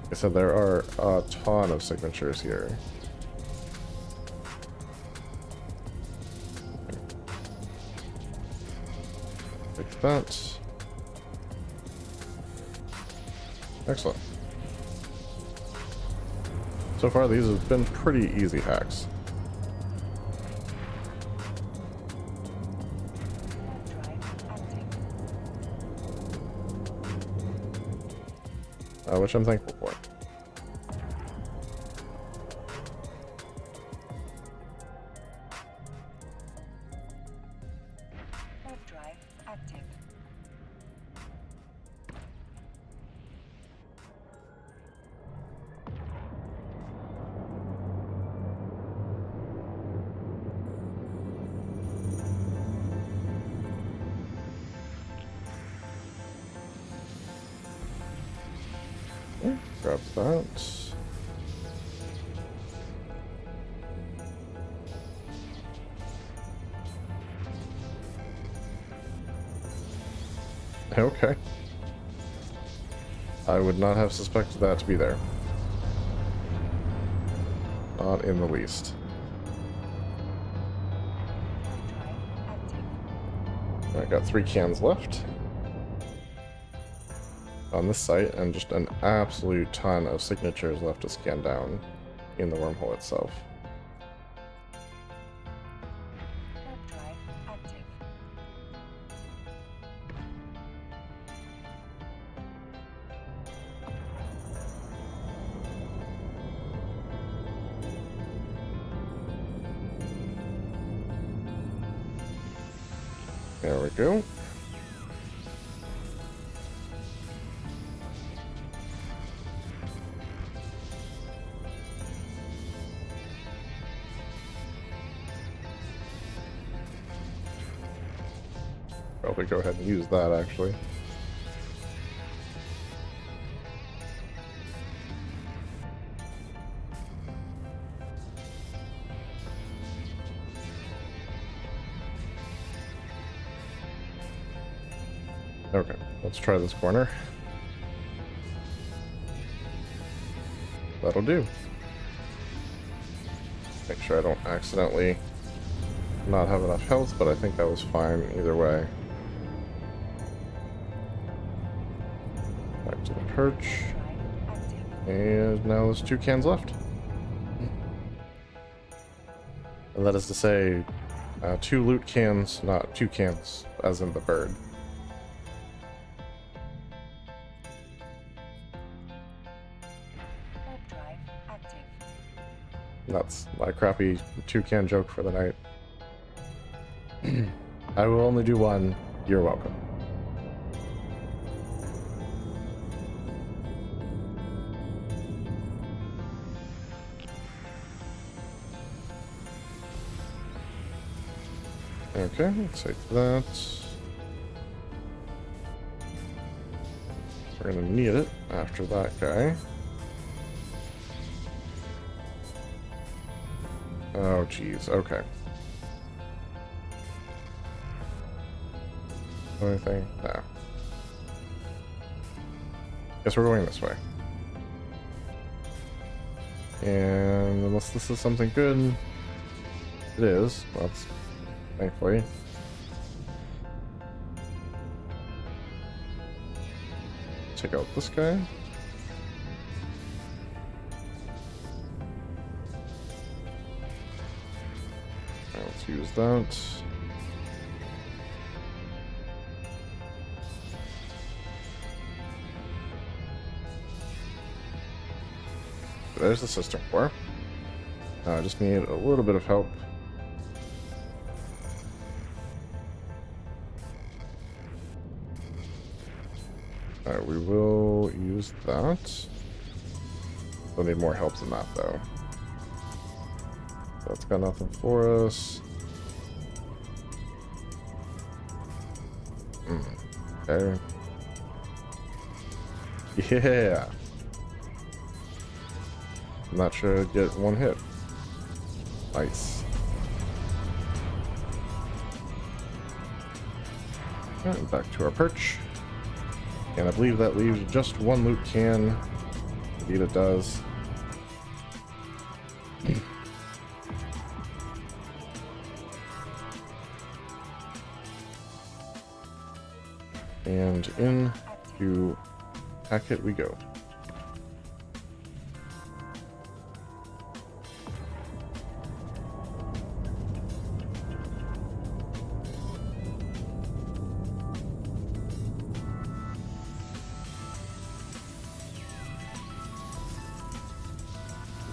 Like I said, there are a ton of signatures here. Take that. Excellent. So far, these have been pretty easy hacks. Which I'm thankful for. Drive active. Grab that. Okay. I would not have suspected that to be there. Not in the least. I got 3 cans left on this site, and just an absolute ton of signatures left to scan down in the wormhole itself. Warp drive active. There we go. Probably go ahead and use that, actually. Okay, let's try this corner. That'll do. Make sure I don't accidentally not have enough health, but I think that was fine either way. Back to the perch. Drive active. And now there's 2 cans left. And that is to say, 2 loot cans, not 2 cans, as in the bird. Warp drive active. That's my crappy 2-can joke for the night. I will only do 1. You're welcome. Okay, let's take that. We're gonna need it after that guy. Oh, geez. Okay. Anything? No. Guess we're going this way. And unless this is something good, it is. Well, that's thankfully. Check out this guy. Let's use that. There's the system core. I just need a little bit of help. Alright, we will use that. We'll need more help than that, though. That's got nothing for us. Okay. Yeah! I'm not sure I'd get 1 hit. Nice. And back to our perch. And I believe that leaves just 1 loot can. Indeed it does. And in to packet we go.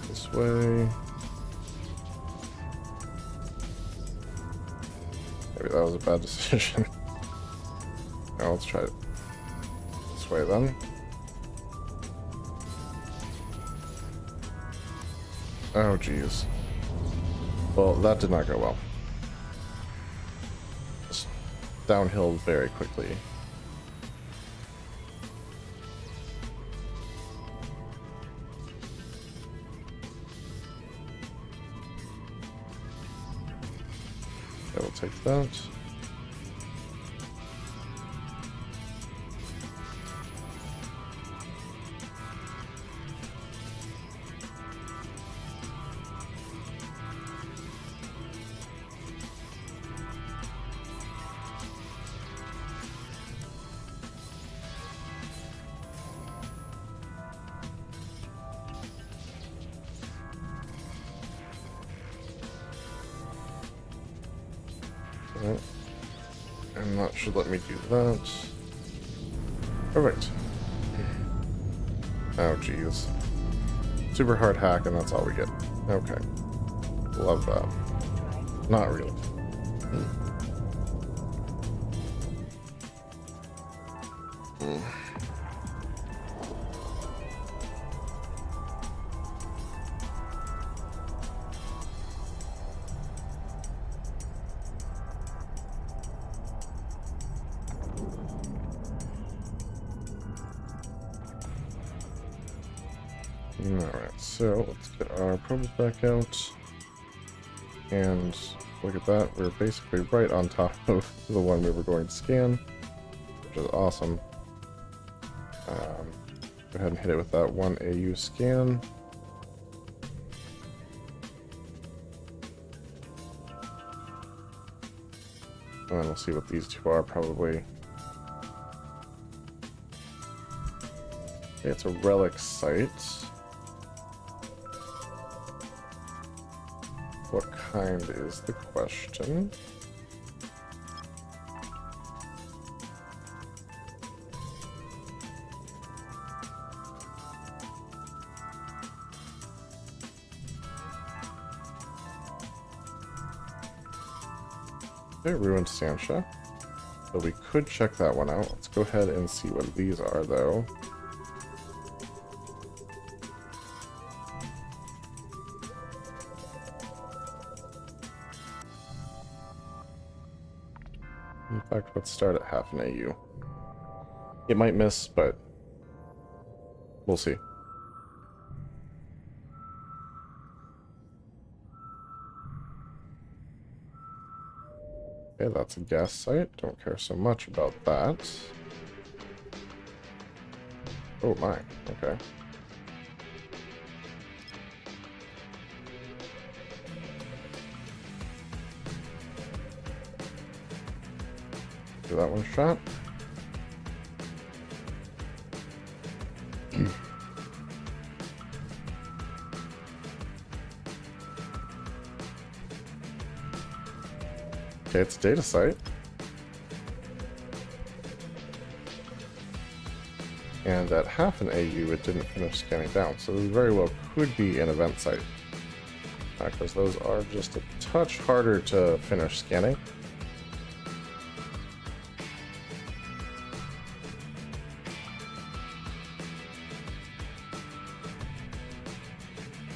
This way. Maybe that was a bad decision. Now let's try it this way then. Oh geez. Well, that did not go well. Just downhill very quickly. Okay, we'll take that. And that should let me do that. Perfect. Oh, geez. Super hard hack, and that's all we get. Okay. Love that. Not really. Alright, so let's get our probes back out. And look at that, we're basically right on top of the one we were going to scan, which is awesome. Go ahead and hit it with that 1 AU scan. And then we'll see what these two are, probably. Okay, it's a relic site. What kind is the question? Okay, ruined Sancha. So we could check that one out. Let's go ahead and see what these are, though. In fact, let's start at half an AU. It might miss, but we'll see. Okay, that's a gas site. Don't care so much about that. Oh my, okay. Give that one a shot. Okay, it's a data site. And at half an AU, it didn't finish scanning down, so it very well could be an event site. Because those are just a touch harder to finish scanning.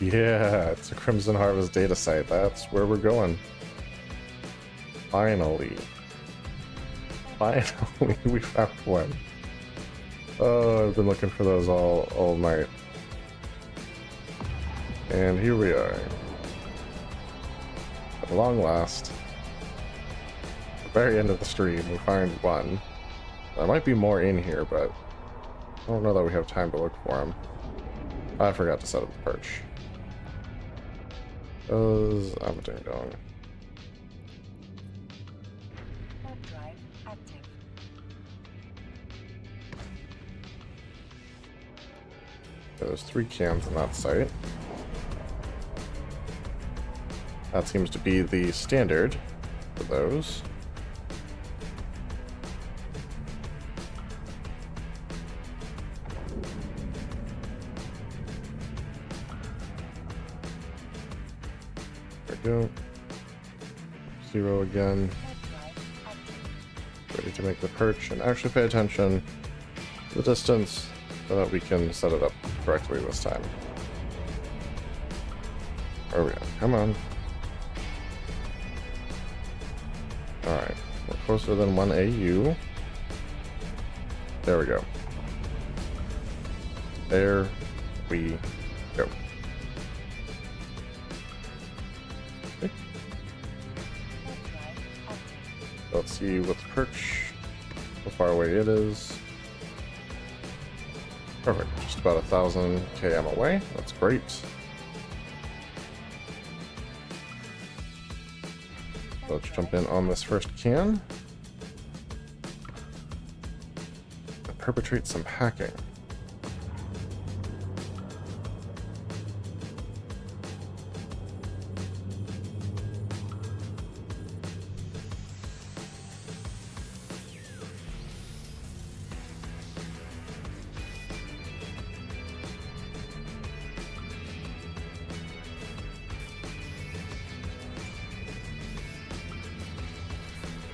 Yeah, it's a Crimson Harvest data site. That's where we're going. Finally. Finally, we found one. Oh, I've been looking for those all night. And here we are. At long last, at the very end of the stream, we find one. There might be more in here, but I don't know that we have time to look for them. I forgot to set up the perch. I'm a ding dong. Warp drive active. There's 3 cans on that site. That seems to be the standard for those. There we go. 0 again. Warp drive active. Ready to make the perch and actually pay attention to the distance so that we can set it up correctly this time. There we go. Come on. Alright. We're closer than 1 AU. There we go. There we go. Okay. Warp drive active. Let's see what the perch, how far away it is. Perfect. Just about 1,000 km away. That's great. Let's jump in on this first can and perpetrate some hacking.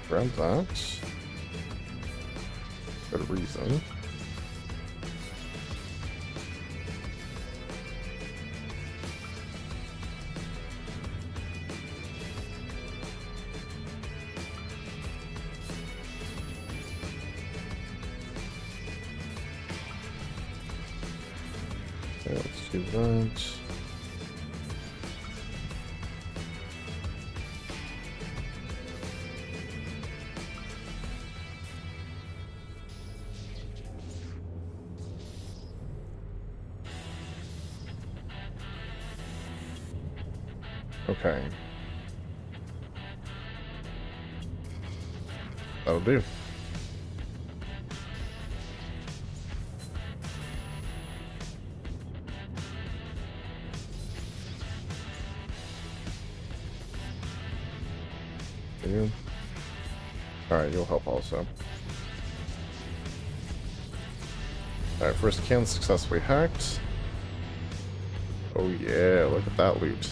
grab that. Good reason. Okay, let's do that. Okay. That'll do. You. Alright, you'll help also. Alright, first can successfully hacked. Oh yeah, look at that loot.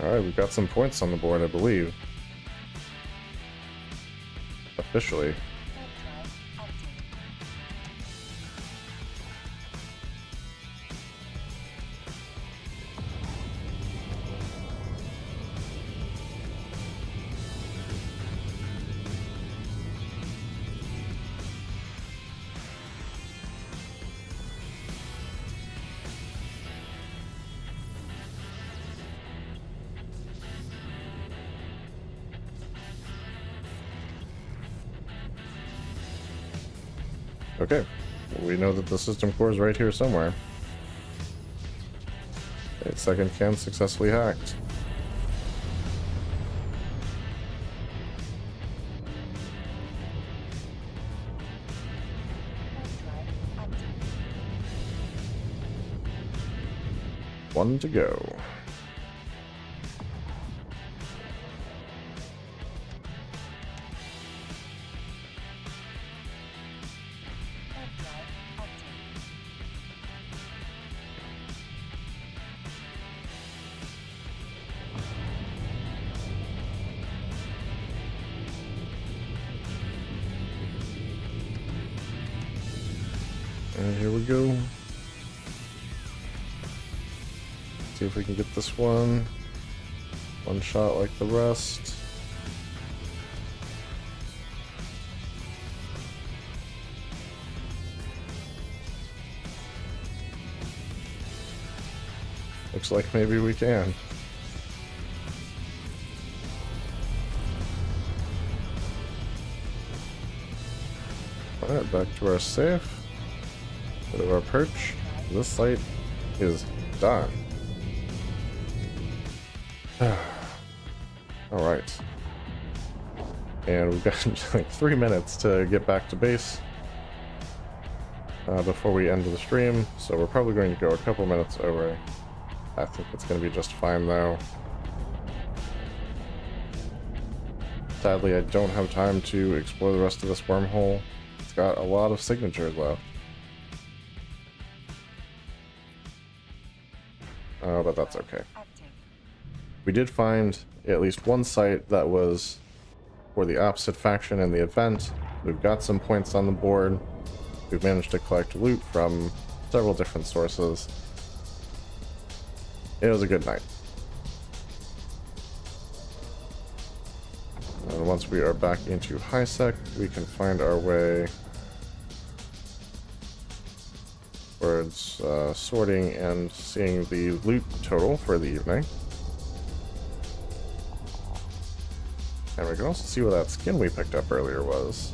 Alright, we've got some points on the board, I believe. Officially. Okay, we know that the system core is right here somewhere. Okay, second can successfully hacked. One to go. And here we go. See if we can get this one. One shot like the rest. Looks like maybe we can. Alright, back to our safe. Bit of our perch. This site is done. Alright. And we've got like 3 minutes to get back to base before we end the stream, so we're probably going to go a couple minutes over. I think it's going to be just fine though. Sadly, I don't have time to explore the rest of this wormhole. It's got a lot of signatures left. But that's okay. We did find at least one site that was for the opposite faction in the event. We've got some points on the board. We've managed to collect loot from several different sources. It was a good night. And once we are back into high sec, we can find our way towards sorting and seeing the loot total for the evening. And we can also see what that skin we picked up earlier was.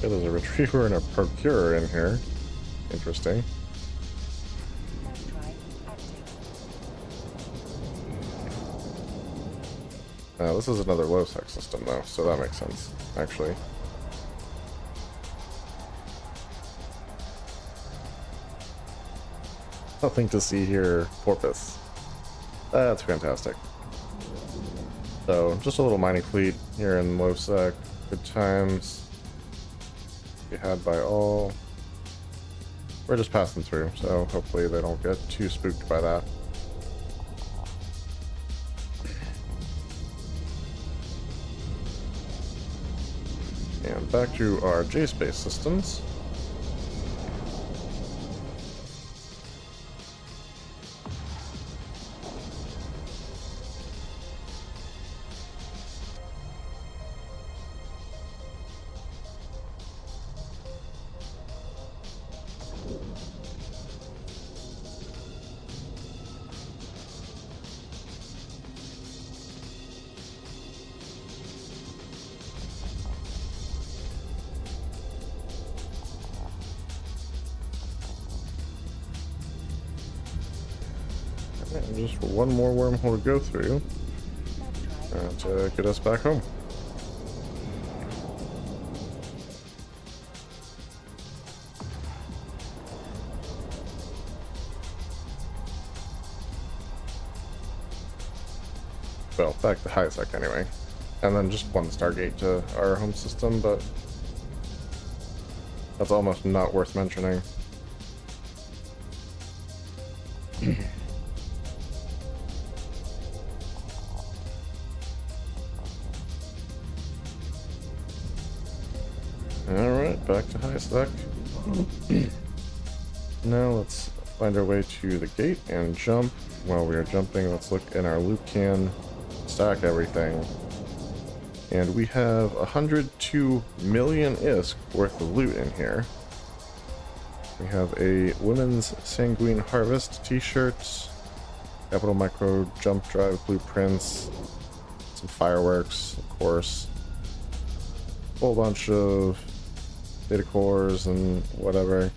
Okay, there's a retriever and a procurer in here. Interesting. Hard drive active. This is another low sec system though, so that makes sense, actually. Nothing to see here, porpoise. That's fantastic. So, just a little mining fleet here in low sec. Good times. Be had by all. We're just passing through, so hopefully they don't get too spooked by that. And back to our J-space systems. And just one more wormhole to go through to get us back home. Well, back to high sec anyway. And then just one Stargate to our home system, but that's almost not worth mentioning. Alright, back to high sec. Now let's find our way to the gate and jump. While we are jumping, let's look in our loot can, stack everything. And we have 102 million ISK worth of loot in here. We have a Women's Sanguine Harvest t-shirt, Capital Micro Jump Drive blueprints, some fireworks, of course, a whole bunch of data cores and whatever.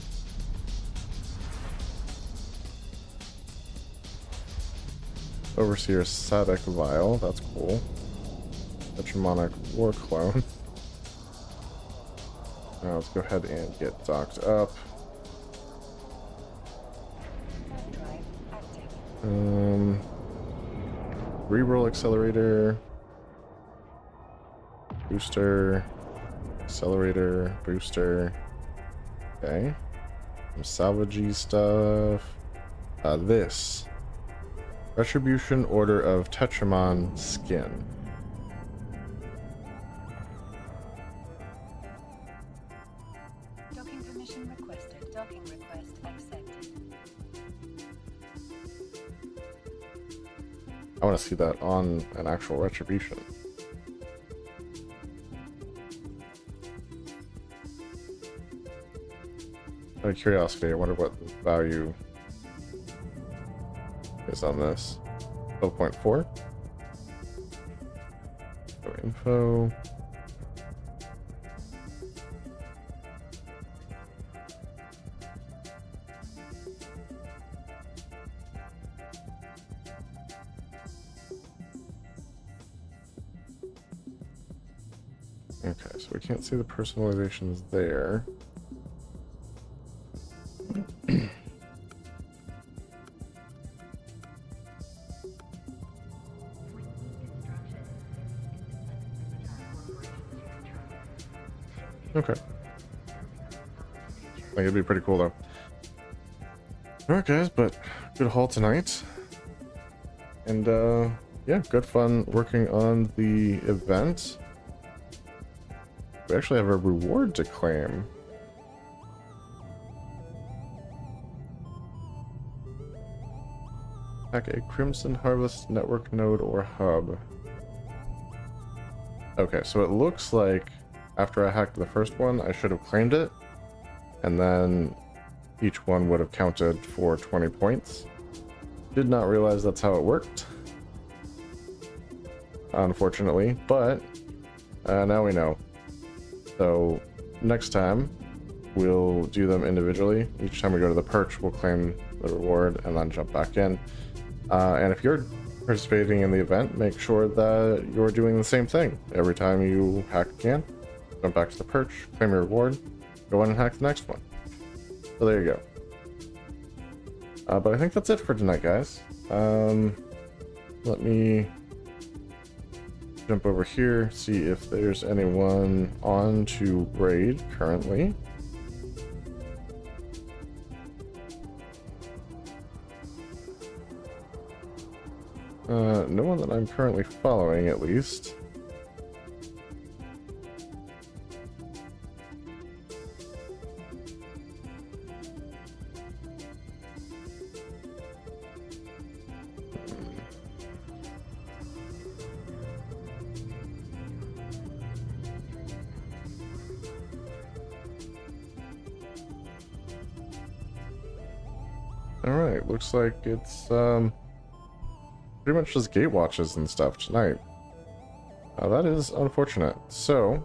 Overseer Sadek Vial, that's cool. Hegemonic War Clone. Now let's go ahead and get docked up. Hard drive active. Reroll accelerator. Booster. Accelerator. Booster. Okay. Some salvagey stuff. This. Retribution Order of Tetramon Skin. Docking permission requested. Docking request accepted. I want to see that on an actual Retribution. Out of curiosity, I wonder what the value is on this. 12.4. Go info. Okay, so we can't see the personalizations there. Okay. I think it'd be pretty cool though. Alright guys, but good haul tonight. And yeah, good fun working on the event. We actually have a reward to claim. Hack a Crimson Harvest network node or hub. Okay, so it looks like after I hacked the first one, I should have claimed it, and then each one would have counted for 20 points. Did not realize that's how it worked, unfortunately, but now we know. So next time, we'll do them individually. Each time we go to the perch, we'll claim the reward and then jump back in. And if you're participating in the event, make sure that you're doing the same thing. Every time you hack a can, jump back to the perch, claim your reward, go in and hack the next one. So there you go. But I think that's it for tonight, guys. Let me jump over here, see if there's anyone on to raid currently. No one that I'm currently following, at least. Alright, looks like it's pretty much just gate watches and stuff tonight. That is unfortunate. So,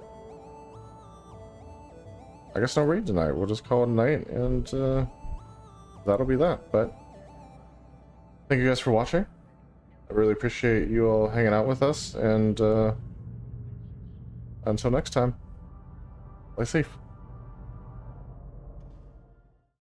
I guess no raid tonight. We'll just call it a night, and that'll be that. But thank you guys for watching. I really appreciate you all hanging out with us, and until next time, play safe.